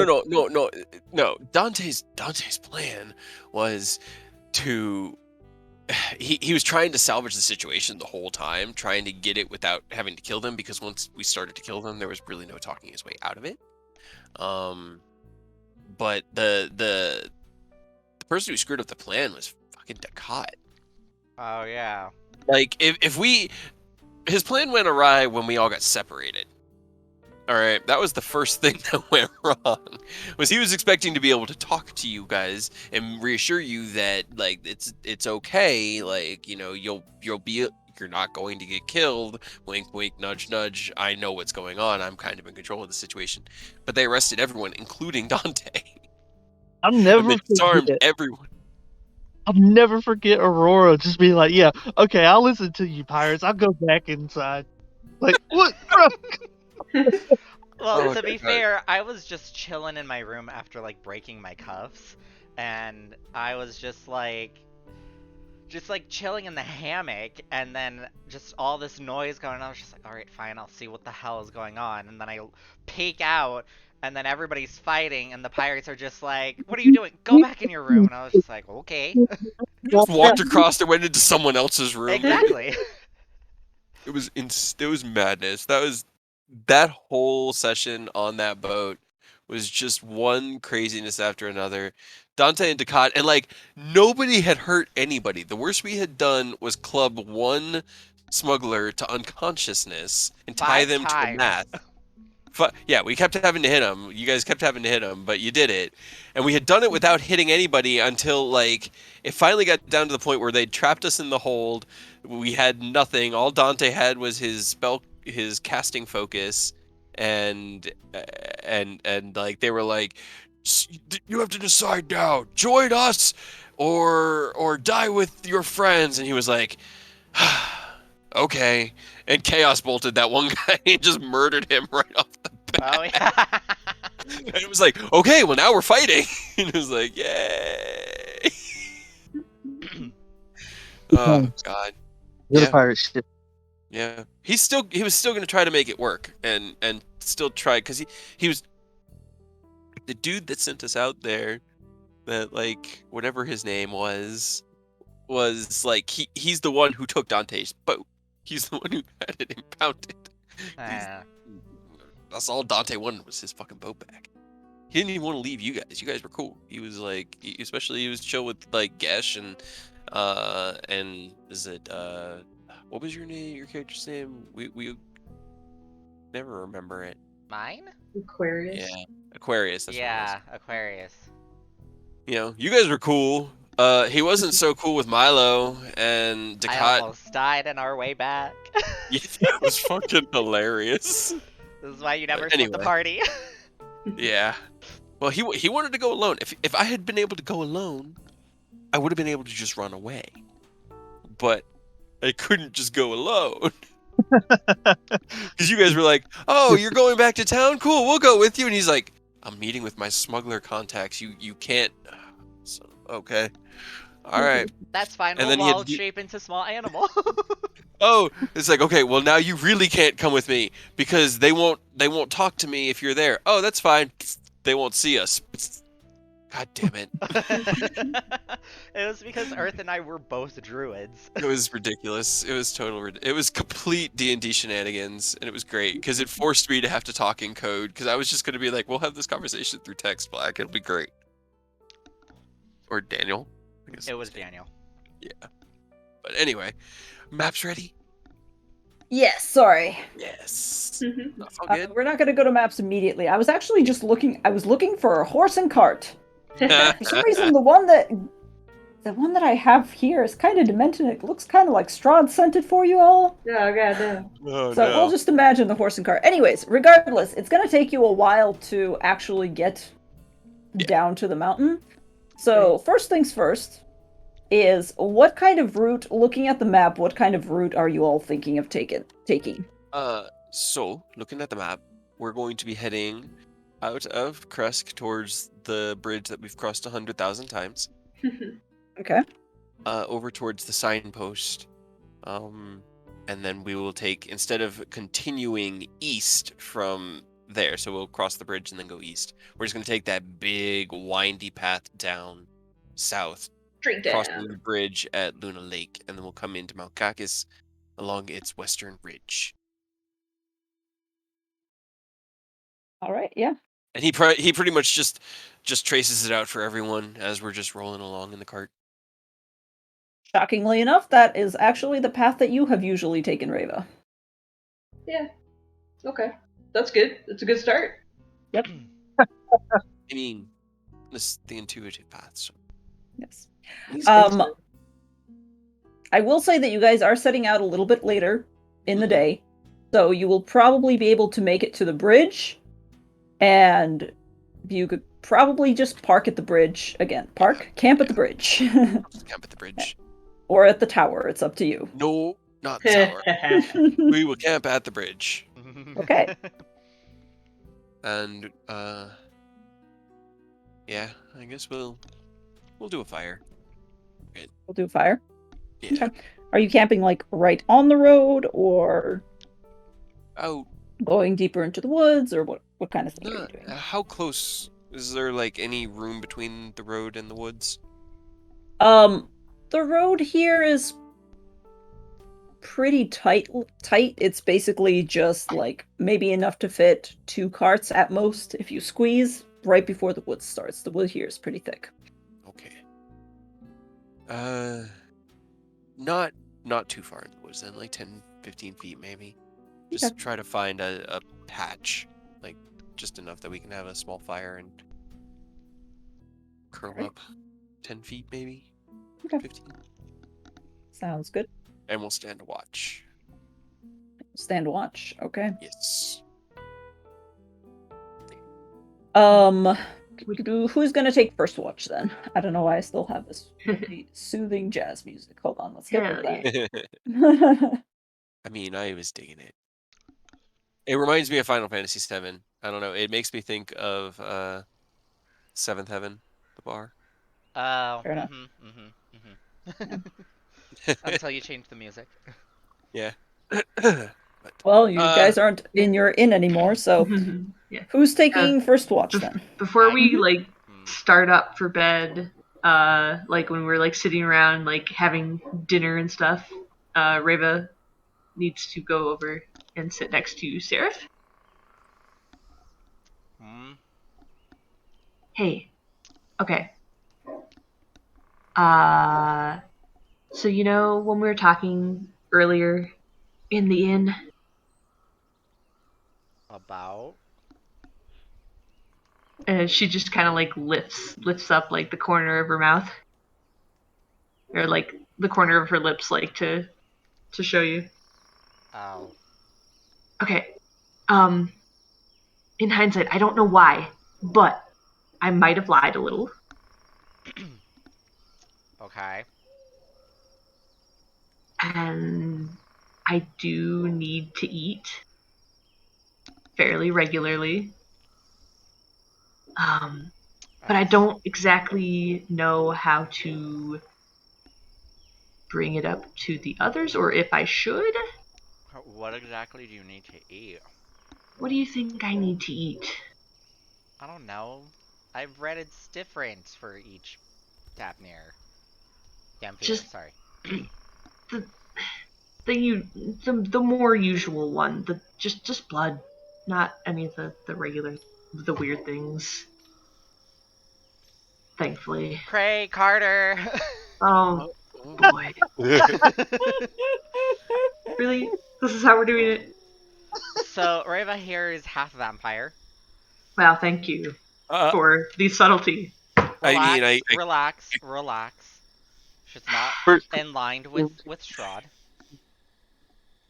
Dante's plan was to he was trying to salvage the situation the whole time, trying to get it without having to kill them, because once we started to kill them, there was really no talking his way out of it. But the person who screwed up the plan was fucking Ducat. Oh yeah. Like if we his plan went awry when we all got separated. All right, that was the first thing that went wrong. Was he was expecting to be able to talk to you guys and reassure you that like it's okay, like you know you're not going to get killed. Wink, wink, nudge, nudge. I know what's going on. I'm kind of in control of the situation. But they arrested everyone, including Dante. I'll And never they disarmed forget. everyone. I'll never forget Aurora just being like, "Yeah, okay, I'll listen to you, pirates. I'll go back inside." Like what? Bro? Well, Oh, to be God. fair, I was just chilling in my room after like breaking my cuffs, and I was just like chilling in the hammock, and then just all this noise going on. I was just like, all right, fine, I'll see what the hell is going on. And then I peek out, and then everybody's fighting, and the pirates are just like, what are you doing? Go back in your room. And I was just like, okay. Just walked across and went into someone else's room. Exactly. It was madness. That whole session on that boat was just one craziness after another. Dante and Ducat, and like nobody had hurt anybody. The worst we had done was club one smuggler to unconsciousness and tie 5 them to a times. mast. Yeah, we kept having to hit him. You guys kept having to hit him, but you did it. And we had done it without hitting anybody until like it finally got down to the point where they trapped us in the hold. We had nothing. All Dante had was his spell his casting focus, and like they were like, you have to decide now, join us or die with your friends, and he was like, okay, and chaos bolted that one guy and just murdered him right off the bat. Oh yeah. And it was like, okay, well now we're fighting. And it was like, yay. Oh god. You're the Yeah. pirate ship. Yeah. He was still gonna try to make it work and still try, because he was the dude that sent us out there, that like whatever his name was like he's the one who took Dante's boat. He's the one who had it impounded. That's all Dante wanted was his fucking boat back. He didn't even want to leave you guys. You guys were cool. He was like, especially he was chill with like Gesh and is it what was your name? Your character's name? We never remember it. Mine? Aquarius. Yeah, Aquarius. That's what it was. Yeah, Aquarius. You know, you guys were cool. He wasn't so cool with Milo and I Ducat. almost died on our way back. Yeah, that was fucking hilarious. This is why you never But split the anyway. party. Yeah. Well, he wanted to go alone. If I had been able to go alone, I would have been able to just run away. But I couldn't just go alone. Because you guys were like, oh, you're going back to town? Cool, we'll go with you. And he's like, I'm meeting with my smuggler contacts. You can't. So, okay. All right. That's fine. And We'll then he had wild to- shape into small animal. Oh, it's like, okay, well now you really can't come with me because they won't talk to me if you're there. Oh, that's fine. They won't see us. God damn it. It was because Earth and I were both druids. It was ridiculous. It was it was complete D&D shenanigans, and it was great because it forced me to have to talk in code, because I was just going to be like, we'll have this conversation through text, Black. It'll be great. Or Daniel. I guess It was Daniel. Yeah. But anyway, maps ready? Yes, sorry. Yes. That's all good. We're not going to go to maps immediately. I was actually just looking. I was looking for a horse and cart. For some reason, the one that I have here is kind of demented. It looks kind of like Strahd sent it for you all. Oh god damn. Oh, So we'll just imagine the horse and cart. Anyways, regardless, it's going to take you a while to actually get down to the mountain. So first things first is, what kind of route, looking at the map, what kind of route are you all thinking of taking? So, looking at the map, we're going to be heading out of Kresk towards the bridge that we've crossed 100,000 times. Okay. Over towards the signpost. And then we will take, instead of continuing east from there, so we'll cross the bridge and then go east, we're just going to take that big, windy path down south, Drink crossing down. the bridge at Luna Lake, and then we'll come into Mount Kakis along its western ridge. All right, yeah. And he pretty much just traces it out for everyone as we're just rolling along in the cart. Shockingly enough, that is actually the path that you have usually taken, Reva. Yeah. Okay. That's good. That's a good start. Yep. I mean, this is the intuitive path. So. Yes. I will say that you guys are setting out a little bit later in the day, so you will probably be able to make it to the bridge, and you could probably just park at the bridge again. Camp at the bridge. Camp at the bridge. Or at the tower, it's up to you. No, not the tower. We will camp at the bridge. Okay. And yeah, I guess we'll do a fire. Okay. We'll do a fire. Yeah. Okay. Are you camping like right on the road, or Oh, going deeper into the woods, or what kind of thing are you doing? how close is there, like, any room between the road and the woods? The road here is pretty tight. It's basically just like maybe enough to fit 2 carts at most if you squeeze right before the wood starts. The wood here is pretty thick. Okay. Not too far in the woods then, like 10, 15 feet maybe. Just try to find a patch, like just enough that we can have a small fire and curl up 10 feet maybe. Okay. 15. Sounds good. And we'll stand a watch. Stand watch. Okay. Yes. Who's gonna take first watch then? I don't know why I still have this really soothing jazz music. Hold on, let's get rid of that. I mean, I was digging it. It reminds me of Final Fantasy VII. I don't know. It makes me think of Seventh Heaven, the bar. Oh, Fair enough. Until you change the music. Yeah. Well, you guys aren't in your inn anymore, so Yeah. who's taking first watch then? Before we Mhm. like start up for bed, like when we're like sitting around like having dinner and stuff, Reva needs to go over and sit next to Seraph. Hey. Okay. So you know when we were talking earlier in the inn About? she just kind of like lifts up like the corner of her mouth, or like the corner of her lips, like to show you. Oh. Okay. In hindsight, I don't know why, but I might have lied a little. Okay. And I do need to eat fairly regularly. But I don't exactly know how to bring it up to the others, or if I should. What exactly do you need to eat? What do you think I need to eat? I don't know. I've read it's different for each Tapnir. Dampier, Just sorry. the the more usual one. The just blood, not any of the regular, the weird things. Thankfully. Cray, Carter! Oh boy. Really? This is how we're doing it? So, Reva here is half vampire. Wow, thank you for the subtlety. Relax, I relax, relax. She's not in line with Strahd.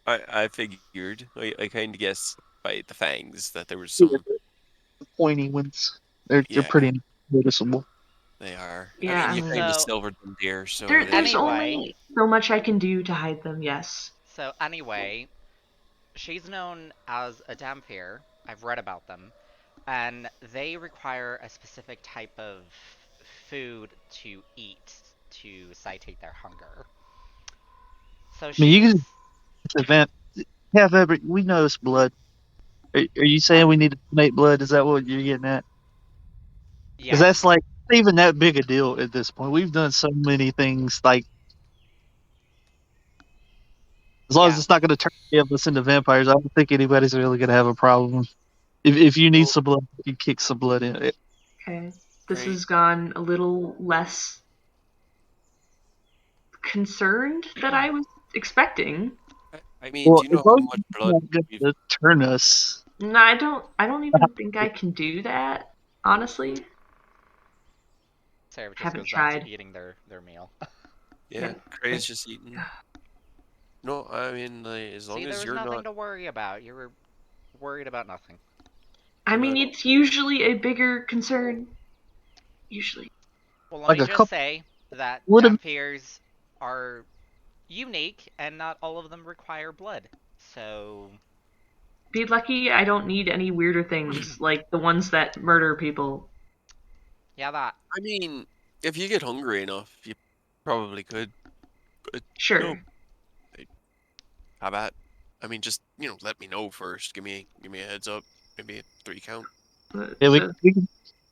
I figured. I kind of guessed by the fangs that there was some. The pointy ones. They're Yeah, pretty noticeable. they are. I mean, Yeah. you kind of So, silvered them there, so There's anyway. only so much I can do to hide them, yes. So, anyway, she's known as a Dampier. I've read about them. And they require a specific type of food to eat to satiate their hunger. So I mean, you she's... can event have every. We know it's blood. Are you saying we need to donate blood? Is that what you're getting at? Because Yes. that's like not even that big a deal at this point. We've done so many things. Like as long as Yeah. it's not going to turn any of us into vampires, I don't think anybody's really going to have a problem. If you need Well, some blood, you kick some blood in it. Okay. This great. has gone a little less concerned that I was expecting. I mean, do Well, you as know how long as much it's blood not going we've? to turn us. No, I don't even think I can do that, honestly. Sarah just Haven't goes back to tried. eating their meal. Yeah, Yeah. Cray's just eating. No, I mean, like, as See, long there as was you're nothing not, to worry about. You were worried about nothing. I you're mean, not. it's usually a bigger concern. Usually. Well, let Like me a just couple say that would have. Dampiers are unique, and not all of them require blood. So... Be lucky I don't need any weirder things, like the ones that murder people. Yeah, that. I mean, if you get hungry enough, you probably could. But no, Sure. how about? I mean, just let me know first. Give me a heads up. Maybe a 3 count. Yeah, So, we can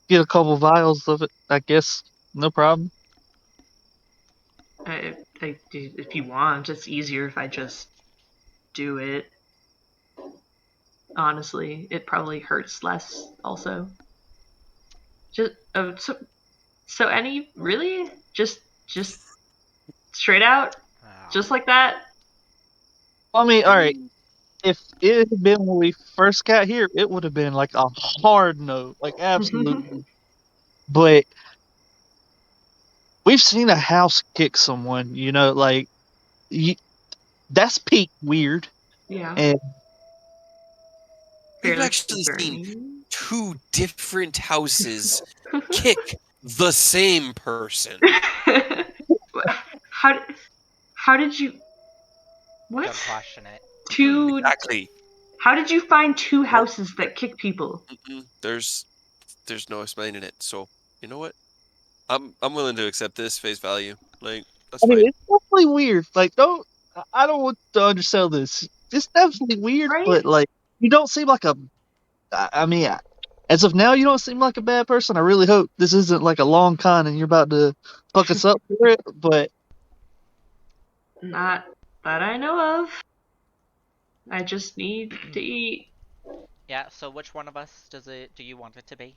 get a couple vials of it. I guess no problem. if you want, it's easier if I just do it. Honestly, it probably hurts less. Also, just so any really just straight out, Oh. just like that. I mean, I all right. mean, If it had been when we first got here, it would have been like a hard no, like absolutely. But we've seen a house kick someone. Like you, that's peak weird. Yeah. And We've Fairly actually seen concerning. 2 different houses kick the same person. How did you? What? Don't question it. Two? Exactly. How did you find 2 houses that kick people? There's no explaining it. So you know what? I'm willing to accept this face value. Like that's I mean, fine. it's definitely weird. Like, I don't want to undersell this. It's definitely weird, Right? but like, you don't seem like a. I mean, as of now, you don't seem like a bad person. I really hope this isn't like a long con and you're about to fuck us up for it. But Not that I know of. I just need to eat. Yeah, so which one of us do you want it to be?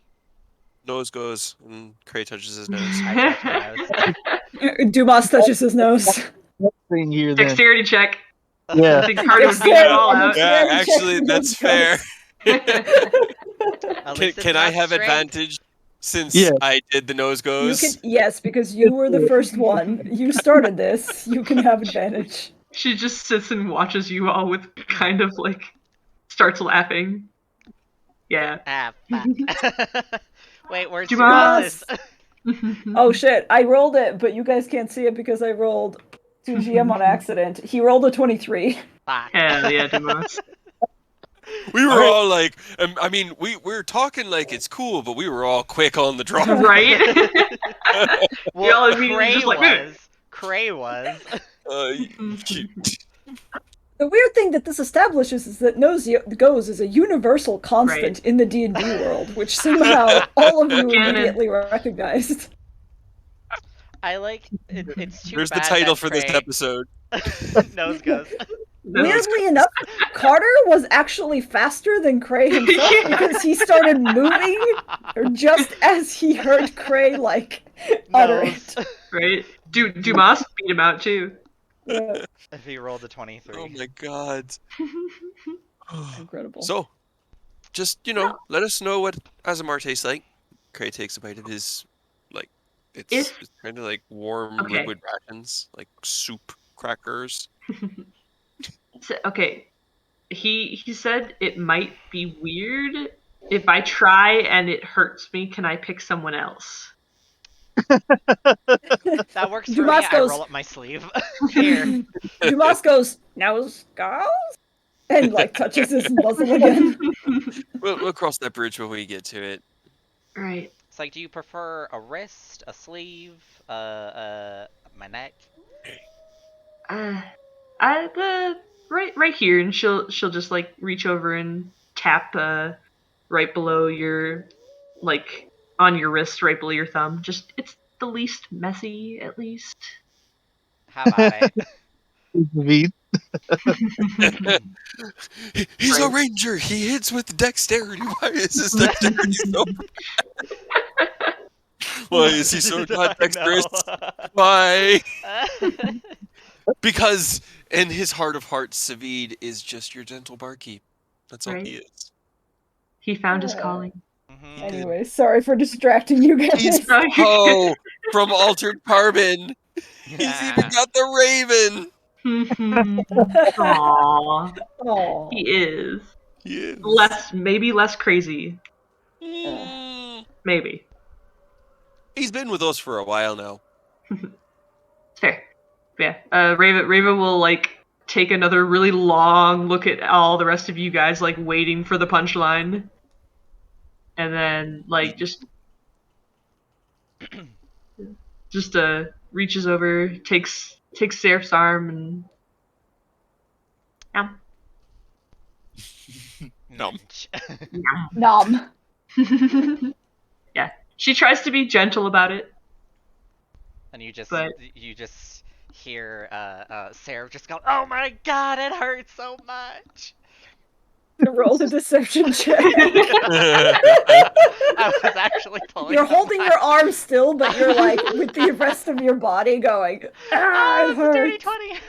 Nose goes and Cray touches his nose. I touch my nose. Dumas touches his nose. thing here, then Dexterity check. yeah. I think Carter would beat it all out. Yeah, Dexterity check actually, for that's Nose fair. At least it's Can I not have strength. advantage since Yeah. I did the nose You goes? can, yes, because you were the first one. You started this. You can have advantage. She just sits and watches you all with kind of like starts laughing. Yeah. Ah, fuck. Wait, where's Dumas? Dumas? Oh shit, I rolled it, but you guys can't see it because I rolled 2GM on accident. He rolled a 23. Fuck. Hell yeah, Dumas. We were Alright. all like, I mean, we're talking like it's cool, but we were all quick on the draw. Right? Well, Y'all immediately Cray just like, was. Cray was. Shoot. The weird thing that this establishes is that nose goes is a universal constant in the D&D world, which somehow all of you Canon. immediately recognized. I like it's too There's the bad title that for this Cray- episode. Nose goes. Weirdly enough, Carter was actually faster than Cray himself because he started moving just as he heard Cray, like, utter Nose. it. Right? Dumas beat him out too. Yeah. If he rolled a 23. Oh my god. Incredible. So, just, let us know what Azamar tastes like. Cray takes a bite of his, like, it's kind of like warm liquid rations, like soup crackers. So, okay. He said it might be weird. If I try and it hurts me, can I pick someone else? That works for Dumas me. I goes- roll up my sleeve. Here. Dumas goes, nose goes? And, like, touches his muzzle again. We'll cross that bridge when we get to it. Right. It's like, do you prefer a wrist, a sleeve, my neck? Right here, and she'll just like reach over and tap right below your, like, on your wrist, right below your thumb. Just it's the least messy, at least. How about it? He's a Right. ranger. He hits with dexterity. Why is his dexterity so bad? Why is he so not dexterous? Why? Because in his heart of hearts, Savid is just your gentle barkeep. That's all Right. he is. He found his calling. Mhm. Anyway, sorry for distracting you guys. He's Poe from Altered Carbon. He's even got the raven. Aww. Aw. He is. He is. Maybe less crazy. Mm. Maybe. He's been with us for a while now. Fair. Yeah. Rava will, like, take another really long look at all the rest of you guys, like, waiting for the punchline. And then, like, just reaches over, takes Seraph's arm, and Nom. Nom. yeah. She tries to be gentle about it. And you just But- hear Sarah just go, "Oh my god, it hurts so much." Roll a deception check. I was actually pulling. You're up holding my- your arm still, but you're like with the rest of your body going, ah, Oh, it it's a dirty hurts.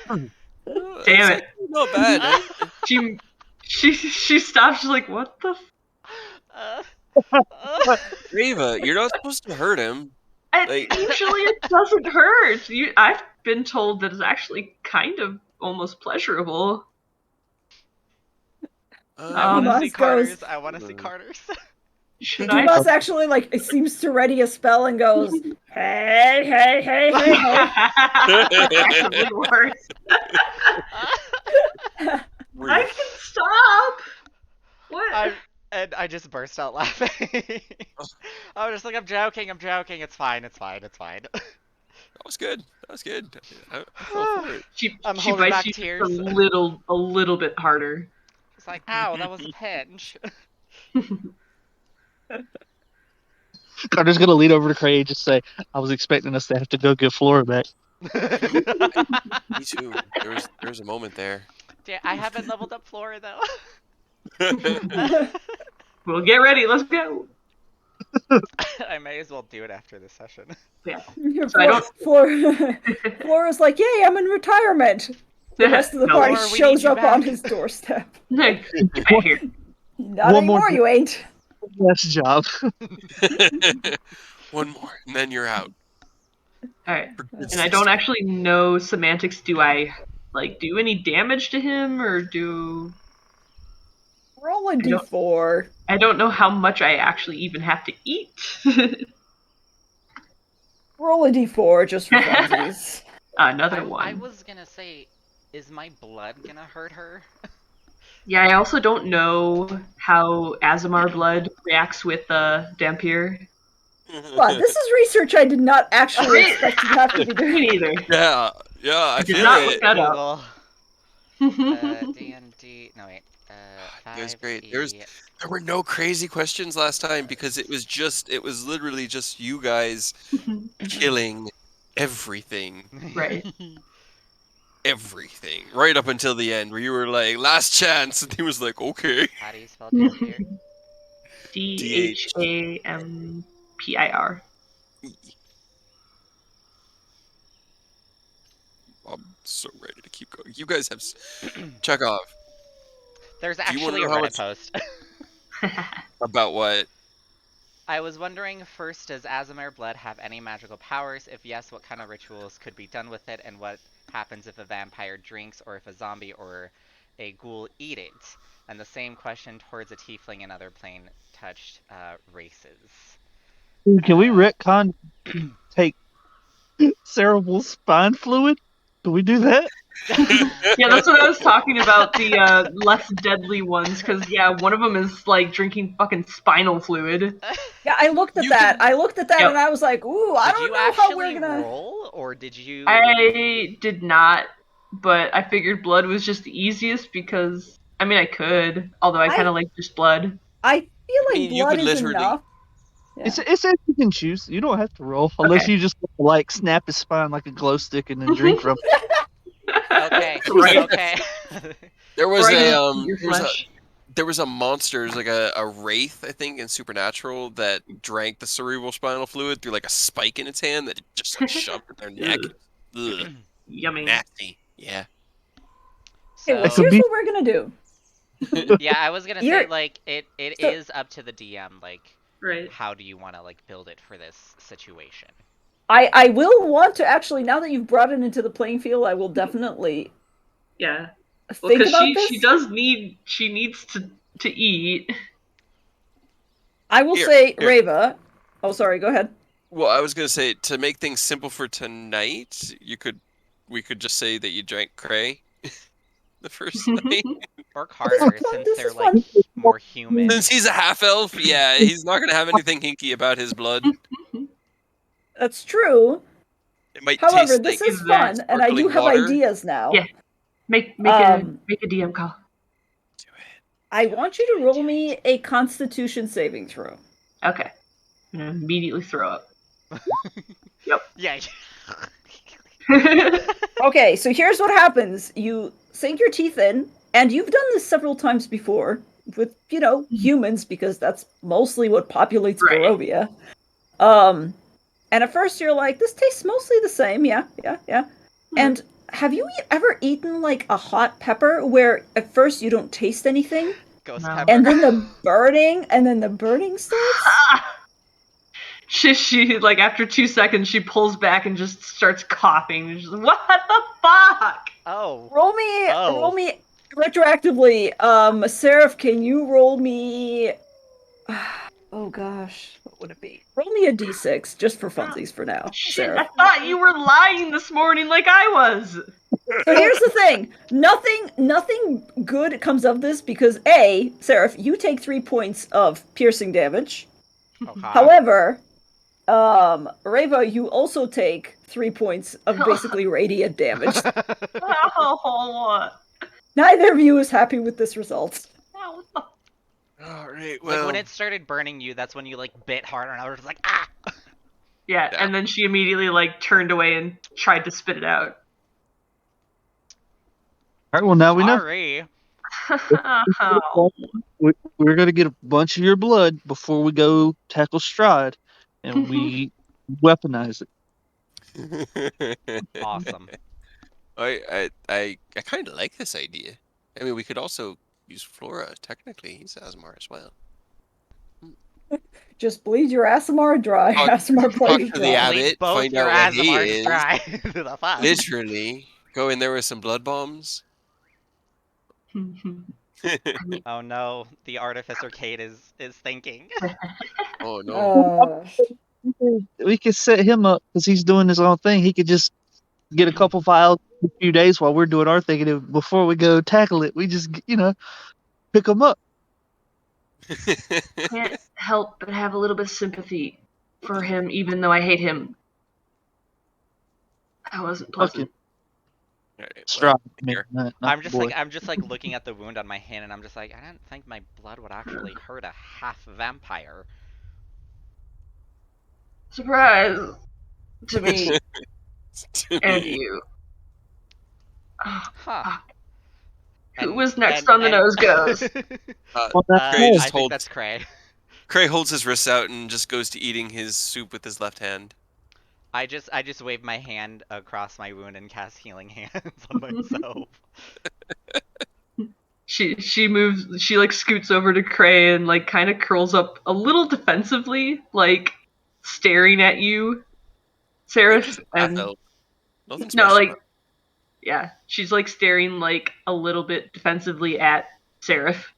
20. Damn it. Not bad. She stops. She's like, "What the?" Rava, you're not supposed to hurt him. Usually it doesn't hurt. I've been told that it's actually kind of almost pleasurable. I want to see Dumas goes. Carter's. I want to see Carter's. Should I? Dumas actually like it seems to ready a spell and goes, hey, hey, hey, hey, hey. Actually worse. I can stop. What? And I just burst out laughing. I was just like, I'm joking. It's fine. That was good. I fell for it. She holding bites back you tears. a little bit harder. It's like, ow, that was a pinch. Carter's gonna lean over to Cray and just say, "I was expecting us to have to go get Flora back." Me too. There was a moment there. Yeah, I haven't leveled up Flora though. Well, get ready. Let's go. I may as well do it after this session. Yeah. So I don't. Flora's like, yay, I'm in retirement. The rest of the party Flora, we shows need you up on back. his doorstep. Get back here. Not anymore, you ain't. Last job. One more, and then you're out. All right. And I don't actually know semantics. Do I do any damage to him, or do? Roll a d4. I don't know how much I actually even have to eat. Roll a d4 just for funsies. Another one. I was gonna say, is my blood gonna hurt her? Yeah, I also don't know how Azamar blood reacts with Dampier. But this is research I did not actually expect to have to be doing. Me neither. Yeah, I did feel not it. look that up. D&D. No wait. It was great. 5e. There were no crazy questions last time because it was literally just you guys killing everything. Right. Everything. Right up until the end where you were like, last chance, and he was like, okay. How do you spell Dampier? Dhampir. I'm so ready to keep going. You guys have check off. There's actually a Reddit post. About what? I was wondering, first, does Azamar blood have any magical powers? If yes, what kind of rituals could be done with it, and what happens if a vampire drinks, or if a zombie or a ghoul eat it? And the same question towards a tiefling and other plane-touched races. Can we retcon take cerebral spine fluid? Can we do that? Yeah, that's what I was talking about, the less deadly ones, because, one of them is, drinking fucking spinal fluid. Yeah, I looked at that. Yep. And I was like, ooh, I don't know how we're gonna... roll, or did you... I did not, but I figured blood was just the easiest because, I could, although I kind of like just blood. I feel like blood is enough. Yeah. It's you can choose. You don't have to roll unless you just snap his spine like a glow stick and then drink from it. Okay. Right. Okay. There was there was a monster, it was like a wraith, I think, in Supernatural that drank the cerebral spinal fluid through like a spike in its hand that just shoved in their neck. Ugh. Yummy. Nasty. Yeah. Okay, well, here's what we're gonna do. Yeah, I was gonna say, it is up to the DM, right. How do you want to, build it for this situation? I will want to actually, now that you've brought it into the playing field, I will definitely think about this. She needs to eat. I will say, Reva. Oh, sorry, go ahead. Well, I was gonna say, to make things simple for tonight, we could just say that you drank Cray the first night. Or Carter, since they're more human. Since he's a half elf, yeah, he's not gonna have anything hinky about his blood. That's true. It might However, taste this like is fun, and I do have ideas now. Yeah, make a DM call. Do it. I want you to roll me a Constitution saving throw. Okay, I'm gonna immediately throw up. Yep. Yeah. Okay, so here's what happens. You sink your teeth in, and you've done this several times before with, humans, because that's mostly what populates Barovia. And at first you're like, this tastes mostly the same, yeah. And have you ever eaten, a hot pepper where at first you don't taste anything? Ghost pepper. And then the burning starts? She after 2 seconds, she pulls back and just starts coughing. She's like, what the fuck? Oh. Roll me Retroactively, Seraph, can you roll me? Oh gosh, what would it be? Roll me a d6 just for funsies for now, Shit, Seraph. I thought you were lying this morning like I was. So here's the thing: nothing good comes of this because Seraph, you take 3 points of piercing damage. Okay. However, Reva, you also take 3 points of basically radiant damage. Oh, Neither of you is happy with this result. All right. Like Well, when it started burning you, that's when you like bit harder, and I was like, ah. yeah, and then she immediately like turned away and tried to spit it out. All right, well, now we know. Sorry. Oh. We're going to get a bunch of your blood before we go tackle Strahd, and we weaponize it. Awesome. I kind of like this idea. I mean, we could also use Flora. Technically, he's Asmar as well. Just bleed your Asimar dry. Talk, Asimar talk plays to the dry. Bleed abbot, both find your out what he Asimars is. dry. The fuck? Literally, go in there with some blood bombs. Oh no, the Artificer Kate is thinking. Oh no. We could set him up because he's doing his own thing. He could just get a couple files in a few days while we're doing our thing, and then before we go tackle it, we just pick him up. Can't help but have a little bit of sympathy for him, even though I hate him. That wasn't pleasant. All right, Strahd, here. not I'm boy. just like looking at the wound on my hand, and I'm just like, I didn't think my blood would actually hurt a half vampire. Surprise to me To and me. you. Oh, Huh. fuck. Who And- was next and- on the and- nose goes? Well, that's Cray nice. just I think holds that's Cray. Cray holds his wrists out and just goes to eating his soup with his left hand. I just wave my hand across my wound and cast healing hands on myself. She moves. She like scoots over to Cray and like kind of curls up a little defensively, like staring at you, Seraph. Just half And elf. Nothing no, special. like yeah, she's like staring like a little bit defensively at Seraph,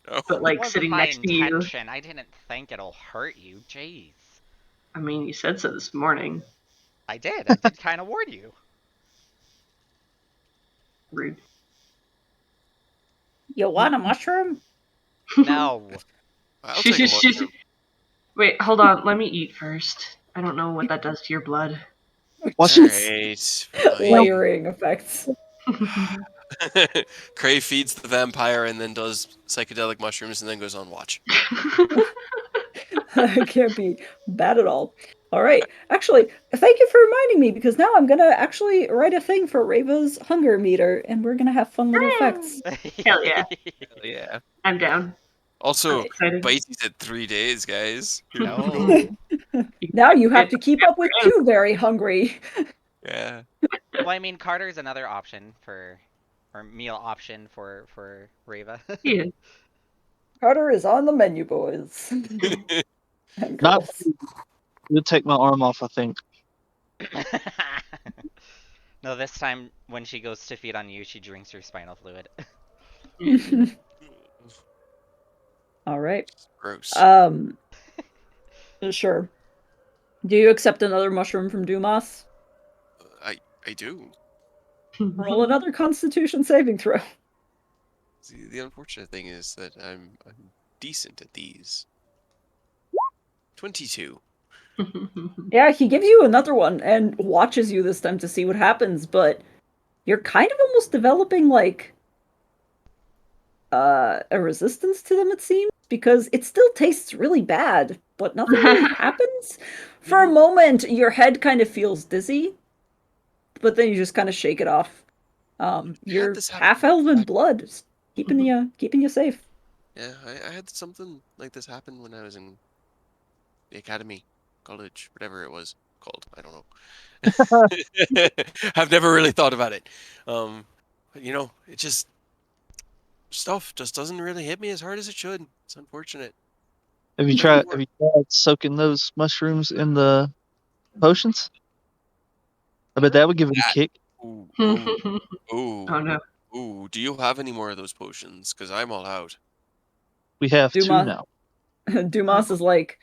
Oh. but It like wasn't sitting my next to you. intention. I didn't think it'll hurt you. Jeez. I mean, you said so this morning. I did. I did kind of warn you. Rude. You want a mushroom? No. I'll She- take a she- mushroom. Wait, hold on. Let me eat first. I don't know what that does to your blood. Watch All it. right, fine. Layering effects. Cray feeds the vampire and then does psychedelic mushrooms and then goes on watch. It can't be bad at all. All right. Actually, thank you for reminding me because now I'm gonna actually write a thing for Reva's hunger meter, and we're gonna have fun little effects. Hell yeah. Hell yeah. I'm down. Also, Right. Excited. Bicey's at 3 days, guys. No. Now you have to keep up with two very hungry. Yeah. Well, I mean, Carter's another option or meal option for Reva. Yeah. Carter is on the menu, boys. And Not. girls. You'll take my arm off, I think. No, this time when she goes to feed on you, she drinks your spinal fluid. All right. Gross. Sure. Do you accept another mushroom from Dumas? I do. Roll another Constitution saving throw. See, the unfortunate thing is that I'm decent at these. 22. Yeah, he gives you another one and watches you this time to see what happens, but you're kind of almost developing like a resistance to them, it seems, because it still tastes really bad, but nothing really happens. For a moment, your head kind of feels dizzy, but then you just kind of shake it off. Your this happen- half elven blood is keeping you safe. Yeah, I had something like this happen when I was in the academy, college, whatever it was called. I don't know. I've never really thought about it. But it just stuff just doesn't really hit me as hard as it should. It's unfortunate. Have you tried soaking those mushrooms in the potions? I bet that would give it a kick. Ooh, ooh, ooh, Oh no. Ooh, do you have any more of those potions? Because I'm all out. We have two Dumas, now. Dumas is like,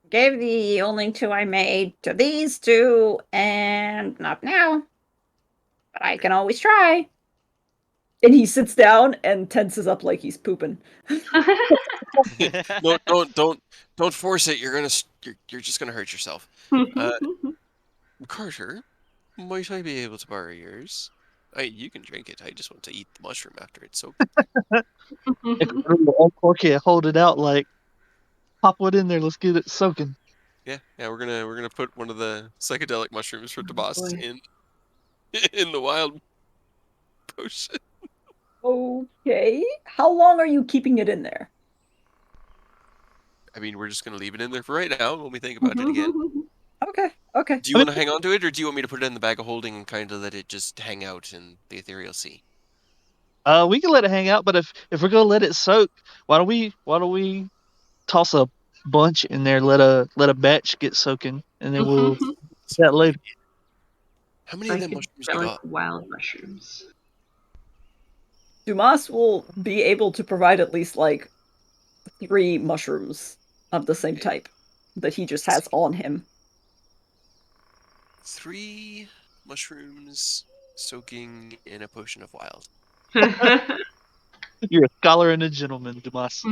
gave the only 2 I made to these 2, and not now. But I can always try. And he sits down and tenses up like he's pooping. No, don't force it. You're just gonna hurt yourself. Carter, might I be able to borrow yours? You can drink it. I just want to eat the mushroom after it's soaked. Uncork it, hold it out, like pop it in there. Let's get it soaking. Yeah, we're gonna put one of the psychedelic mushrooms for Tomas boy. in the wild potion. Okay. How long are you keeping it in there? I mean, we're just gonna leave it in there for right now when we think about it again. Okay. Do you want to hang on to it, or do you want me to put it in the bag of holding and kind of let it just hang out in the ethereal sea? We can let it hang out, but if we're gonna let it soak, why don't we toss a bunch in there, let a batch get soaking, and then we'll do That's a that good later. idea. How many of them mushrooms you got? Wild mushrooms. Dumas will be able to provide at least like 3 mushrooms of the same type that he just has on him. 3 mushrooms soaking in a potion of wild. You're a scholar and a gentleman, Dumas.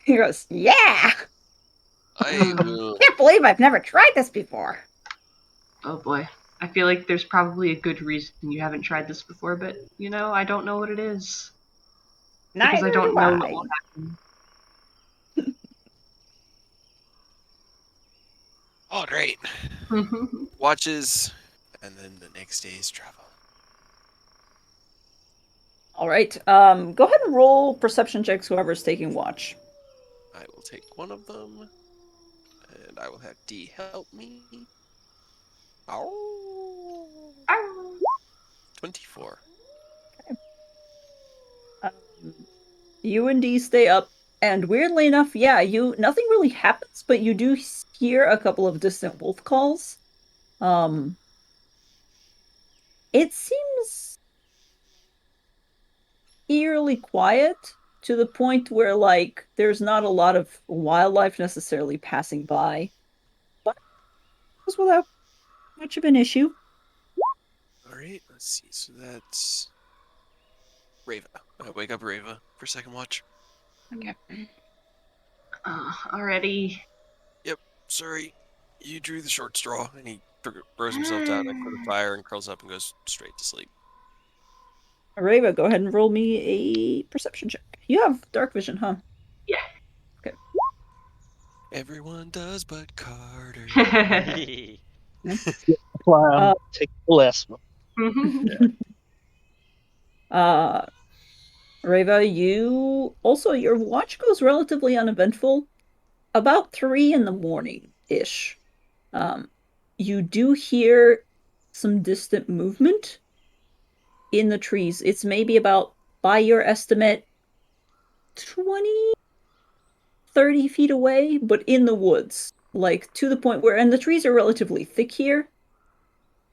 He goes, yeah! I will. Can't believe I've never tried this before. Oh boy. I feel like there's probably a good reason you haven't tried this before, but I don't know what it is. Because I Neither don't do know what I. will happen. All right. Watches, and then the next day's travel. All right. Go ahead and roll perception checks, whoever's taking watch. I will take one of them, and I will have D help me. Ow. 24. You and D stay up, and weirdly enough, nothing really happens, but you do hear a couple of distant wolf calls. It seems eerily quiet to the point where like there's not a lot of wildlife necessarily passing by, but it was without much of an issue. All right, let's see. So that's Rava. Wake up Rava for second watch. Okay. Already. Yep, sorry. You drew the short straw, and he throws himself down next to the fire and curls up and goes straight to sleep. Areva, go ahead and roll me a perception check. You have dark vision, huh? Yeah. Okay. Everyone does but Carter. That's why I'm taking the last one. Reva, your watch goes relatively uneventful. About 3 in the morning ish. You do hear some distant movement in the trees. It's maybe about, by your estimate, 20, 30 feet away, but in the woods. Like to the point where, and the trees are relatively thick here,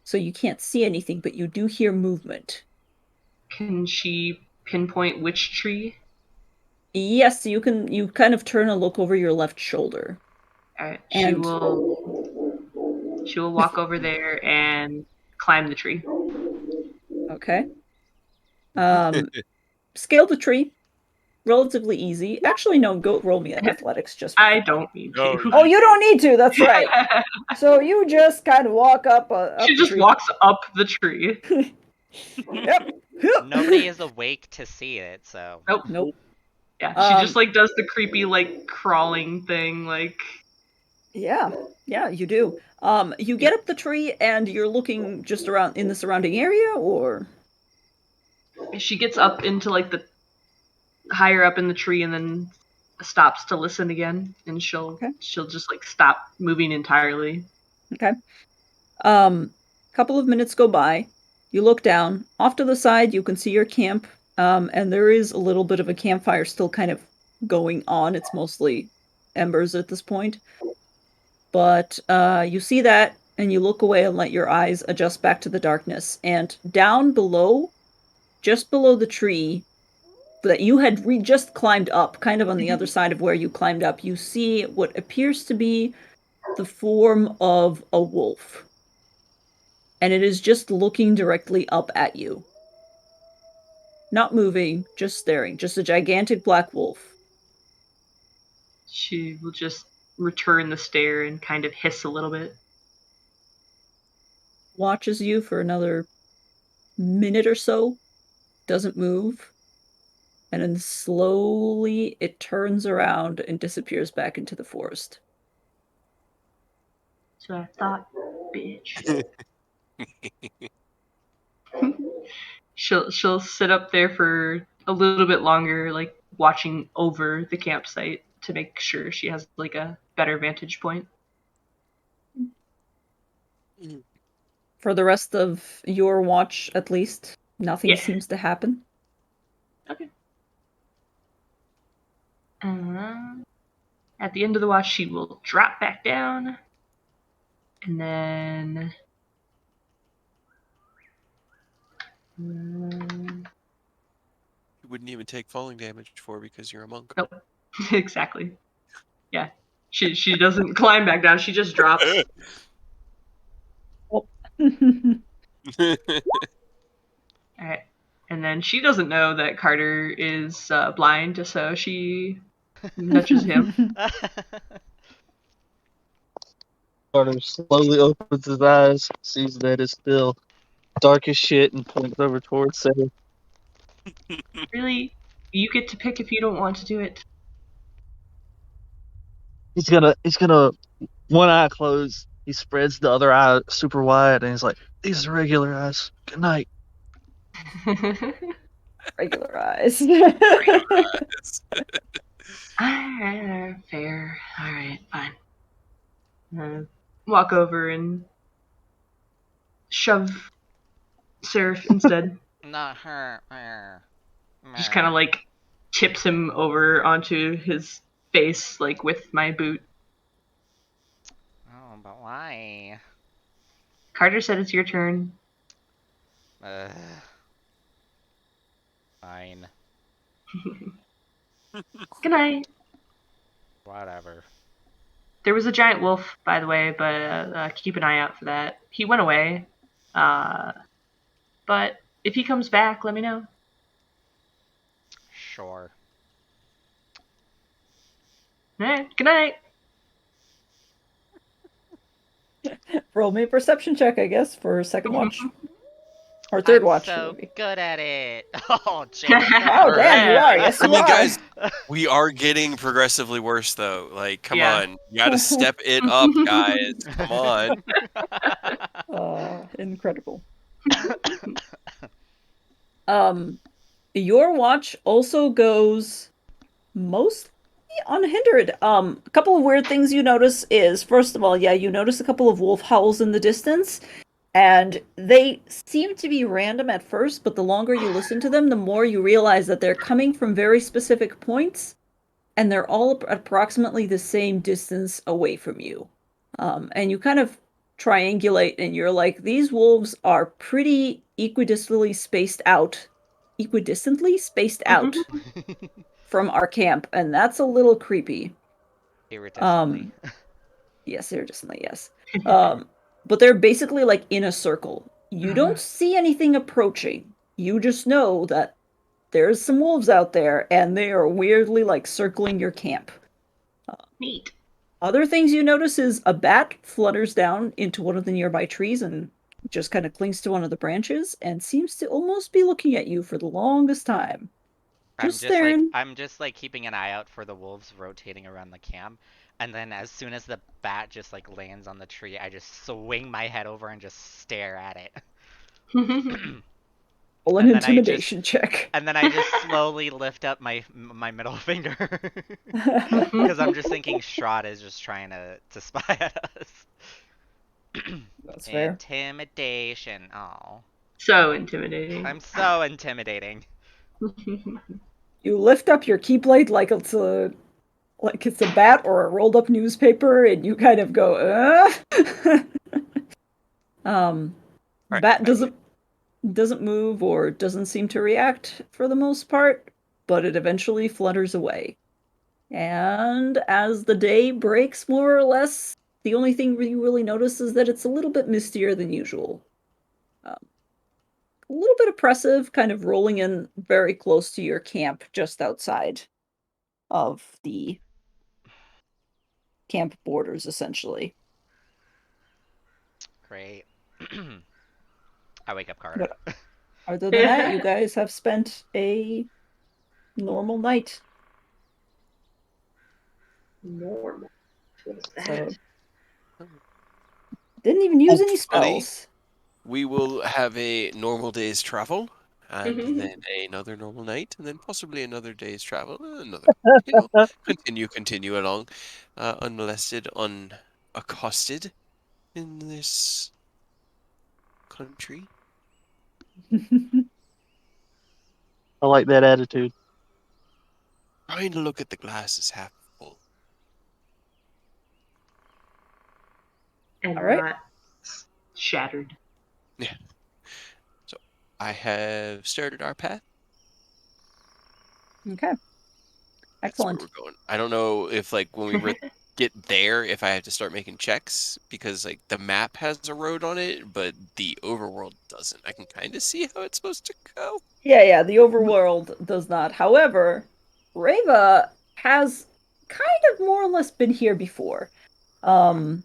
so you can't see anything, but you do hear movement. Can she pinpoint which tree? Yes, you kind of turn and look over your left shoulder. Alright, And she will walk over there and climb the tree. okay. Scale the tree. Relatively easy. Actually, no, go roll me athletics just for I fun. don't need to. Oh, you don't need to, that's right. So you just kind of walk up She the just tree. walks up the tree. Yep. Nobody is awake to see it, so. Nope. Yeah, she just like does the creepy like crawling thing, like. Yeah, you do. You get up the tree and you're looking just around in the surrounding area, or She gets up into like the higher up in the tree and then stops to listen again, and she'll just like stop moving entirely. okay. Couple of minutes go by. You look down. Off to the side, you can see your camp, and there is a little bit of a campfire still kind of going on. It's mostly embers at this point. But you see that, and you look away and let your eyes adjust back to the darkness. And down below, just below the tree that you had just climbed up, kind of on the other side of where you climbed up, you see what appears to be the form of a wolf. And it is just looking directly up at you. Not moving, just staring. Just a gigantic black wolf. She will just return the stare and kind of hiss a little bit. Watches you for another minute or so. Doesn't move. And then slowly it turns around and disappears back into the forest. So I thought, bitch. she'll sit up there for a little bit longer, like watching over the campsite to make sure she has like a better vantage point. For the rest of your watch, at least, nothing seems to happen. Okay. At the end of the watch, she will drop back down, and then You wouldn't even take falling damage for because you're a monk. nope. Exactly. Yeah. She doesn't climb back down. She just drops. Oh. All right. And then she doesn't know that Carter is blind, so she nudges him. Carter slowly opens his eyes, sees that it's still dark as shit, and points over towards Sarah. Really? You get to pick if you don't want to do it. He's gonna one eye closed. He spreads the other eye super wide, and he's like, "These are regular eyes. Good night." Regular eyes. Fair. All right, fine. Walk over and shove Seraph instead. Not her. Just kind of like tips him over onto his face, like with my boot. Oh, but why? Carter said it's your turn. Fine. Good night. Whatever. There was a giant wolf, by the way, but keep an eye out for that. He went away. But if he comes back, let me know. Sure. All right, good night. Roll me a perception check, I guess, for second watch. Or third watch. I'm so good at it. Oh, Jacob. Oh, damn, you are. Yes, you are. Guys, we are getting progressively worse, though. Like, come on. You gotta step it up, guys. Come on. Incredible. Your watch also goes mostly unhindered. A couple of weird things you notice is, first of all, you notice a couple of wolf howls in the distance. And they seem to be random at first, but the longer you listen to them, the more you realize that they're coming from very specific points, and they're all approximately the same distance away from you. And you kind of triangulate, and you're like, these wolves are pretty equidistantly spaced out from our camp, and that's a little creepy. Iridescently. Yes, iridescently, yes. But they're basically like in a circle. You don't see anything approaching. You just know that there's some wolves out there, and they are weirdly like circling your camp. Neat. Other things you notice is a bat flutters down into one of the nearby trees and just kind of clings to one of the branches and seems to almost be looking at you for the longest time. Just staring. I'm just like keeping an eye out for the wolves rotating around the camp. And then as soon as the bat just like lands on the tree, I just swing my head over and just stare at it. Roll an intimidation check. And then I just slowly lift up my middle finger. Because I'm just thinking Strahd is just trying to spy at us. That's fair. Intimidation. Oh. So intimidating. I'm so intimidating. You lift up your keyblade like it's a bat or a rolled up newspaper, and you kind of go, Bat doesn't move or doesn't seem to react for the most part, but it eventually flutters away. And as the day breaks, more or less, the only thing you really notice is that it's a little bit mistier than usual. A little bit oppressive, kind of rolling in very close to your camp just outside of the camp borders, essentially. Great. I wake up Carter. But other than that, you guys have spent a normal night. Normal. What is that? So, didn't even use any Hopefully. spells. We will have a normal day's travel, and then another normal night, and then possibly another day's travel, another, continue along, unmolested, unaccosted in this country. I like that attitude. Trying to look at the glass as half full. And All right. not shattered. Yeah. So I have started our path. Okay. That's where Excellent. we're going. I don't know if like when we get there, if I have to start making checks because like the map has a road on it, but the overworld doesn't. I can kind of see how it's supposed to go. Yeah, the overworld does not. However, Reva has kind of more or less been here before. So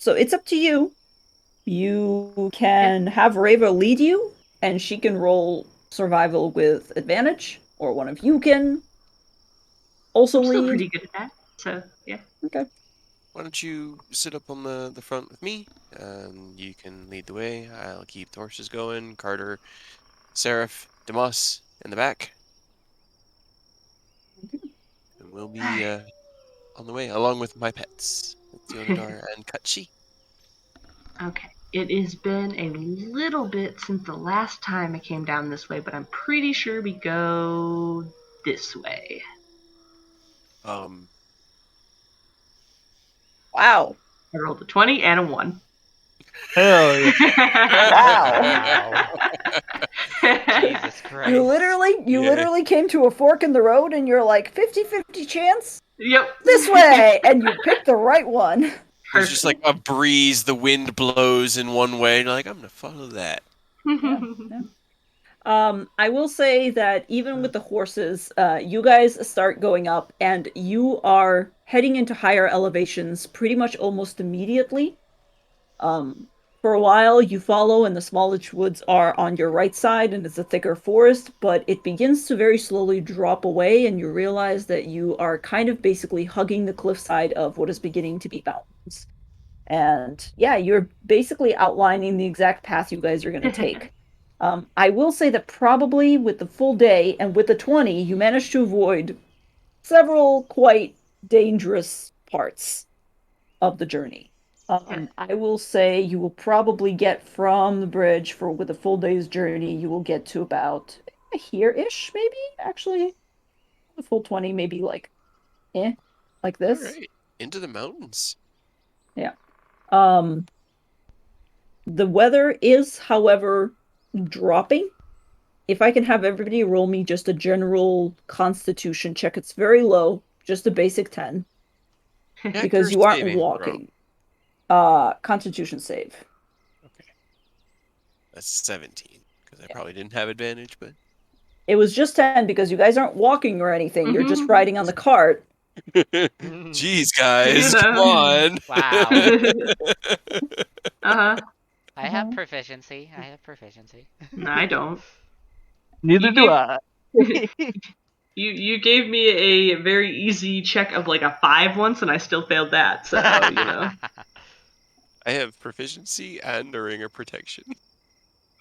it's up to you. You can have Reva lead you, and she can roll survival with advantage, or one of you can also I'm still lead. pretty good at that. So yeah. Okay. Why don't you sit up on the front with me? You can lead the way. I'll keep the horses going. Carter, Seraph, Demas in the back. And we'll be on the way, along with my pets, Theonadar and Kutchi. Okay. It has been a little bit since the last time I came down this way, but I'm pretty sure we go this way. Wow. I rolled a 20 and a 1. Hell yeah. Wow. Jesus Christ. You literally came to a fork in the road and you're like 50-50 chance Yep. this way, and you picked the right one. There's just like a breeze, the wind blows in one way, and you're like, I'm gonna follow that. Yeah. I will say that even with the horses, you guys start going up, and you are heading into higher elevations pretty much almost immediately. For a while, you follow, and the smallish woods are on your right side, and it's a thicker forest, but it begins to very slowly drop away, and you realize that you are kind of basically hugging the cliffside of what is beginning to be mountains. And yeah, you're basically outlining the exact path you guys are going to take. I will say that probably with the full day and with the 20, you managed to avoid several quite dangerous parts of the journey. I will say you will probably get from the bridge for with a full day's journey, you will get to about here-ish, maybe? Actually, the full 20, maybe like like All this. right, into the mountains. Yeah. The weather is, however, dropping. If I can have everybody roll me just a general constitution check, it's very low, just a basic 10. Because you aren't walking. Constitution save. Okay. That's 17, because I probably didn't have advantage, but... It was just 10 because you guys aren't walking or anything, you're just riding on the cart. Jeez, guys, come on! Wow. Uh-huh. I have proficiency. No, I don't. Neither do I. You gave me a very easy check of like a 5 once, and I still failed that. So you know. I have proficiency and a ring of protection.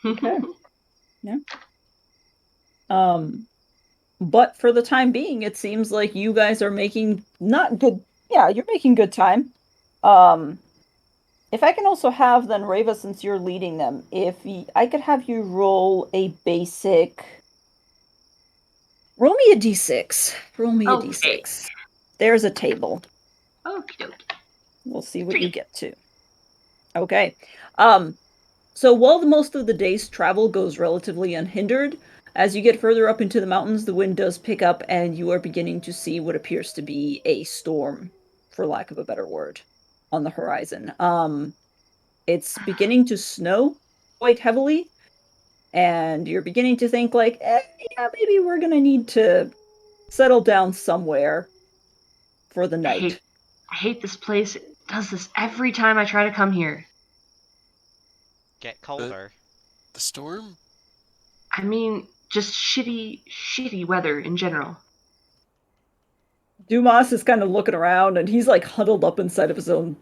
Okay. Yeah. But for the time being, it seems like you guys are making not good. Yeah, you're making good time. If I can also have then Reva, since you're leading them, I could have you roll a basic. Roll me a d6. Roll me a d6. There's a table. Okay. We'll see what you get to. Okay. So while most of the day's travel goes relatively unhindered, as you get further up into the mountains, the wind does pick up and you are beginning to see what appears to be a storm, for lack of a better word, on the horizon. It's beginning to snow quite heavily, and you're beginning to think like, yeah, maybe we're gonna need to settle down somewhere for the night. I hate this place. It does this every time I try to come here. Get colder. The storm? I mean, just shitty weather in general. Dumas is kind of looking around, and he's like huddled up inside of his own,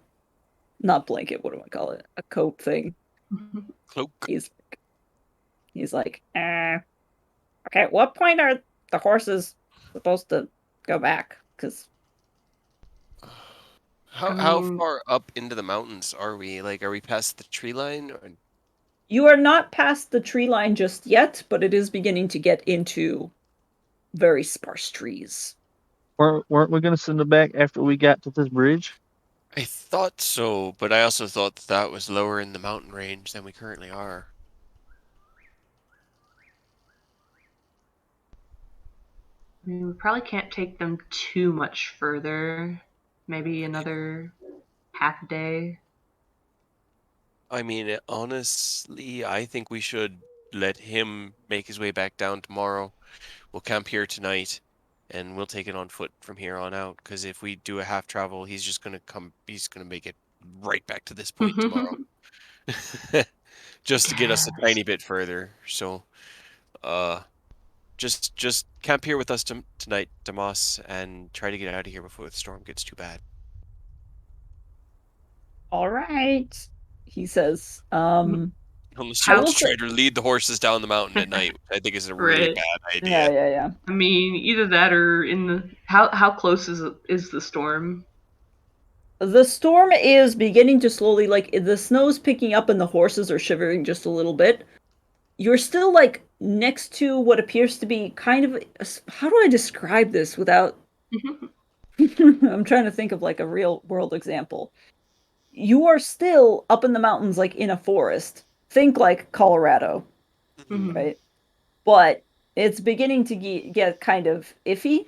not blanket, what do I call it? A coat thing. Cloak. He's like, okay, at what point are the horses supposed to go back? Because How far up into the mountains are we? Like, are we past the tree line? Or... You are not past the tree line just yet, but it is beginning to get into very sparse trees. Weren't we going to send them back after we got to this bridge? I thought so, but I also thought that was lower in the mountain range than we currently are. I mean, we probably can't take them too much further. Maybe another half a day. I mean, honestly, I think we should let him make his way back down tomorrow. We'll camp here tonight, and we'll take it on foot from here on out. Because if we do a half travel, he's just gonna come. He's gonna make it right back to this point tomorrow, just to get us a tiny bit further. So, just camp here with us tonight, Damas, and try to get out of here before the storm gets too bad. All right, he says. Unless you want to try to lead the horses down the mountain at night, which I think is a really bad idea. Yeah. I mean, either that or in the how close is the storm? The storm is beginning to slowly, like, the snow's picking up and the horses are shivering just a little bit. You're still, like, next to what appears to be kind of, how do I describe this without, I'm trying to think of, like, a real world example. You are still up in the mountains, like, in a forest. Think, like, Colorado, right? But it's beginning to get kind of iffy.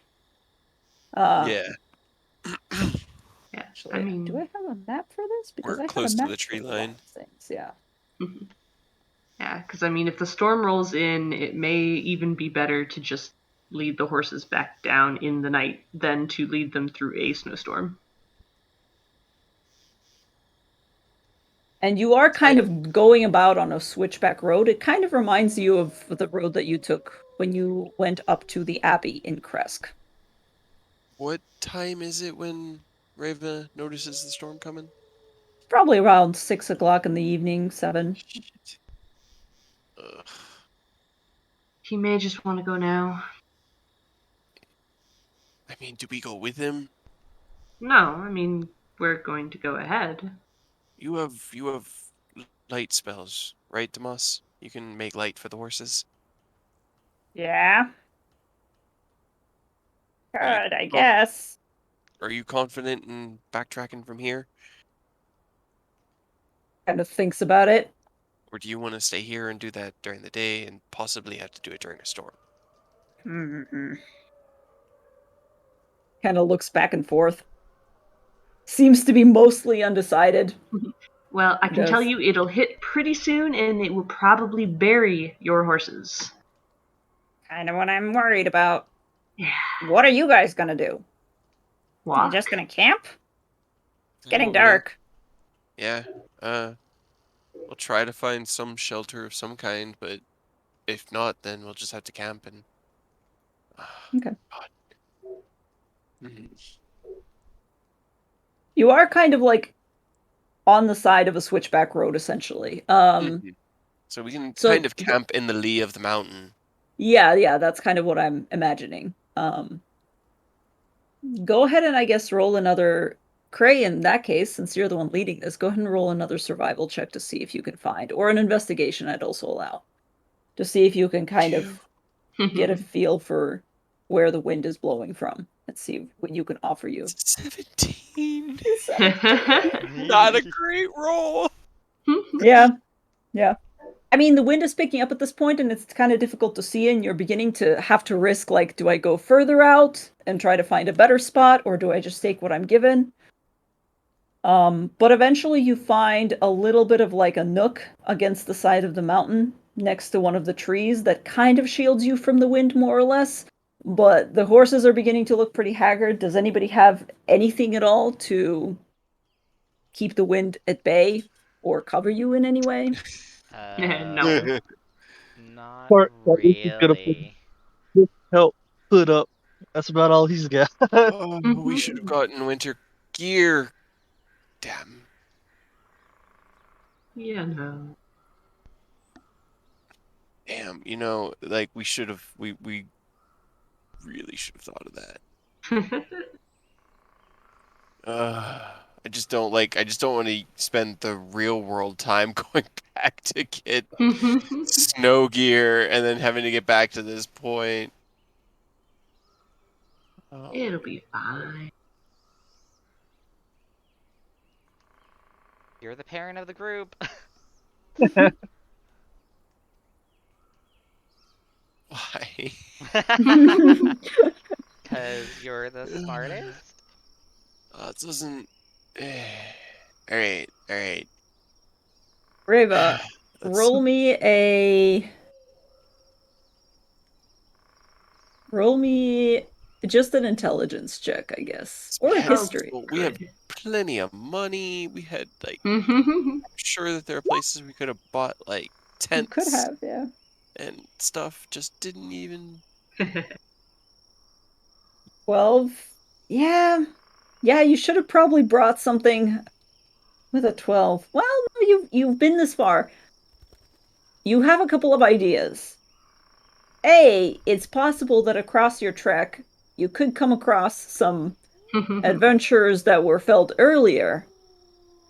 Yeah. Yeah. Actually, I mean, do I have a map for this? Because we're I have close a to map the tree for a lot line. of things. Yeah. Yeah, because I mean, if the storm rolls in, it may even be better to just lead the horses back down in the night than to lead them through a snowstorm. And you are kind of going about on a switchback road. It kind of reminds you of the road that you took when you went up to the Abbey in Kresk. What time is it when Raven notices the storm coming? Probably around 6 o'clock in the evening, 7. Shit. Ugh. He may just want to go now. I mean, do we go with him? No, I mean, we're going to go ahead. You have light spells, right, Damas? You can make light for the horses. Yeah. Good, I guess. Are you confident in backtracking from here? Kind of thinks about it. Or do you want to stay here and do that during the day and possibly have to do it during a storm? Kind of looks back and forth. Seems to be mostly undecided. Well, I can tell you it'll hit pretty soon and it will probably bury your horses. Kind of what I'm worried about. Yeah. What are you guys gonna do? Walk? You just gonna camp? It's getting dark. Yeah. We'll try to find some shelter of some kind, but if not, then we'll just have to camp and... Okay. God. You are kind of like on the side of a switchback road, essentially. So we can kind of camp in the lee of the mountain. Yeah, that's kind of what I'm imagining. Go ahead and I guess roll another Cray in that case, since you're the one leading this, go ahead and roll another survival check to see if you can find, or an investigation I'd also allow. To see if you can kind of get a feel for where the wind is blowing from. Let's see what you can offer you. 17. 17. Not a great roll. Yeah. Yeah. I mean, the wind is picking up at this point, and it's kind of difficult to see, and you're beginning to have to risk, like, do I go further out and try to find a better spot, or do I just take what I'm given? But eventually you find a little bit of, like, a nook against the side of the mountain next to one of the trees that kind of shields you from the wind, more or less. But the horses are beginning to look pretty haggard. Does anybody have anything at all to keep the wind at bay or cover you in any way? No. Not Part that this is gonna really. help put up. That's about all he's got. Oh, we should have gotten winter gear. Damn. Yeah, no. Damn, like we should have we really should have thought of that. I just don't want to spend the real world time going back to get snow gear and then having to get back to this point. Oh. It'll be fine. You're the parent of the group. Why? Because you're the smartest? It doesn't. All right. Reva, roll me just an intelligence check, I guess. Or a history. We have plenty of money. We had, like, I'm sure that there are places we could have bought, like, tents. You could have, yeah. And stuff, just didn't even. 12. Yeah. Yeah, you should have probably brought something with a 12. Well, no, you've been this far. You have a couple of ideas. A, it's possible that across your trek, you could come across some adventures that were felt earlier.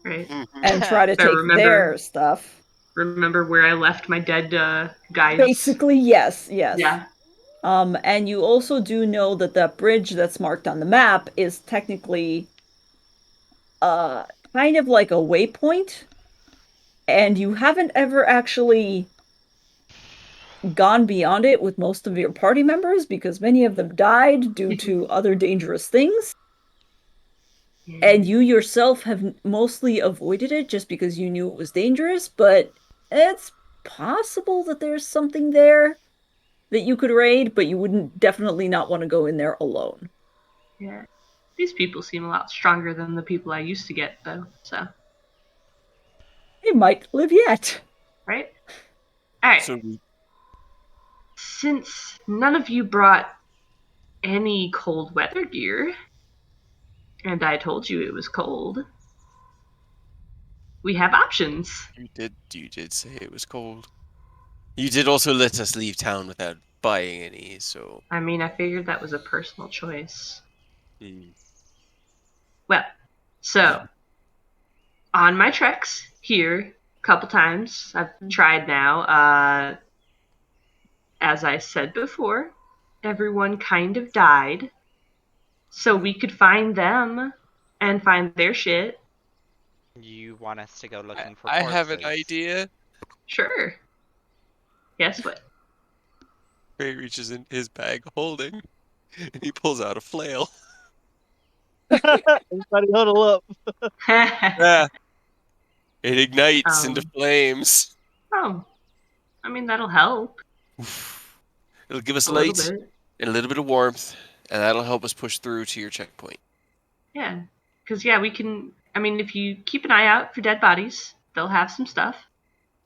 Right. And try to take their stuff. Remember where I left my dead guys? Basically, yes. Yeah. And you also do know that that bridge that's marked on the map is technically kind of like a waypoint, and you haven't ever actually gone beyond it with most of your party members because many of them died due to other dangerous things. And you yourself have mostly avoided it just because you knew it was dangerous, but it's possible that there's something there that you could raid, but you wouldn't definitely not want to go in there alone. Yeah. These people seem a lot stronger than the people I used to get, though, so. They might live yet. Right? Alright. So since none of you brought any cold weather gear, and I told you it was cold, we have options. You did say it was cold. You did also let us leave town without buying any, so. I mean, I figured that was a personal choice. Mm. Well, so, on my treks here, a couple times, I've tried now, as I said before, everyone kind of died, so we could find them and find their shit. You want us to go looking for I corpses? have an idea. Sure. Guess what? Ray reaches in his bag holding, and he pulls out a flail. Everybody huddle up. Yeah. It ignites into flames. Oh. I mean, that'll help. It'll give us A light little bit. and a little bit of warmth, and that'll help us push through to your checkpoint. Yeah. Because, yeah, we can... I mean, if you keep an eye out for dead bodies, they'll have some stuff.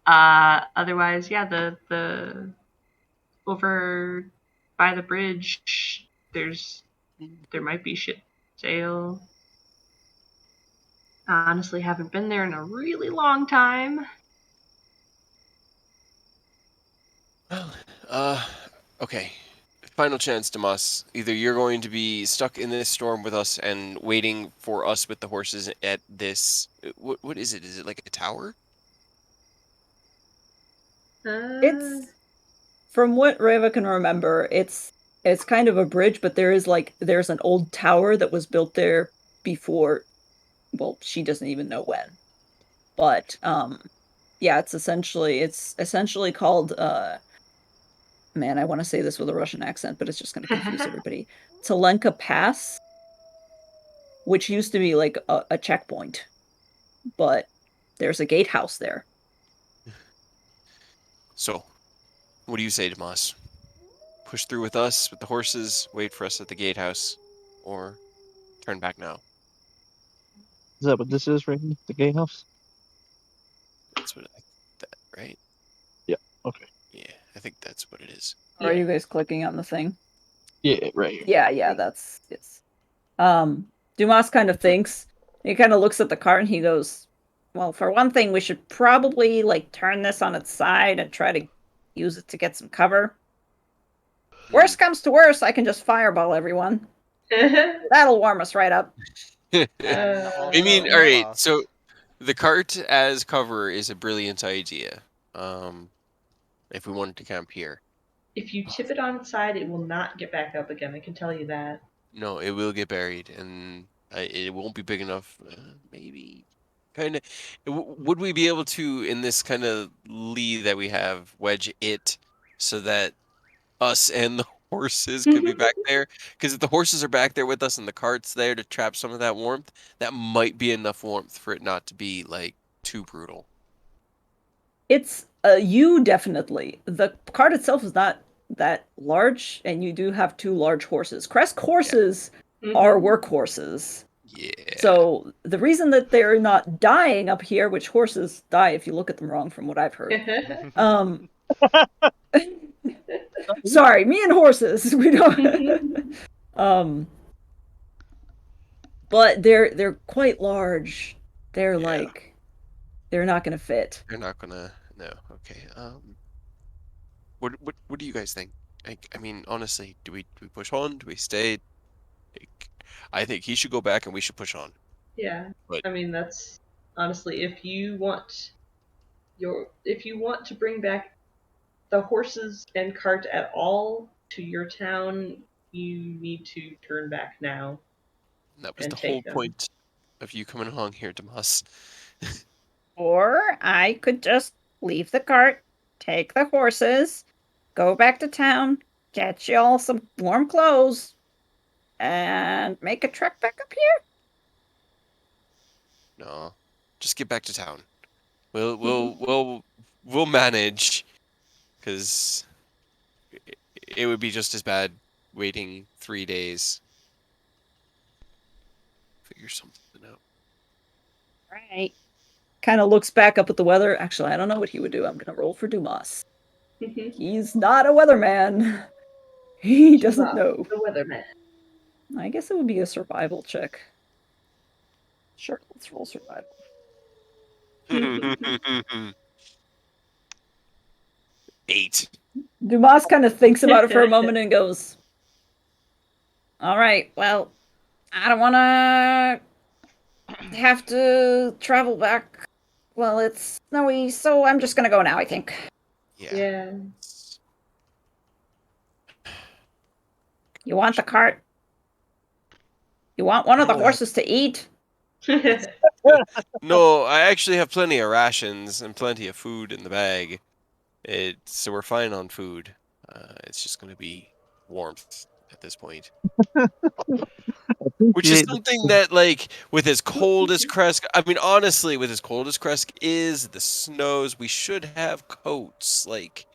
Otherwise, yeah, the over by the bridge, there might be shit sale. I honestly haven't been there in a really long time. Well, okay. Final chance, Damas. Either you're going to be stuck in this storm with us and waiting for us with the horses at this... What is it? Is it like a tower? It's... From what Reva can remember, it's kind of a bridge, but there's an old tower that was built there before... Well, she doesn't even know when. But, Yeah, it's essentially called man, I want to say this with a Russian accent, but it's just going to confuse everybody. Tselenka Pass, which used to be like a checkpoint, but there's a gatehouse there. So, what do you say, Tomas? Push through with us with the horses, wait for us at the gatehouse, or turn back now? Is that what this is right here? The gatehouse? That's what right? Yeah. Okay. Yeah, I think that's what it is. Are you guys clicking on the thing? Yeah, right here. Yeah, that's it's. Dumas kind of thinks. He kind of looks at the cart and he goes, "Well, for one thing, we should probably like turn this on its side and try to use it to get some cover. Worst comes to worst, I can just fireball everyone. That'll warm us right up." And I also mean, eat all right. cloth. So the cart as cover is a brilliant idea. If we wanted to camp here, If you tip it on its side, it will not get back up again. I can tell you that. no, it will get buried, and it won't be big enough. Maybe, kind of. Would we be able to, in this kind of lee that we have, wedge it so that us and the horses could be back there? Because if the horses are back there with us and the cart's there to trap some of that warmth, that might be enough warmth for it not to be like too brutal. It's you definitely. The cart itself is not that large, and you do have two large horses. Crest horses are workhorses. Yeah. So the reason that they're not dying up here, which horses die if you look at them wrong, from what I've heard. Sorry, me and horses. We don't. But they're quite large. They're like they're not gonna fit. They're not gonna. No. Okay. What do you guys think? I mean, honestly, do we push on? Do we stay? Like, I think he should go back and we should push on. Yeah. But I mean, that's honestly, if you want to bring back the horses and cart at all to your town, you need to turn back now that was and the whole take them. point of you coming along here, Damas. Or I could just leave the cart, take the horses, go back to town, get y'all some warm clothes, and make a trek back up here. No, just get back to town. We'll manage, because it would be just as bad waiting 3 days. Figure something out. Right. Kind of looks back up at the weather. Actually, I don't know what he would do. I'm gonna roll for Dumas. He's not a weatherman. He doesn't know. The weatherman. I guess it would be a survival check. Sure, let's roll survival. 8. Dumas kind of thinks about it for a moment and goes, "All right, well, I don't want to have to travel back. Well, it's snowy, so I'm just gonna go now, I think." Yeah. You want the cart? You want one of the No. horses to eat? No, I actually have plenty of rations and plenty of food in the bag. So we're fine on food. It's just going to be warmth at this point. Which is something that, like, with as cold as Kresk, I mean, honestly, with as cold as Kresk is, the snows, we should have coats. Like,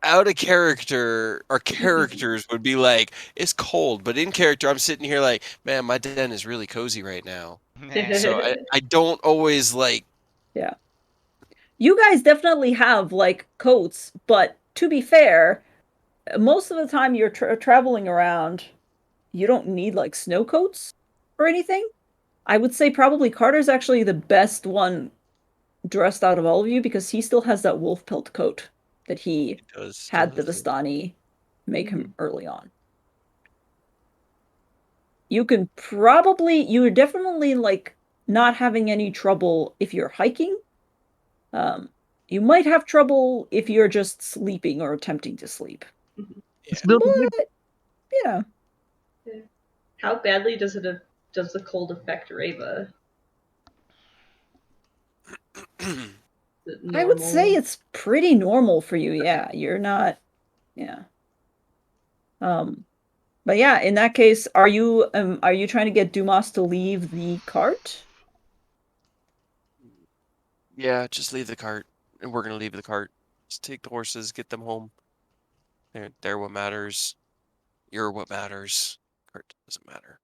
out of character, our characters would be like, it's cold, but in character, I'm sitting here like, man, my den is really cozy right now. So I don't always like. Yeah. You guys definitely have like coats, but to be fair, most of the time you're traveling around, you don't need like snow coats or anything. I would say probably Carter's actually the best one dressed out of all of you because he still has that wolf pelt coat that he had the Vistani make him early on. You're definitely like not having any trouble if you're hiking. You might have trouble if you're just sleeping or attempting to sleep. Yeah. But, you know. How badly does the cold affect Reva? I would say it's pretty normal for you. Yeah, you're not. Yeah. But yeah, in that case, are you trying to get Dumas to leave the cart? Yeah, just leave the cart. And we're gonna leave the cart. Just take the horses, get them home. They're what matters. You're what matters. Cart doesn't matter.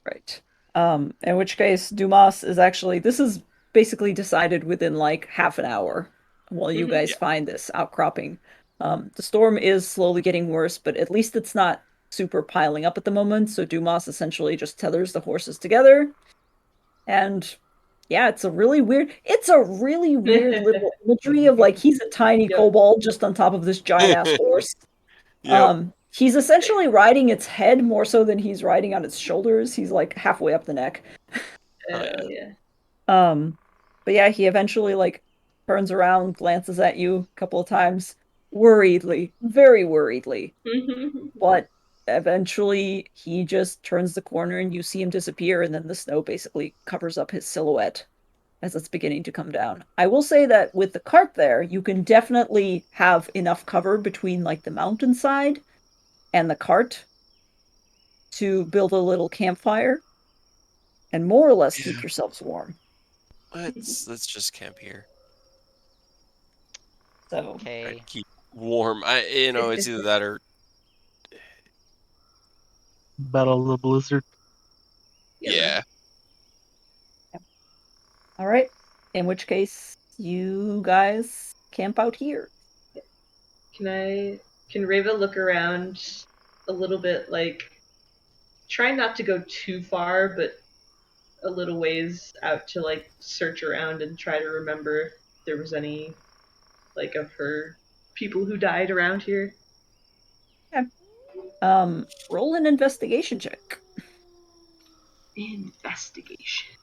Right. In which case, Dumas is actually, this is basically decided within like half an hour while you guys find this outcropping. The storm is slowly getting worse, but at least it's not super piling up at the moment. So Dumas essentially just tethers the horses together. And yeah, it's a really weird little imagery of like he's a tiny kobold just on top of this giant ass horse. Yep. He's essentially riding its head more so than he's riding on its shoulders. He's like halfway up the neck. Yeah. But yeah, he eventually like turns around, glances at you a couple of times, worriedly, very worriedly. But eventually he just turns the corner and you see him disappear, and then the snow basically covers up his silhouette as it's beginning to come down. I will say that with the cart there, you can definitely have enough cover between like the mountainside and the cart to build a little campfire and more or less keep yourselves warm. Let's just camp here. So Okay. Keep warm. It's either that or Battle of the Blizzard. yeah. all right. In which case, you guys camp out here. Can Reva look around a little bit, like, try not to go too far, but a little ways out to, like, search around and try to remember if there was any, like, of her people who died around here? Yeah. Roll an investigation check. Investigation.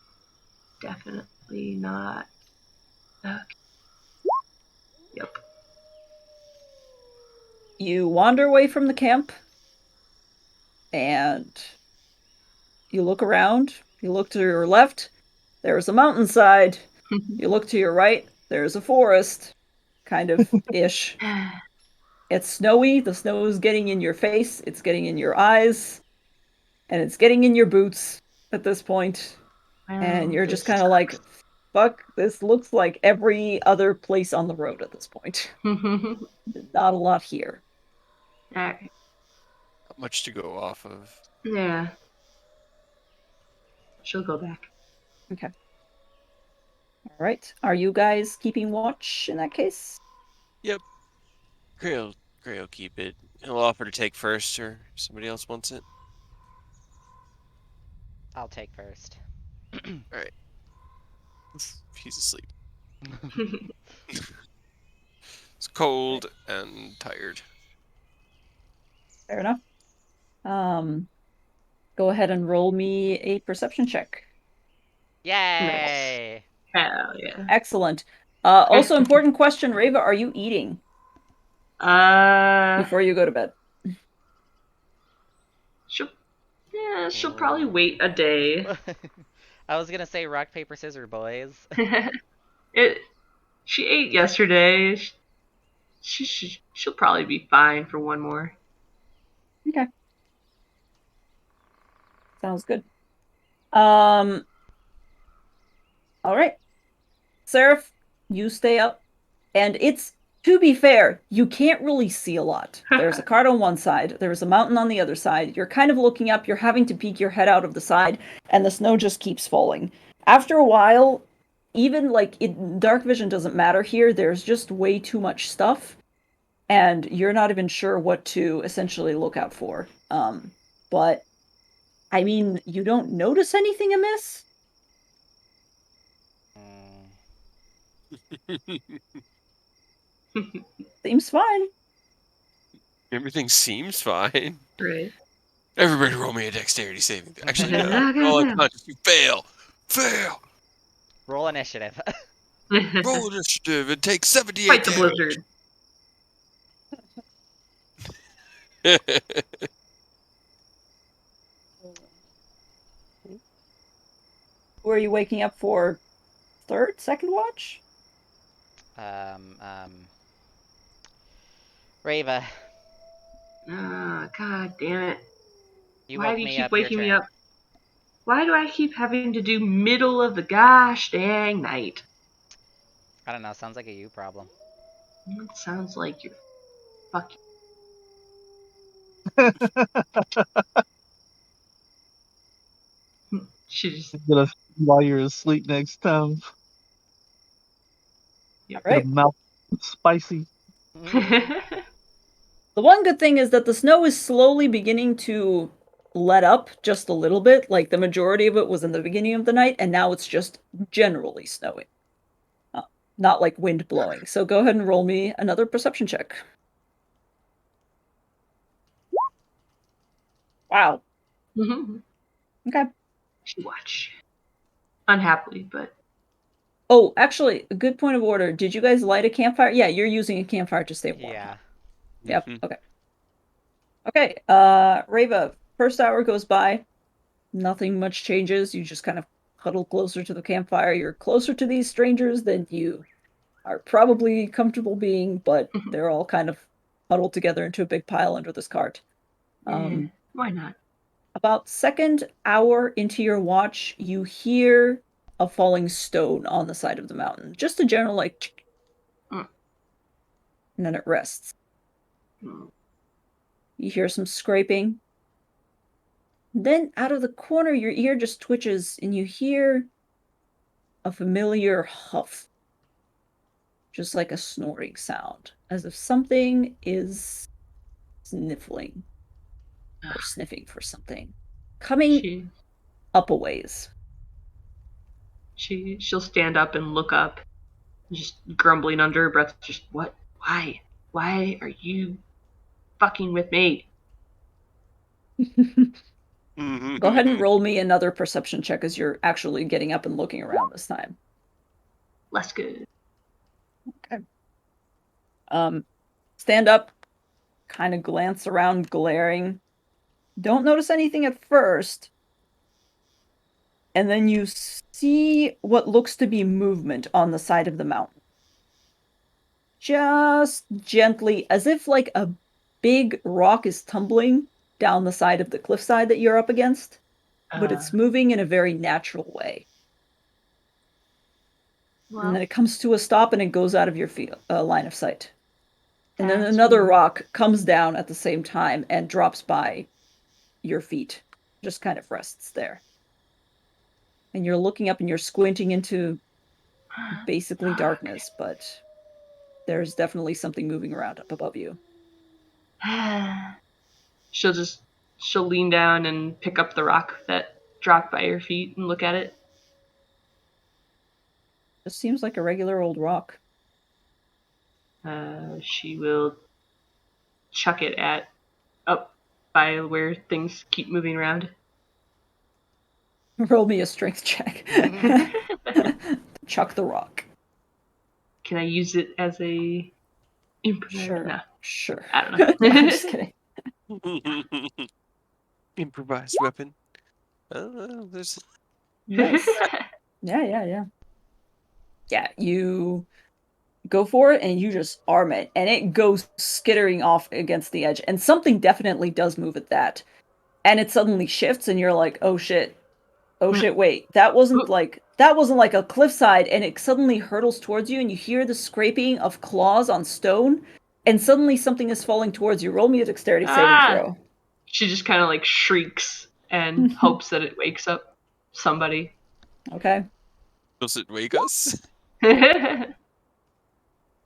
Definitely not. Okay. Yep. You wander away from the camp and you look around. You look to your left, there's a mountainside. You look to your right, there's a forest, kind of ish. It's snowy. The snow is getting in your face, it's getting in your eyes, and it's getting in your boots at this point. And you're just kind of like, fuck, this looks like every other place on the road at this point. Not a lot here. Alright. Not much to go off of. Yeah. She'll go back. Okay. All right. Are you guys keeping watch in that case? Yep. Gray'll keep it. He'll offer to take first, or if somebody else wants it. I'll take first. Alright. He's asleep. It's cold and tired. Fair enough. Go ahead and roll me a perception check. Yay! Hell yeah. Excellent. Also, important question, Reva, are you eating before you go to bed? She'll probably wait a day. I was gonna say rock, paper, scissors, boys. She ate yesterday. She'll probably be fine for one more. Okay. Sounds good. All right. Seraph, you stay up. And it's, to be fair, you can't really see a lot. There's a cart on one side, there's a mountain on the other side. You're kind of looking up, you're having to peek your head out of the side, and the snow just keeps falling. After a while, even like dark vision doesn't matter here, there's just way too much stuff, and you're not even sure what to essentially look out for. But I mean, you don't notice anything amiss? Seems fine. Everything seems fine. Right. Everybody roll me a dexterity saving. Actually, no. Roll unconscious. You fail. Fail. Roll initiative. Roll initiative and take 78 Fight the damage. blizzard. are you waking up for? Second watch? Rava. God damn it. You Why woke do you me keep up, your waking me turn. up? Why do I keep having to do middle of the gosh dang night? I don't know, sounds like a you problem. It sounds like you're fucking. She just. Get a while you're asleep next time. All Get a right. mouth spicy. The one good thing is that the snow is slowly beginning to let up just a little bit. Like the majority of it was in the beginning of the night, and now it's just generally snowing. Not like wind blowing. So go ahead and roll me another perception check. Wow. Okay. She watch. Unhappily, but. Oh, actually, a good point of order. Did you guys light a campfire? Yeah, you're using a campfire to stay warm. Yeah. Yep. Okay. Okay. Rava, first hour goes by. Nothing much changes. You just kind of huddle closer to the campfire. You're closer to these strangers than you are probably comfortable being, but they're all kind of huddled together into a big pile under this cart. Why not? About second hour into your watch, you hear a falling stone on the side of the mountain. Just a general like, and then it rests. You hear some scraping. Then out of the corner, your ear just twitches and you hear a familiar huff. Just like a snoring sound, as if something is sniffling or sniffing for something. Coming up a ways. She'll stand up and look up, just grumbling under her breath, just what? Why? Why are you fucking with me? Go ahead and roll me another perception check as you're actually getting up and looking around this time. Less good. Okay. Stand up, kind of glance around, glaring. Don't notice anything at first. And then you see what looks to be movement on the side of the mountain. Just gently, as if like a big rock is tumbling down the side of the cliffside that you're up against, but it's moving in a very natural way. Well, and then it comes to a stop and it goes out of your line of sight. And then another weird. rock comes down at the same time and drops by your feet. Just kind of rests there. And you're looking up and you're squinting into basically darkness, but there's definitely something moving around up above you. She'll lean down and pick up the rock that dropped by her feet and look at it. Just seems like a regular old rock. She will chuck it at up by where things keep moving around. Roll me a strength check. Chuck the rock. Can I use it as a improvised? Sure. No. Sure. I don't know. No, I'm just kidding. Improvised weapon. There's Nice. Yeah. Yeah, you go for it and you just arm it and it goes skittering off against the edge and something definitely does move at that. And it suddenly shifts and you're like, "Oh shit. Oh shit, wait. That wasn't like a cliffside," and it suddenly hurtles towards you and you hear the scraping of claws on stone and suddenly something is falling towards you. Roll me a dexterity saving throw. She just kind of like shrieks and hopes that it wakes up somebody. Okay. Does it wake us?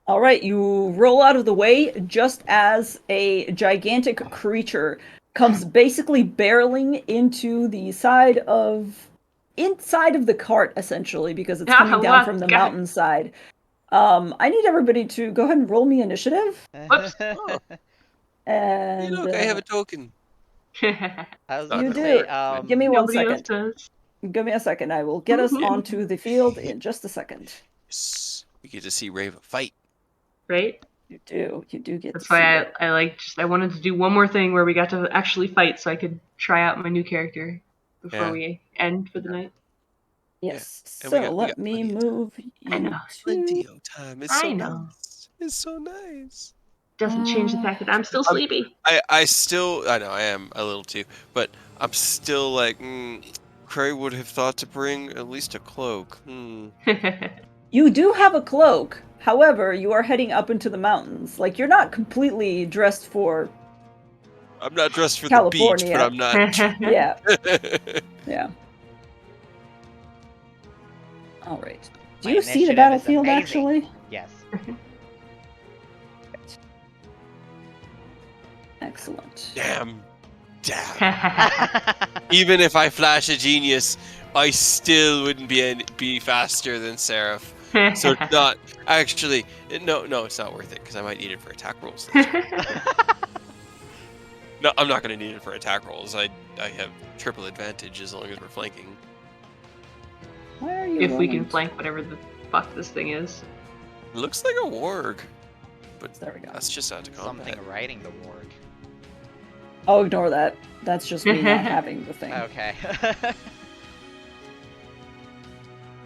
All right, you roll out of the way just as a gigantic creature comes basically barreling into the inside of the cart, essentially, because it's coming down from the mountainside. I need everybody to go ahead and roll me initiative. Whoops. Oh. And Hey, look, I have a token. I was You gonna do. say, Give me 1 Nobody else second. does. Give me a second. I will get us onto the field in just a second. Yes. We get to see Rava fight. Right? You do get That's to see why it. I wanted to do one more thing where we got to actually fight so I could try out my new character before we end for the night. Yes. And So we got let me plenty of time. move I know. you Plenty to. of time. It's I so know. nice. It's so nice. Doesn't change the fact that I'm still sleepy. I know I am a little too, but I'm still like, Cray would have thought to bring at least a cloak. You do have a cloak. However, you are heading up into the mountains. Like, you're not completely dressed for I'm not dressed for the beach, but California. I'm not. Yeah. Yeah. All right. Do My you see the initiative is battlefield, amazing. actually? Yes. Excellent. Damn. Even if I flash a genius, I still wouldn't be faster than Seraph. So it's not actually. No, it's not worth it because I might need it for attack rolls. No, I'm not going to need it for attack rolls. I have triple advantage as long as we're flanking. Why are you If we rolling can flank whatever the fuck this thing is. It looks like a warg, but There we go. that's just out of combat. Something riding the warg. Oh, ignore that. That's just me not having the thing. Okay.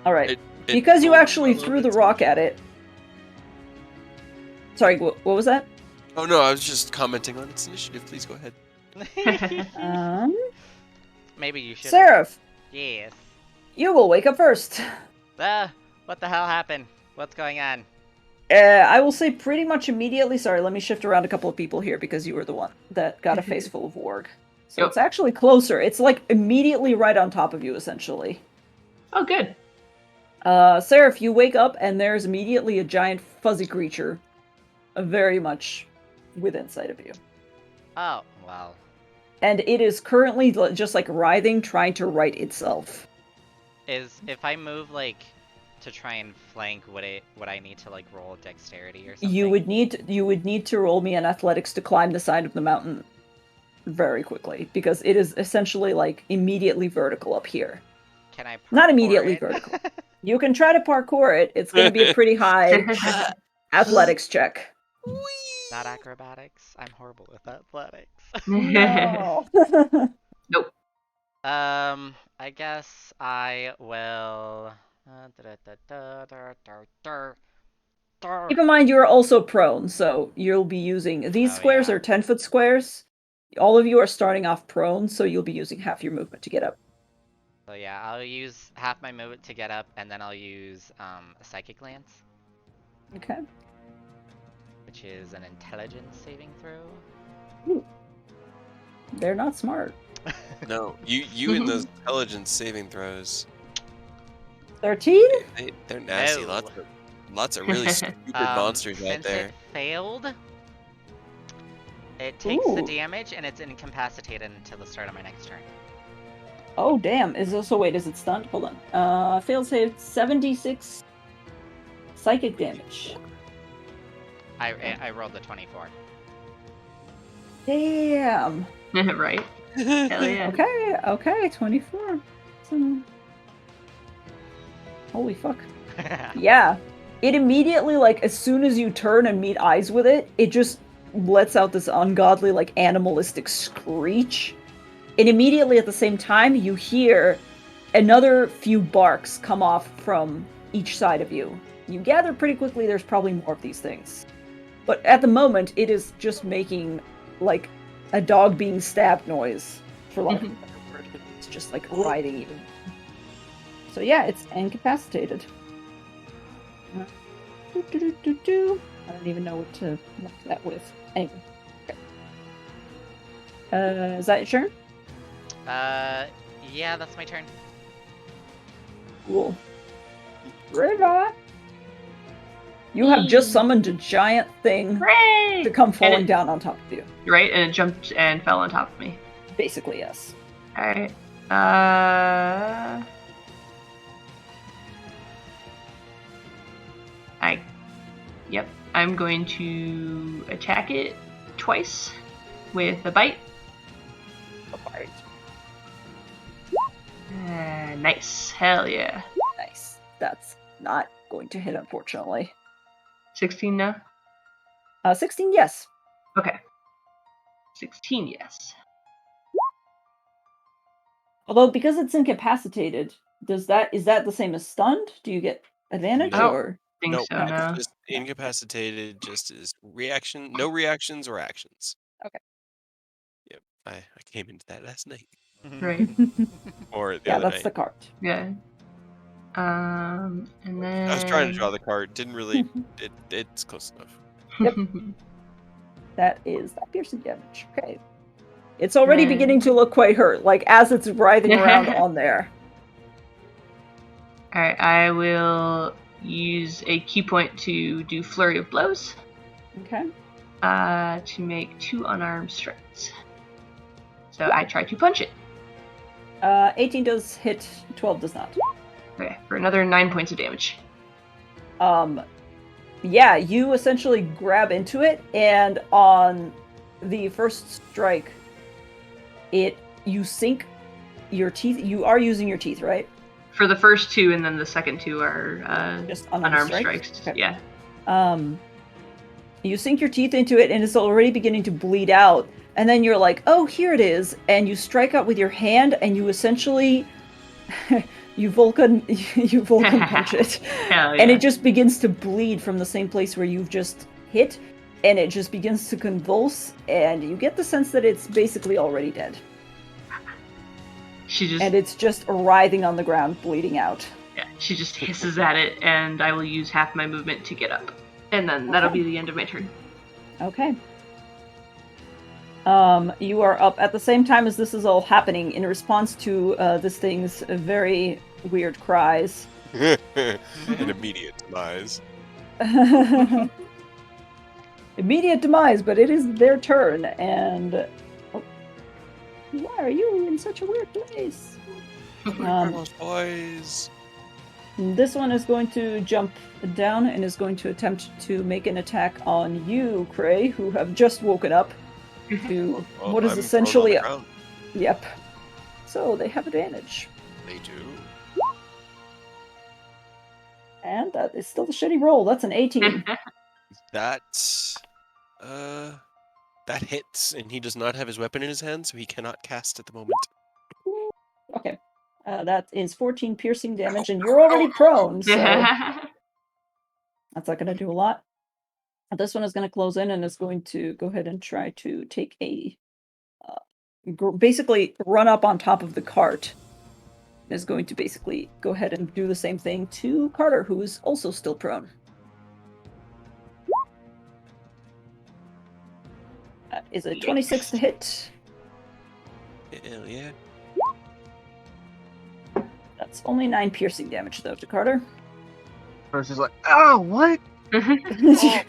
All right. It Because you rolled actually well on threw the its rock at it. Sorry, what was that? Oh no, I was just commenting on its initiative. Please go ahead. Maybe you should. Seraph, Yes. you will wake up first. What the hell happened? What's going on? I will say pretty much immediately. Sorry, let me shift around a couple of people here because you were the one that got a face full of warg. So it's actually closer. It's like immediately right on top of you, essentially. Oh, good. Seraph, you wake up and there's immediately a giant fuzzy creature, very much within sight of you. Oh, well. And it is currently just like writhing, trying to right itself. If I move like to try and flank, would I need to like roll dexterity or something? You would need to roll me an athletics to climb the side of the mountain very quickly because it is essentially like immediately vertical up here. Can I parkour Not immediately it? vertical. You can try to parkour it. It's going to be a pretty high athletics check. Not acrobatics. I'm horrible with athletics. No. Nope. I guess I will. Keep in mind you are also prone, so you'll be using these squares are 10-foot squares. All of you are starting off prone, so you'll be using half your movement to get up. So yeah, I'll use half my movement to get up, and then I'll use a psychic lance. Okay. Which is an intelligence saving throw. Ooh. They're not smart. No, you and those intelligence saving throws. 13? They're nasty. No. Lots of really stupid monsters out Since there. it failed, it takes the damage and it's incapacitated until the start of my next turn. Oh damn! Wait? Is it stunned? Hold on. Fail save 76 psychic damage. I rolled the 24. Damn. Right. Hell yeah. Okay, 24. So... Holy fuck. Yeah. It immediately, like, as soon as you turn and meet eyes with it, it just lets out this ungodly, like, animalistic screech. And immediately at the same time, you hear another few barks come off from each side of you. You gather pretty quickly there's probably more of these things. But at the moment, it is just making, like, a dog being stabbed noise, for lack of a better word. It's just, like, riding you. So yeah, it's incapacitated. I don't even know what to mark that with. Anyway. Okay. Is that your turn? Yeah, that's my turn. Cool. River! You have just summoned a giant thing to come falling down on top of you. Right, and it jumped and fell on top of me. Basically, yes. Alright. Yep, I'm going to attack it twice with a bite. A bite. Nice. Hell yeah. Nice. That's not going to hit, unfortunately. 16 now? 16, yes. Okay. 16, yes. Although, because it's incapacitated, is that the same as stunned? Do you get advantage No. or? Think Nope. so, no. Just incapacitated. Just as reaction. No reactions or actions. Okay. Yep. I came into that last night. Right. Or the Yeah, other that's night. the cart. Yeah. And then... I was trying to draw the card. Didn't really. It's close enough. Yep. That is that piercing damage. Okay. It's already Then- beginning to look quite hurt, like as it's writhing around on there. Alright, I will use a key point to do Flurry of Blows. Okay. To make 2 unarmed strikes. So I try to punch it. 18 does hit, 12 does not. Okay, for another 9 points of damage. Yeah, you essentially grab into it, and on the first strike, you sink your teeth. You are using your teeth, right? For the first 2, and then the second 2 are Just unarmed strikes. Okay. Yeah. You sink your teeth into it, and it's already beginning to bleed out. And then you're like, "Oh, here it is!" And you strike out with your hand, and you essentially, you Vulcan punch it, Hell yeah. and it just begins to bleed from the same place where you've just hit, and it just begins to convulse, and you get the sense that it's basically already dead. And it's just writhing on the ground, bleeding out. Yeah, she just hisses at it, and I will use half my movement to get up. And then that'll be the end of my turn. Okay. You are up at the same time as this is all happening in response to this thing's very weird cries. An immediate demise. Immediate demise, but it is their turn, and why are you in such a weird place? Boys. This one is going to jump down and is going to attempt to make an attack on you, Cray, who have just woken up to what is essentially Yep. So they have advantage. They do. And that is still a shitty roll. That's an 18. That hits, and he does not have his weapon in his hand, so he cannot cast at the moment. Okay. That is 14 piercing damage, and you're already prone, so that's not going to do a lot. This one is going to close in and is going to go ahead and try to take a... basically run up on top of the cart. Is going to basically go ahead and do the same thing to Carter, who is also still prone. That is a 26 to hit. Hell yeah. That's only 9 piercing damage, though, to Carter. She's like, oh, what? Oh,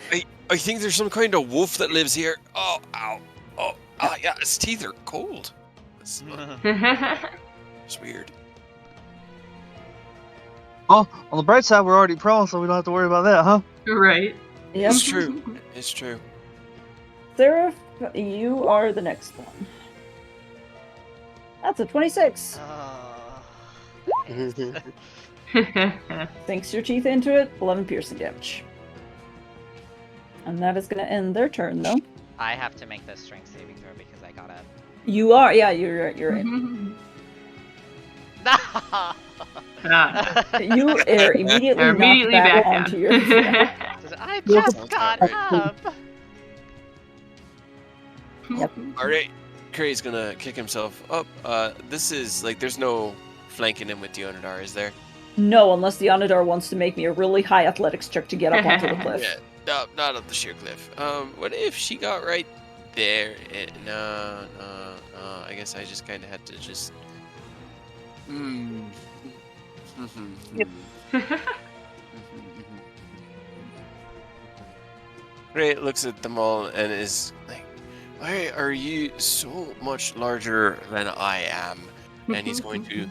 I think there's some kind of wolf that lives here. Oh, ow. Oh, yeah, his teeth are cold. It's weird. Oh, on the bright side, we're already prone, so we don't have to worry about that, huh? Right. Yep. It's true. It's true. Seraph, you are the next one. That's a 26. Sinks your teeth into it, 11 piercing damage. And that is going to end their turn, though. I have to make this strength saving throw because I got up. You are, yeah, you're in. You are immediately knocked back onto your... I just got up! Yep. Alright, Cray's gonna kick himself up. This is, like, there's no flanking him with the Onidar, is there? No, unless the Onidar wants to make me a really high athletics check to get up onto the cliff. Yeah, no, not up the sheer cliff. What if she got right there? No, I guess I just kind of had to just... Yep. Ray looks at them all and is like, why are you so much larger than I am? And he's going to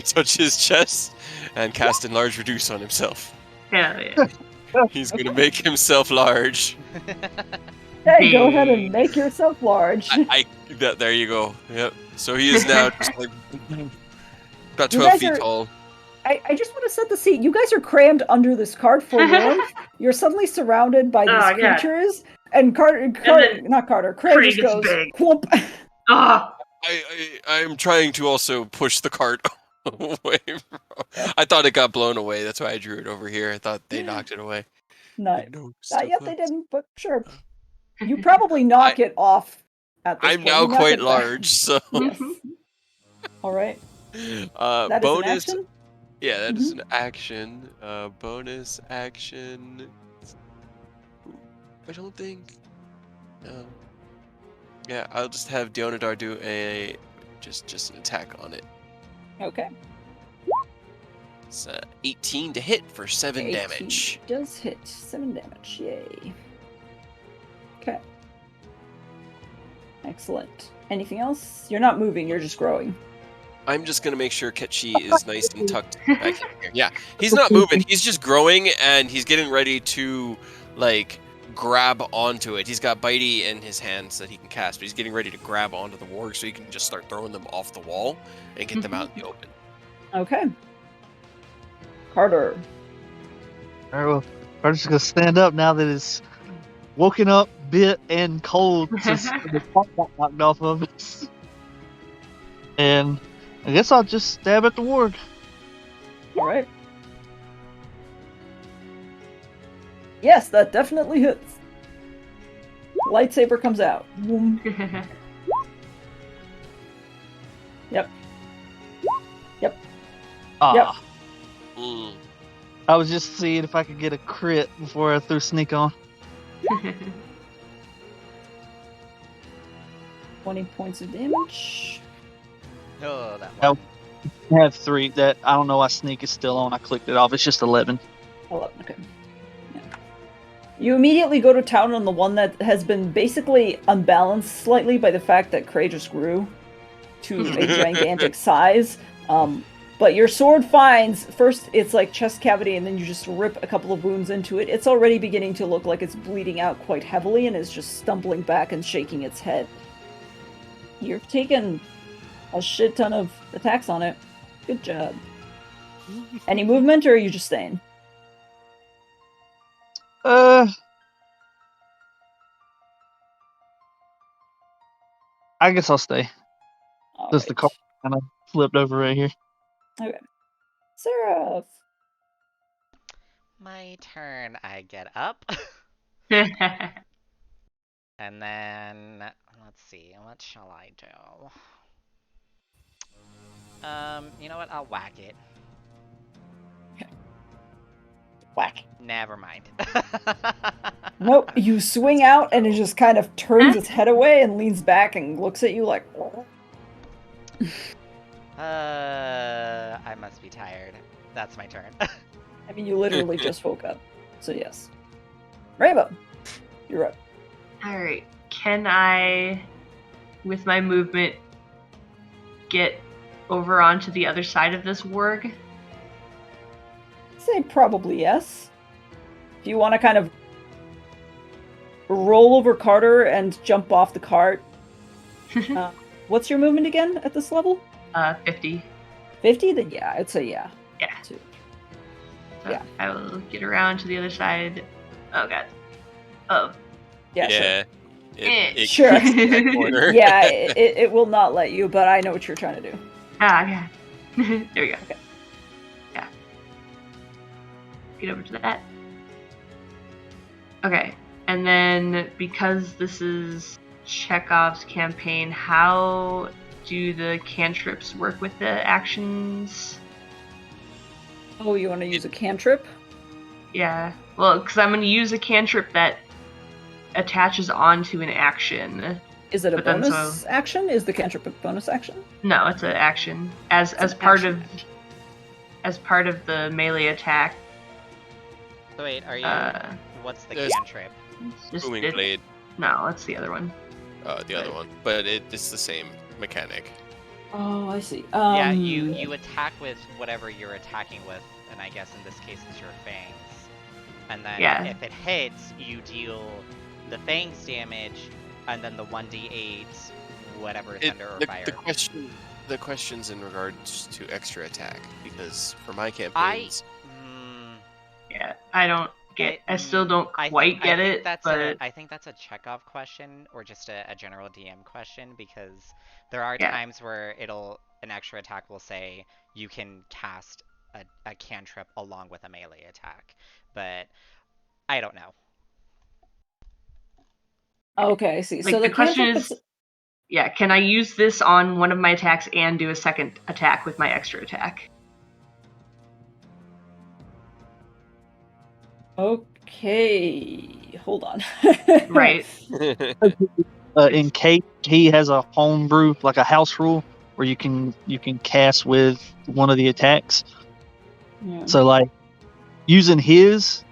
touch his chest and cast Enlarge Reduce on himself. Hell yeah. He's going to make himself large. Hey, go ahead and make yourself large. There you go. Yep. So he is now just like about 12 feet tall. I just want to set the scene. You guys are crammed under this cart for warmth. You're suddenly surrounded by these creatures, and Cray just goes, whoop. I'm trying to also push the cart away. I thought it got blown away. That's why I drew it over here. I thought they knocked it away. No, No, not yet still they close. didn't, but sure. You probably knock it off at this I'm point. now You knock quite it back. large, so Yes. All right. That is bonus. an action? Yeah, that is an action. Bonus action. I don't think. Yeah, I'll just have Deonadar do a just an attack on it. Okay. It's 18 to hit for 7 18 damage. does hit. 7 damage. Yay. Okay. Excellent. Anything else? You're not moving, you're just growing. I'm just gonna make sure Ketchi is nice and tucked back in here. Yeah, he's not moving. He's just growing, and he's getting ready to like grab onto it. He's got Bitey in his hands that he can cast, but he's getting ready to grab onto the warg so he can just start throwing them off the wall and get them out in the open. Okay. Carter. Alright, well, Carter's gonna stand up now that it's woken up, bit, and cold. Just the top got knocked off of us. And I guess I'll just stab at the warg. All right. Yes, that definitely hits. Lightsaber comes out. Boom. Yep. Yep. Ah. Mm. I was just seeing if I could get a crit before I threw sneak on. 20 points of damage. Oh, that Oh. one. I have 3. That I don't know why sneak is still on. I clicked it off. It's just 11. 11, okay. Yeah. You immediately go to town on the one that has been basically unbalanced slightly by the fact that Cray just grew to a gigantic size. But your sword finds, first it's like chest cavity, and then you just rip a couple of wounds into it. It's already beginning to look like it's bleeding out quite heavily and is just stumbling back and shaking its head. You're taking a shit ton of attacks on it. Good job. Any movement, or are you just staying? I guess I'll stay. All Just the car kind of flipped over right here. Okay. Seraph. My turn. I get up. And then, let's see, what shall I do? You know what? I'll whack it. Whack. Never mind. Nope, you swing out and it just kind of turns its head away and leans back and looks at you like... I must be tired. That's my turn. I mean, you literally just woke up. So yes. Rainbow, you're up. Alright, can I, with my movement, get over onto the other side of this warg? I'd say probably yes. If you want to kind of roll over Carter and jump off the cart. What's your movement again at this level? 50. 50? Then yeah, I'd say yeah. Yeah. Too. So Yeah. I will get around to the other side. Oh god. Oh. Yeah, It Sure. cuts that corner. Yeah, it will not let you, but I know what you're trying to do. Ah, yeah. There we go. Okay. Yeah. Get over to that. Okay. And then, because this is Chekhov's campaign, how do the cantrips work with the actions? Oh, you want to use a cantrip? Yeah. Well, because I'm going to use a cantrip that attaches onto an action. Is it a But then bonus action? Is the cantrip a bonus action? No, it's an action. As It's an part action. as part of the melee attack. So wait, are you... what's the There's- cantrip? It's just, Booming blade. No, it's the other one. The other one, but it's the same mechanic. Oh, I see. Yeah, you attack with whatever you're attacking with, and I guess in this case it's your fangs. And then Yeah. if it hits, you deal the fangs damage, and then the 1d8, whatever is thunder or fire. The question's in regards to extra attack, because for my campaigns, Yeah, I don't get. I still don't quite get it. But I think that's a Chekhov question, or just a general DM question, because there are Yeah. times where it'll an extra attack will say you can cast a cantrip along with a melee attack. But I don't know. Okay, I see. Like, So the question cantrip is, can I use this on one of my attacks and do a second attack with my extra attack? Okay, hold on. Right. In case he has a homebrew, like a house rule, where you can cast with one of the attacks. Yeah. So like using his,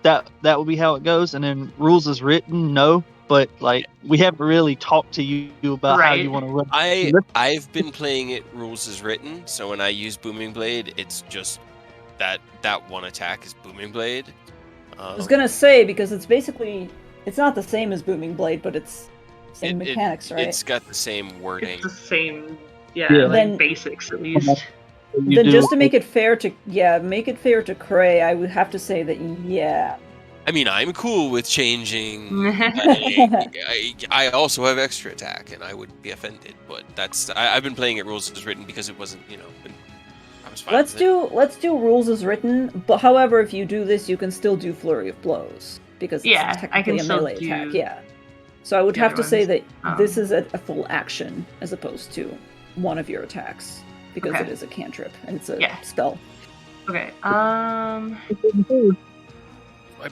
that would be how it goes. And then rules is written, no, but like we haven't really talked to you about how you Right. want to run. I've been playing it rules as written, so when I use Booming Blade, it's just that one attack is Booming Blade. I was gonna say, because it's basically, it's not the same as Booming Blade, but it's same mechanics, right? It's got the same wording. It's the same, Yeah. like Then- basics at least. You Then do just to make it fair to Cray, I would have to say that I mean, I'm cool with changing. I also have extra attack, and I would be offended. But I've been playing it rules as written because it wasn't, I was fine let's with it. do rules as written. But however, if you do this, you can still do flurry of blows because it's Yeah, I technically can a still melee do attack. Yeah. So I would the have other to say ones. that this is a full action as opposed to one of your attacks because Okay. it is a cantrip and it's a Yeah. spell. Okay. My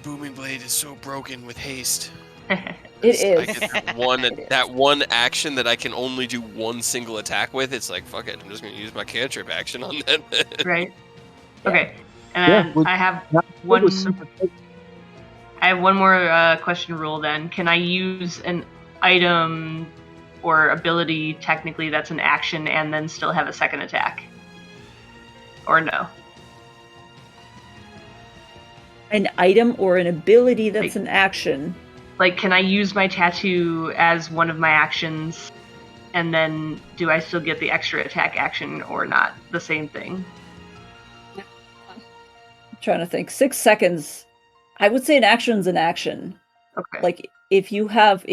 Booming Blade is so broken with haste. It I is. get It is. that one action that I can only do one single attack with. It's like, fuck it, I'm just gonna use my cantrip action on that. Right. Yeah. Okay. And then I have one. super I have one more question rule. Then, can I use an item or ability technically that's an action and then still have a second attack? Or no? An item or an ability that's an action. Like, can I use my tattoo as one of my actions, and then do I still get the extra attack action or not? The same thing. I'm trying to think. 6 seconds. I would say an action's an action. Okay. Like if you have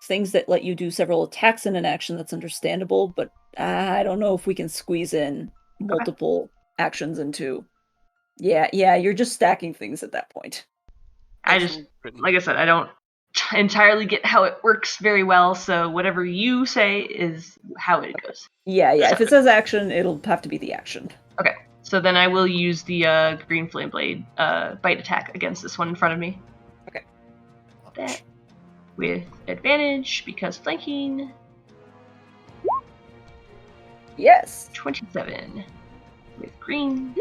things that let you do several attacks in an action, that's understandable, but I don't know if we can squeeze in multiple actions into. Yeah, you're just stacking things at that point. I just, like I said, I don't entirely get how it works very well, so whatever you say is how it goes. Yeah. If it says action, it'll have to be the action. Okay, so then I will use the green flame blade bite attack against this one in front of me. Okay. That with advantage because flanking. Yes. 27 with green.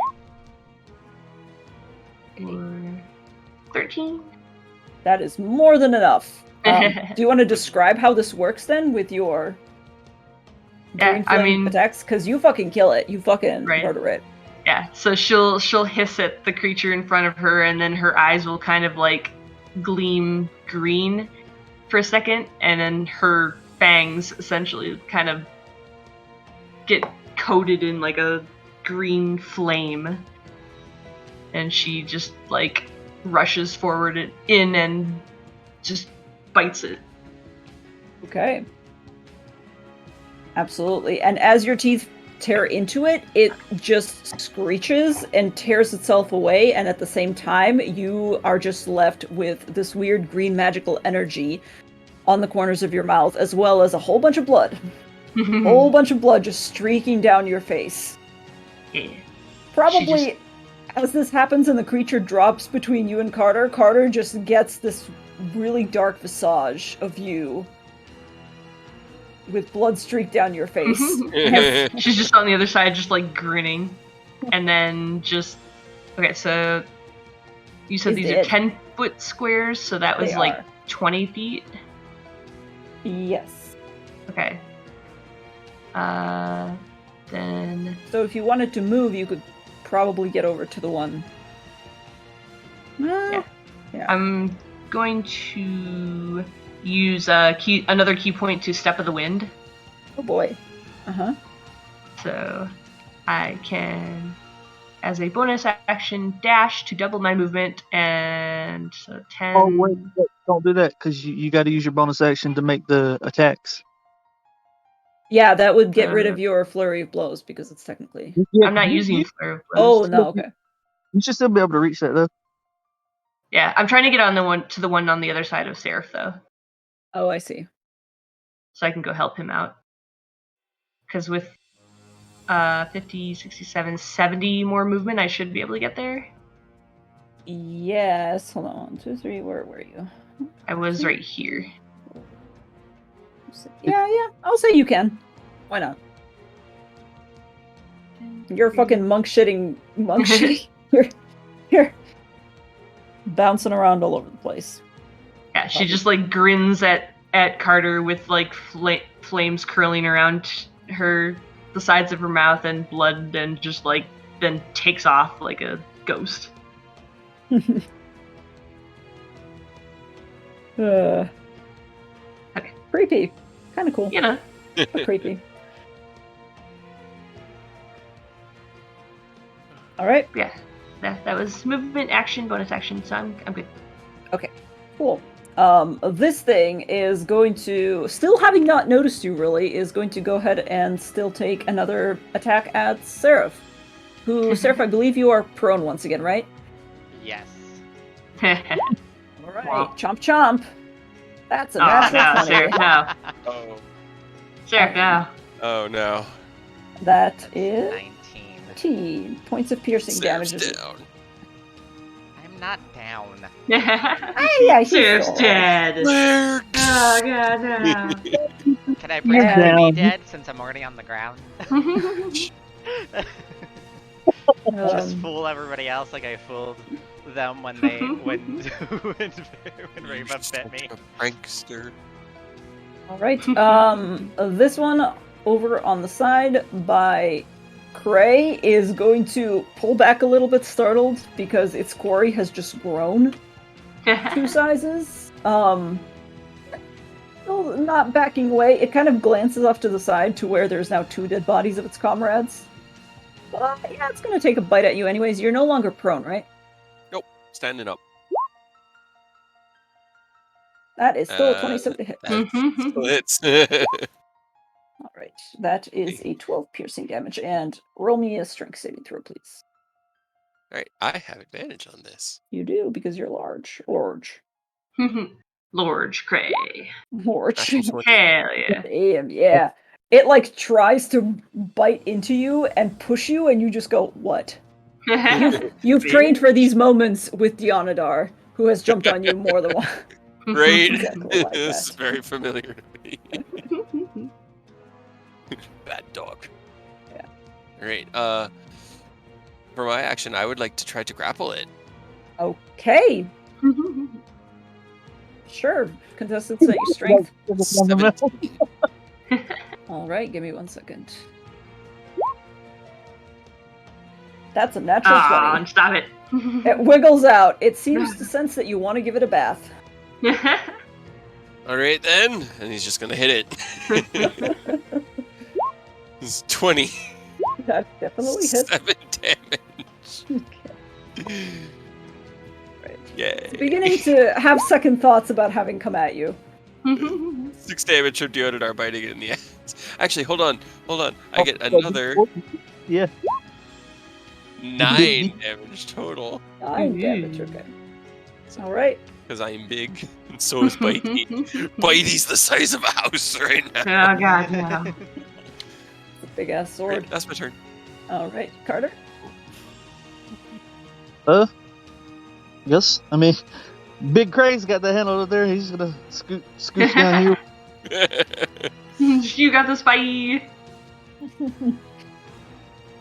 Or 13. That is more than enough. Do you want to describe how this works then with your green flame attacks? Because you fucking kill it. You fucking murder it. Yeah, so she'll hiss at the creature in front of her, and then her eyes will kind of like gleam green for a second, and then her fangs essentially kind of get coated in like a green flame, and she just like rushes forward in and just bites it. Okay. Absolutely. And as your teeth tear into it, it just screeches and tears itself away, and at the same time, you are just left with this weird green magical energy on the corners of your mouth, as well as a whole bunch of blood. Whole bunch of blood just streaking down your face. Yeah. Probably, as this happens and the creature drops between you and Carter, Carter just gets this really dark visage of you with blood streaked down your face. She's just on the other side, just like grinning. And then just... Okay, so you said these are 10-foot squares, so that was like 20 feet? Yes. Okay. Then... So if you wanted to move, you could probably get over to the one. Yeah. I'm going to use another key point to Step of the Wind. Oh boy. So I can, as a bonus action, dash to double my movement, and so 10... Oh, wait, don't do that, because you got to use your bonus action to make the attacks. Yeah, that would get rid of your flurry of blows because it's technically. I'm not using flurry of blows. Oh no, okay. You should still be able to reach that though. Yeah, I'm trying to get on the one on the other side of Seraph though. Oh, I see. So I can go help him out. Because with 50, 67, 70 more movement, I should be able to get there. Yes. Hold on. 1, 2, 3. Where were you? I was right here. Yeah. I'll say you can. Why not? You're fucking monk shitting. You're bouncing around all over the place. Yeah, she just like grins at Carter with like flames curling around the sides of her mouth and blood, and just like then takes off like a ghost. Okay. Creepy. Kind of cool. You know. But creepy. All right. Yeah. That was movement, action, bonus action, so I'm good. Okay. Cool. This thing is going to, still having not noticed you really, is going to go ahead and still take another attack at Seraph. Seraph, I believe you are prone once again, right? Yes. Alright, chomp chomp. That's a natural 20. Seraph, no. Oh. Seraph, no. Oh no. That is 19 points of piercing Seraph's damage. down. I'm not down. Yeah, he's Seraph's still dead. Where? Oh god, no. Can I pretend to down. be dead since I'm already on the ground? Just fool everybody else like I fooled them when when Rainbow bit me. A prankster. Alright, this one over on the side by Cray is going to pull back a little bit startled because its quarry has just grown 2 sizes. Still not backing away. It kind of glances off to the side to where there's now 2 dead bodies of its comrades. But yeah, it's gonna take a bite at you anyways. You're no longer prone, right? Nope. Standing up. That is still a 27 to hit. Still hits. Alright, that is a 12 piercing damage, and roll me a strength saving throw, please. Alright, I have advantage on this. You do, because you're large. Large. Lord Cray. Large. Hell yeah. Damn, yeah. It, like, tries to bite into you and push you, and you just go, what? You've trained for these moments with Dionadar, who has jumped on you more than once. Right? Exactly like It's that. very familiar to me. Bad dog. Yeah. Alright, for my action, I would like to try to grapple it. Okay. Sure. Contestants at your strength. 17. Alright, give me 1 second. That's a natural 20. Stop it. It wiggles out. It seems to sense that you want to give it a bath. Alright then, and he's just gonna hit it. It's 20. That definitely hits. 7 damage. Okay. Right. Yay. It's beginning to have second thoughts about having come at you. 6 damage from Deodadar biting it in the ass. Actually, hold on. I get another Yeah. 9 damage total. 9 damage, okay. Alright. Because I'm big, and so is Bitey. Bitey's the size of a house right now. Oh god, no. It's a big ass sword. Right, that's my turn. Alright, Carter? Yes. I mean, Big Cray's got the handle over there. He's gonna scoot down here. You got this, bye.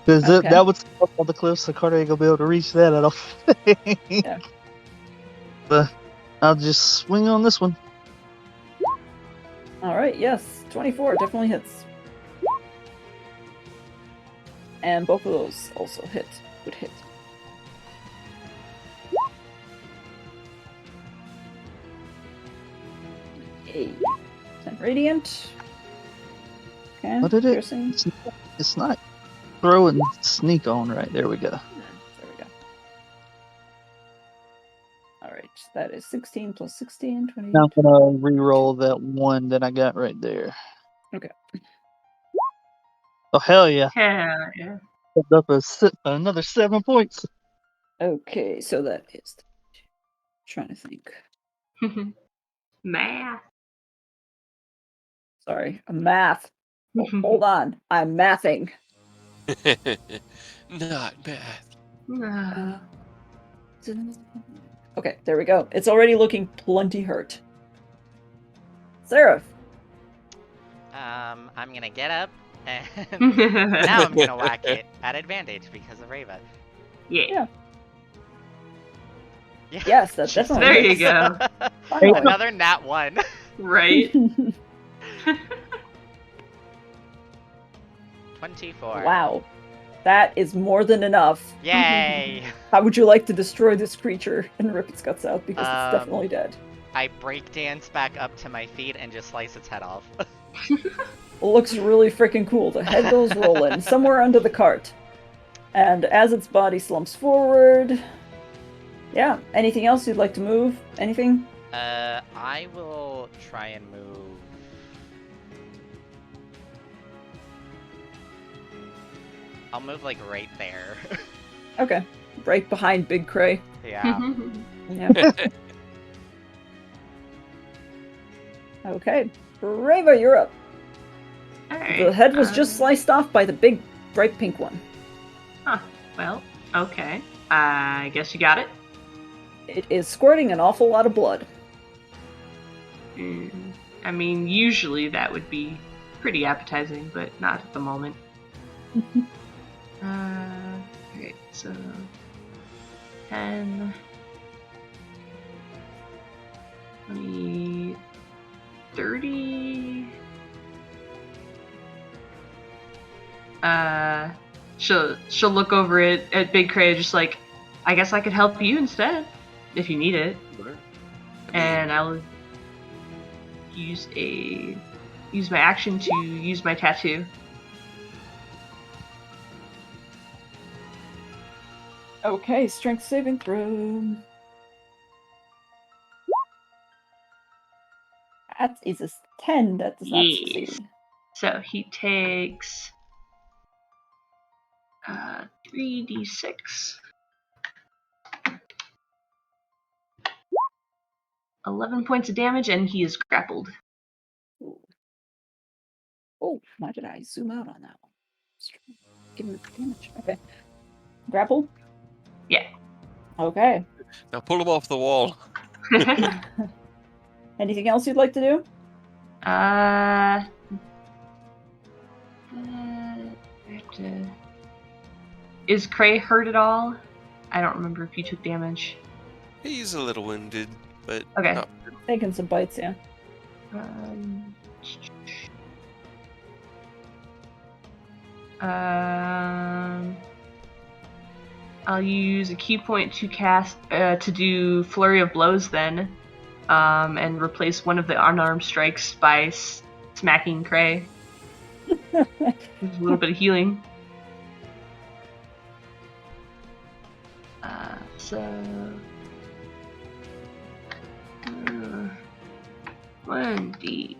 Because Okay. that would stop all the cliffs, so Carter ain't gonna be able to reach that at all. Yeah. But I'll just swing on this one. Alright, yes. 24 definitely hits. And both of those also would hit. Okay. 10 radiant. Okay. What did it? Piercing. It's not throw and sneak on right. There we go. There we go. Alright, that is 16 plus 16, 20. Now I'm gonna re-roll that one that I got right there. Okay. Oh, hell yeah. Hell yeah. Picked up another 7 points. Okay, so that is... trying to think. Math. Sorry, math. Hold on, I'm mathing. Not bad. Okay, there we go. It's already looking plenty hurt. Seraph. I'm gonna get up, and now I'm gonna whack it at advantage because of Reva. Yeah. Yes, that definitely There you hits. go. Finally. Another nat 1. Right? 24. Wow. That is more than enough. Yay! How would you like to destroy this creature and rip its guts out? Because it's definitely dead. I breakdance back up to my feet and just slice its head off. Looks really freaking cool. The head goes rolling somewhere under the cart. And as its body slumps forward... Yeah, anything else you'd like to move? Anything? I will try and move... I'll move, like, right there. Okay. Right behind Big Cray. Yeah. Yeah. Okay. Reva, you're up. Alright. The head was just sliced off by the big, bright pink one. Huh. Well, okay. I guess you got it. It is squirting an awful lot of blood. I mean, usually that would be pretty appetizing, but not at the moment. Okay, so 10, 20, 30. She'll look over at Big Cray, just like, I guess I could help you instead, if you need it. And I'll use my action to use my tattoo. Okay, strength saving throw. That is a 10. That does not succeed. So he takes 3d6. 11 points of damage, and he is grappled. Ooh. Oh, why did I zoom out on that one? Give him the damage. Okay. Grapple? Yeah. Okay. Now pull him off the wall. Anything else you'd like to do? Is Cray hurt at all? I don't remember if you took damage. He's a little winded, but Okay. not... Taking some bites, yeah. I'll use a key point to cast to do Flurry of Blows then, and replace one of the unarmed strikes by smacking Cray. There's a little bit of healing. So 1d.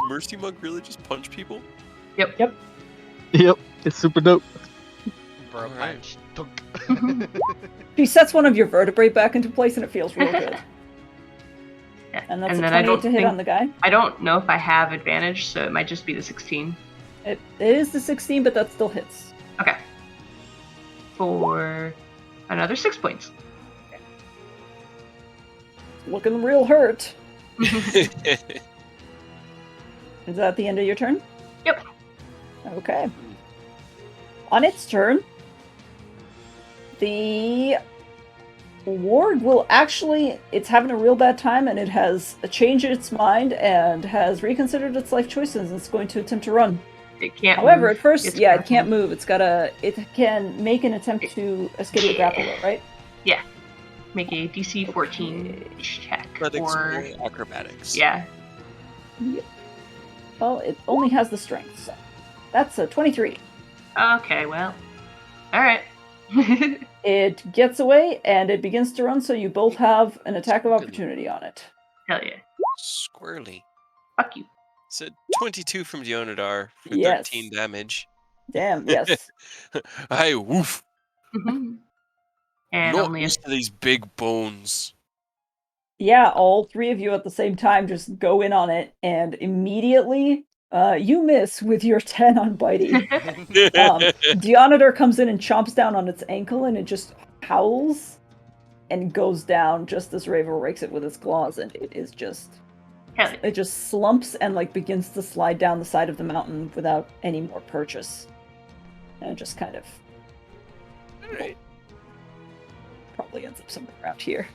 Mercy Monk really just punch people? Yep. It's super dope. Bro punch. She sets one of your vertebrae back into place and it feels real good. Yeah. And that's And a then 28 to hit on the guy. I don't know if I have advantage, so it might just be the 16. It is the 16, but that still hits. Okay. For another 6 points. Looking real hurt. Is that the end of your turn? Yep. Okay. On its turn, the ward will actually... It's having a real bad time, and it has changed its mind and has reconsidered its life choices, and it's going to attempt to run. It can't However, move. at first, It's it can't move. It can make an attempt to escape the grapple, right? Yeah. Make a DC 14 check. Athletics Or or acrobatics. yeah. Yep. Well, it only has the strength, so that's a 23. Okay, well. Alright. It gets away, and it begins to run, so you both have an attack of opportunity on it. Hell yeah. Squirrely. Fuck you. So 22 from Dionadar for Yes. 13 damage. Damn, yes. I woof. And Not only used to these big bones. Yeah, all three of you at the same time just go in on it, and immediately, you miss with your 10 on Bitey. Dionadar comes in and chomps down on its ankle, and it just howls and goes down just as Raver rakes it with its claws, and it is just... Hell yeah. It just slumps and, like, begins to slide down the side of the mountain without any more purchase. And it just kind of... Alright. Probably ends up somewhere around here.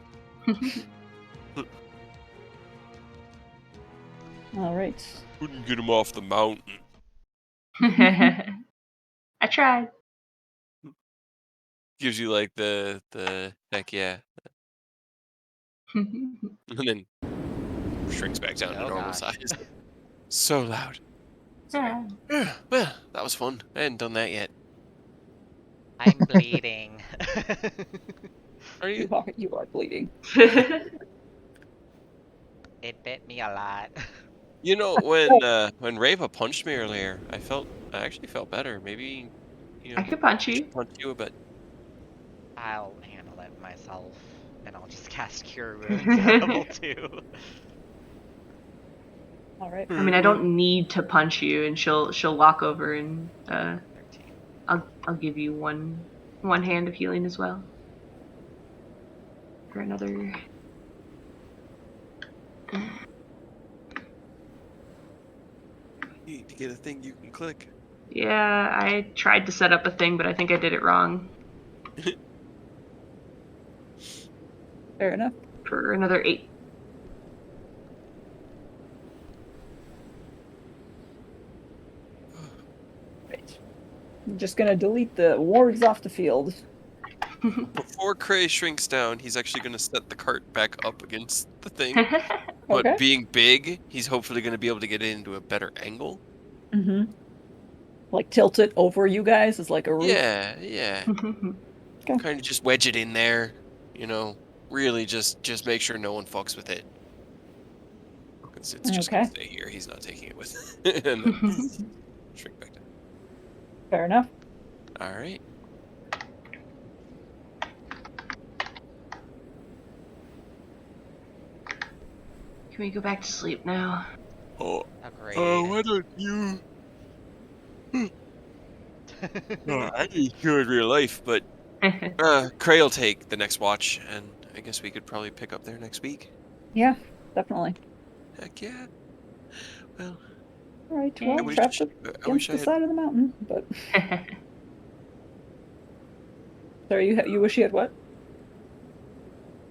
Alright. Couldn't get him off the mountain. I tried. Gives you like the heck yeah. And then shrinks back down to Oh, normal gosh. size. So loud. Yeah. Well, that was fun. I hadn't done that yet. I'm bleeding. Are you? You are bleeding. It bit me a lot. You know, when Rava punched me earlier, I actually felt better. Maybe, I could punch I you. should punch you a bit. I'll handle it myself, and I'll just cast Cure Wounds at level 2. Alright. I mean, I don't need to punch you, and she'll walk over and 13. I'll give you one hand of healing as well. For another. You need to get a thing you can click. Yeah, I tried to set up a thing, but I think I did it wrong. Fair enough. For another 8. Right. I'm just gonna delete the wargs off the field. Before Cray shrinks down, he's actually going to set the cart back up against the thing. But Okay. being big, he's hopefully going to be able to get it into a better angle. Mm-hmm. Like tilt it over you guys as like a roof? Yeah. Okay. Kind of just wedge it in there, really just make sure no one fucks with it. Because it's just going to stay here. He's not taking it with it. And then shrink back down. Fair enough. All right. Can we go back to sleep now? Oh, Agreed. why don't you... No, I need to do it in real life, but Cray will take the next watch, and I guess we could probably pick up there next week. Yeah, definitely. Heck yeah. Well, Alright, I well, wish- trapped up I wish against I the had side of the mountain, but... Sorry, you wish you had what?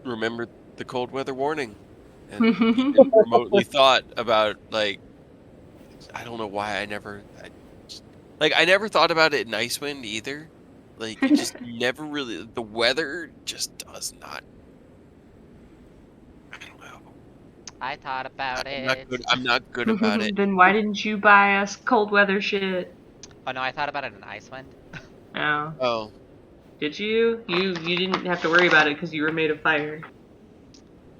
remembered the cold weather warning, and even remotely thought about, like, I don't know why I never thought about it in Icewind either. Like, it just never really, the weather just does not, I don't know. I thought about it. I'm not good about it. Then why didn't you buy us cold weather shit? Oh no, I thought about it in Icewind. Oh. Oh, Did you? You didn't have to worry about it because you were made of fire.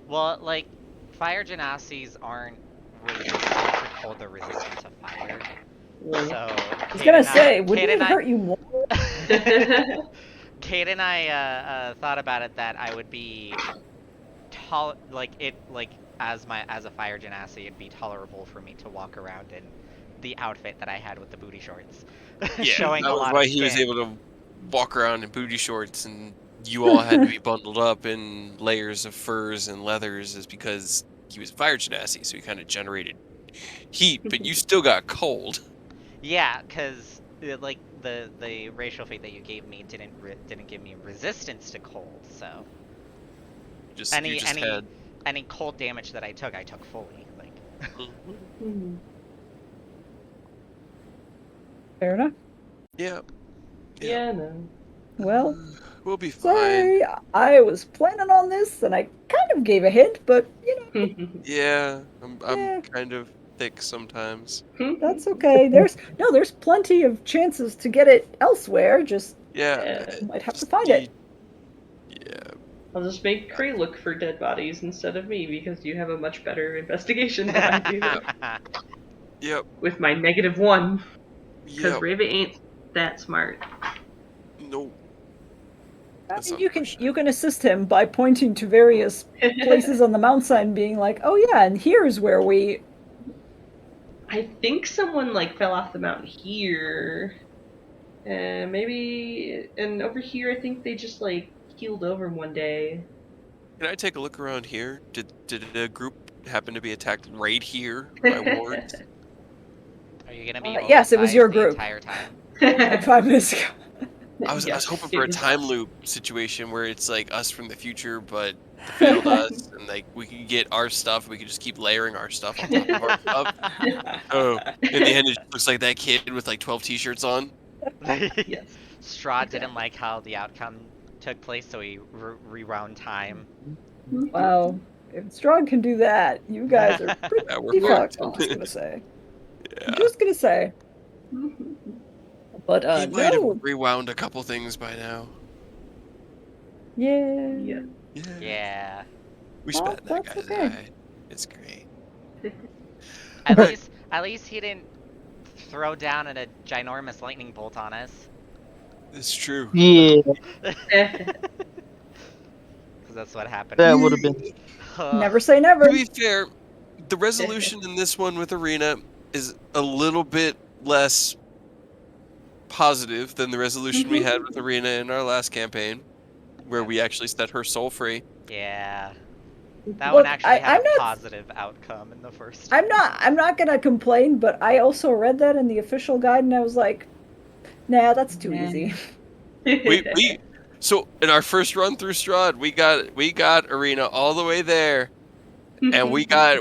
Well, like, fire genasis aren't resistant to cold, they're resistant to fire. So, I was gonna say, wouldn't it hurt you more? Kate and I thought about it that I would be as a fire genasi, it'd be tolerable for me to walk around in the outfit that I had with the booty shorts, yeah, showing that a was lot why of he was skin. able to walk around in booty shorts, and you all had to be bundled up in layers of furs and leathers, is because he was a fire genasi, so he kind of generated heat, but you still got cold. Yeah, because like the racial fate that you gave me didn't give me resistance to cold, so any cold damage that I took fully. Like. Fair enough. Yeah. Yeah, no. Well, we'll be fine. sorry, I was planning on this, and I kind of gave a hint, but, Yeah, I'm kind of thick sometimes. That's okay. There's plenty of chances to get it elsewhere, just might have to find it. Yeah. I'll just make Cree look for dead bodies instead of me because you have a much better investigation than I do. Yep. With my -1. Because Yep. Reva ain't that smart. Nope. That's You can assist him by pointing to various places on the mountainside, being like, "Oh yeah, and here's where we." I think someone like fell off the mountain here, and maybe and over here. I think they just like keeled over one day. Can I take a look around here? Did a group happen to be attacked right here by wards? Are you gonna be Yes, it was oversized your the group. entire time? Like 5 minutes ago. I was Yes, hoping it for a was time us. loop situation where it's like us from the future, but failed us, and like we could get our stuff. We could just keep layering our stuff on top of our stuff. Oh, in the end, it just looks like that kid with like 12 t-shirts on. Yes. Strahd didn't Exactly. like how the outcome took place, so he rewound time. Wow. If Strahd can do that, you guys are Yeah, we're pretty fucked. fucked. I'm just gonna say. I'm Yeah, just gonna say. But he might have no. rewound a couple things by now. Yeah. Yeah. Yeah, Yeah. we Well, spat in that that's guy's okay. eye. It's great. At least he didn't throw down a ginormous lightning bolt on us. It's true. Yeah, Because that's what happened. that would have been. Never say never. To be fair, the resolution in this one with Arena is a little bit less positive than the resolution we had with Arena in our last campaign, where we actually set her soul free. Yeah. That one Look, actually had I'm a not. positive outcome in the first I'm one. not. I'm not gonna complain. But I also read that in the official guide, and I was like, "Nah, that's too easy." So in our first run through Strahd, we got Arena all the way there, and we got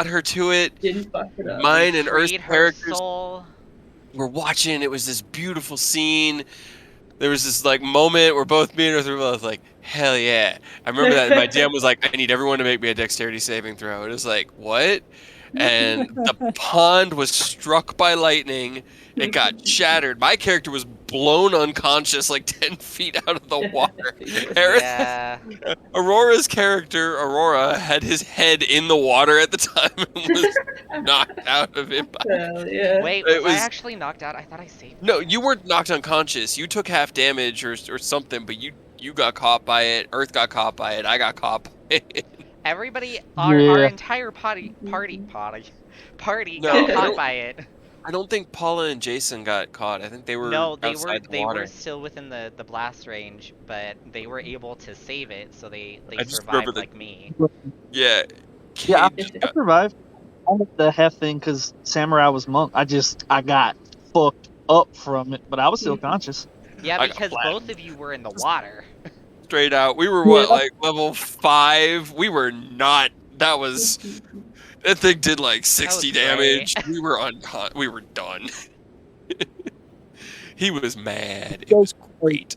her to it. Didn't fuck it up. Mine We and Earth freed her characters soul. were watching. It was this beautiful scene. There was this like moment where both me and Earth were both like, "Hell yeah!" I remember that. And my DM was like, "I need everyone to make me a dexterity saving throw." It was like, "What?" And the pond was struck by lightning. It got shattered. My character was blown unconscious like 10 feet out of the water. Yeah. Aurora's character, Aurora, had his head in the water at the time and was knocked out of it. Hell yeah. Wait, It was I was actually knocked out? I thought I saved no, that. you weren't knocked unconscious. You took half damage or something, but you got caught by it. Earth got caught by it. I got caught by it. Everybody, our Yeah, entire party No, got caught by it. I don't think Paula and Jason got caught. I think they were No, outside the they were water. still within the blast range, but they were able to save it, so they I just remember survived that. like me. Yeah, yeah. Cade just I got. survived. I had the half thing because Samurai was monk. I got fucked up from it, but I was still conscious. Yeah, I got because both flattened of you were in the water. straight out. We were Yeah. what, like level 5? We were not. That was. That thing did like That 60 was great. damage. We were we were done. He was mad. It So was great.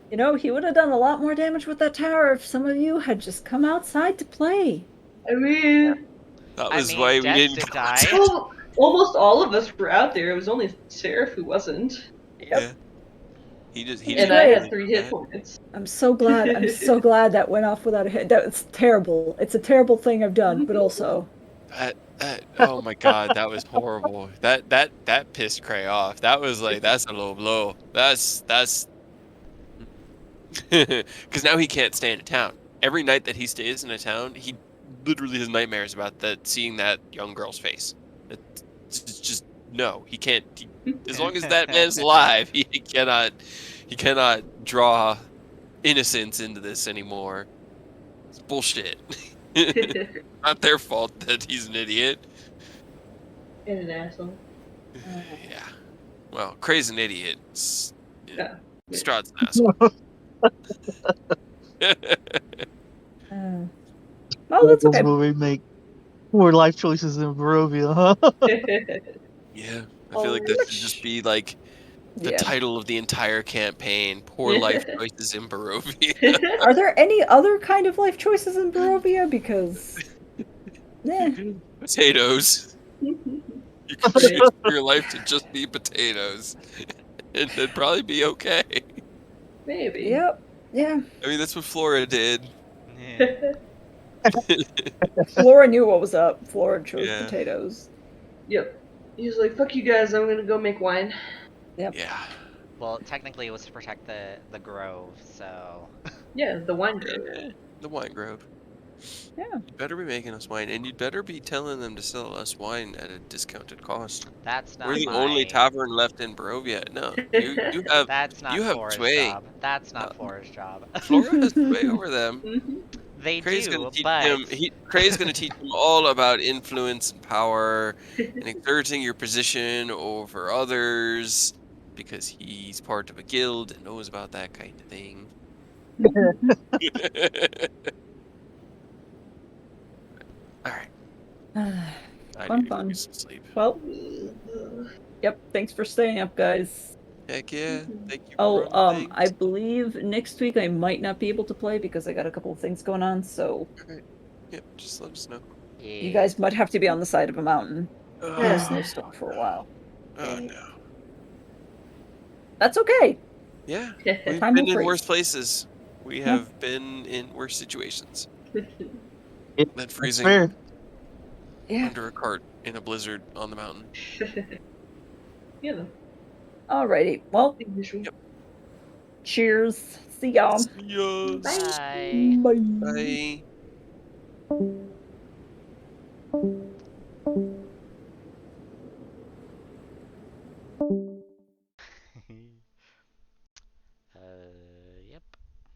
You know, he would have done a lot more damage with that tower if some of you had just come outside to play. I mean, That I was mean, why we Jets didn't did go die. well, almost all of us were out there. It was only Seraph who wasn't. Yeah. He It was And I great. had 3 hit points. I'm so glad. I'm so glad that went off without a hit. That's terrible. It's a terrible thing I've done, but also. That oh my god, that was horrible. That pissed Cray off. That was like that's a low blow. That's because now he can't stay in a town. Every night that he stays in a town, he literally has nightmares about seeing that young girl's face. It's just no, he can't. As long as that man's alive, he cannot draw innocence into this anymore. It's bullshit. Not their fault that he's an idiot. And an asshole. Yeah. Well, Cray's an idiot. Yeah. Strahd's an asshole. Oh, that's okay. Where we make poor life choices in Barovia, huh? Yeah. I feel like that should just be like the title of the entire campaign. Poor life choices in Barovia. Are there any other kind of life choices in Barovia? Because, Potatoes. You can choose for your life to just be potatoes. And it'd probably be okay. Maybe. Yep. Yeah. I mean, that's what Flora did. Yeah. Flora knew what was up. Flora chose Yeah. potatoes. Yep. He was like, "Fuck you guys, I'm gonna go make wine." Yep. Yeah. Well, technically, it was to protect the grove, so. Yeah, the wine grove. Yeah, the wine grove. Yeah. You'd better be making us wine, and you'd better be telling them to sell us wine at a discounted cost. That's We're not the only my. tavern left in Barovia. No, you have That's you not have Flora's sway. job. That's Uh, not Flora's job. Flora has sway over them. Mhm. They Cray's gonna do, teach but him. Cray's gonna teach him all about influence and power and exerting your position over others because he's part of a guild and knows about that kind of thing. All right, I need to go Fun. get some sleep. Well, yep. Thanks for staying up, guys. Heck yeah! Thank you for Oh, running things. I believe next week I might not be able to play because I got a couple of things going on. So Alright. Yep, just let us know. you yeah. guys might have to be on the side of a mountain in a Oh, snowstorm for a while. oh no. That's okay. Yeah, Yeah. we've Time been will in freeze. worse places. We Yeah. have been in worse situations than That's freezing fair. Yeah. under a cart in a blizzard on the mountain. You know, Alrighty. Well, the usual. Yep. cheers. See y'all. See ya. Bye. Bye. Bye.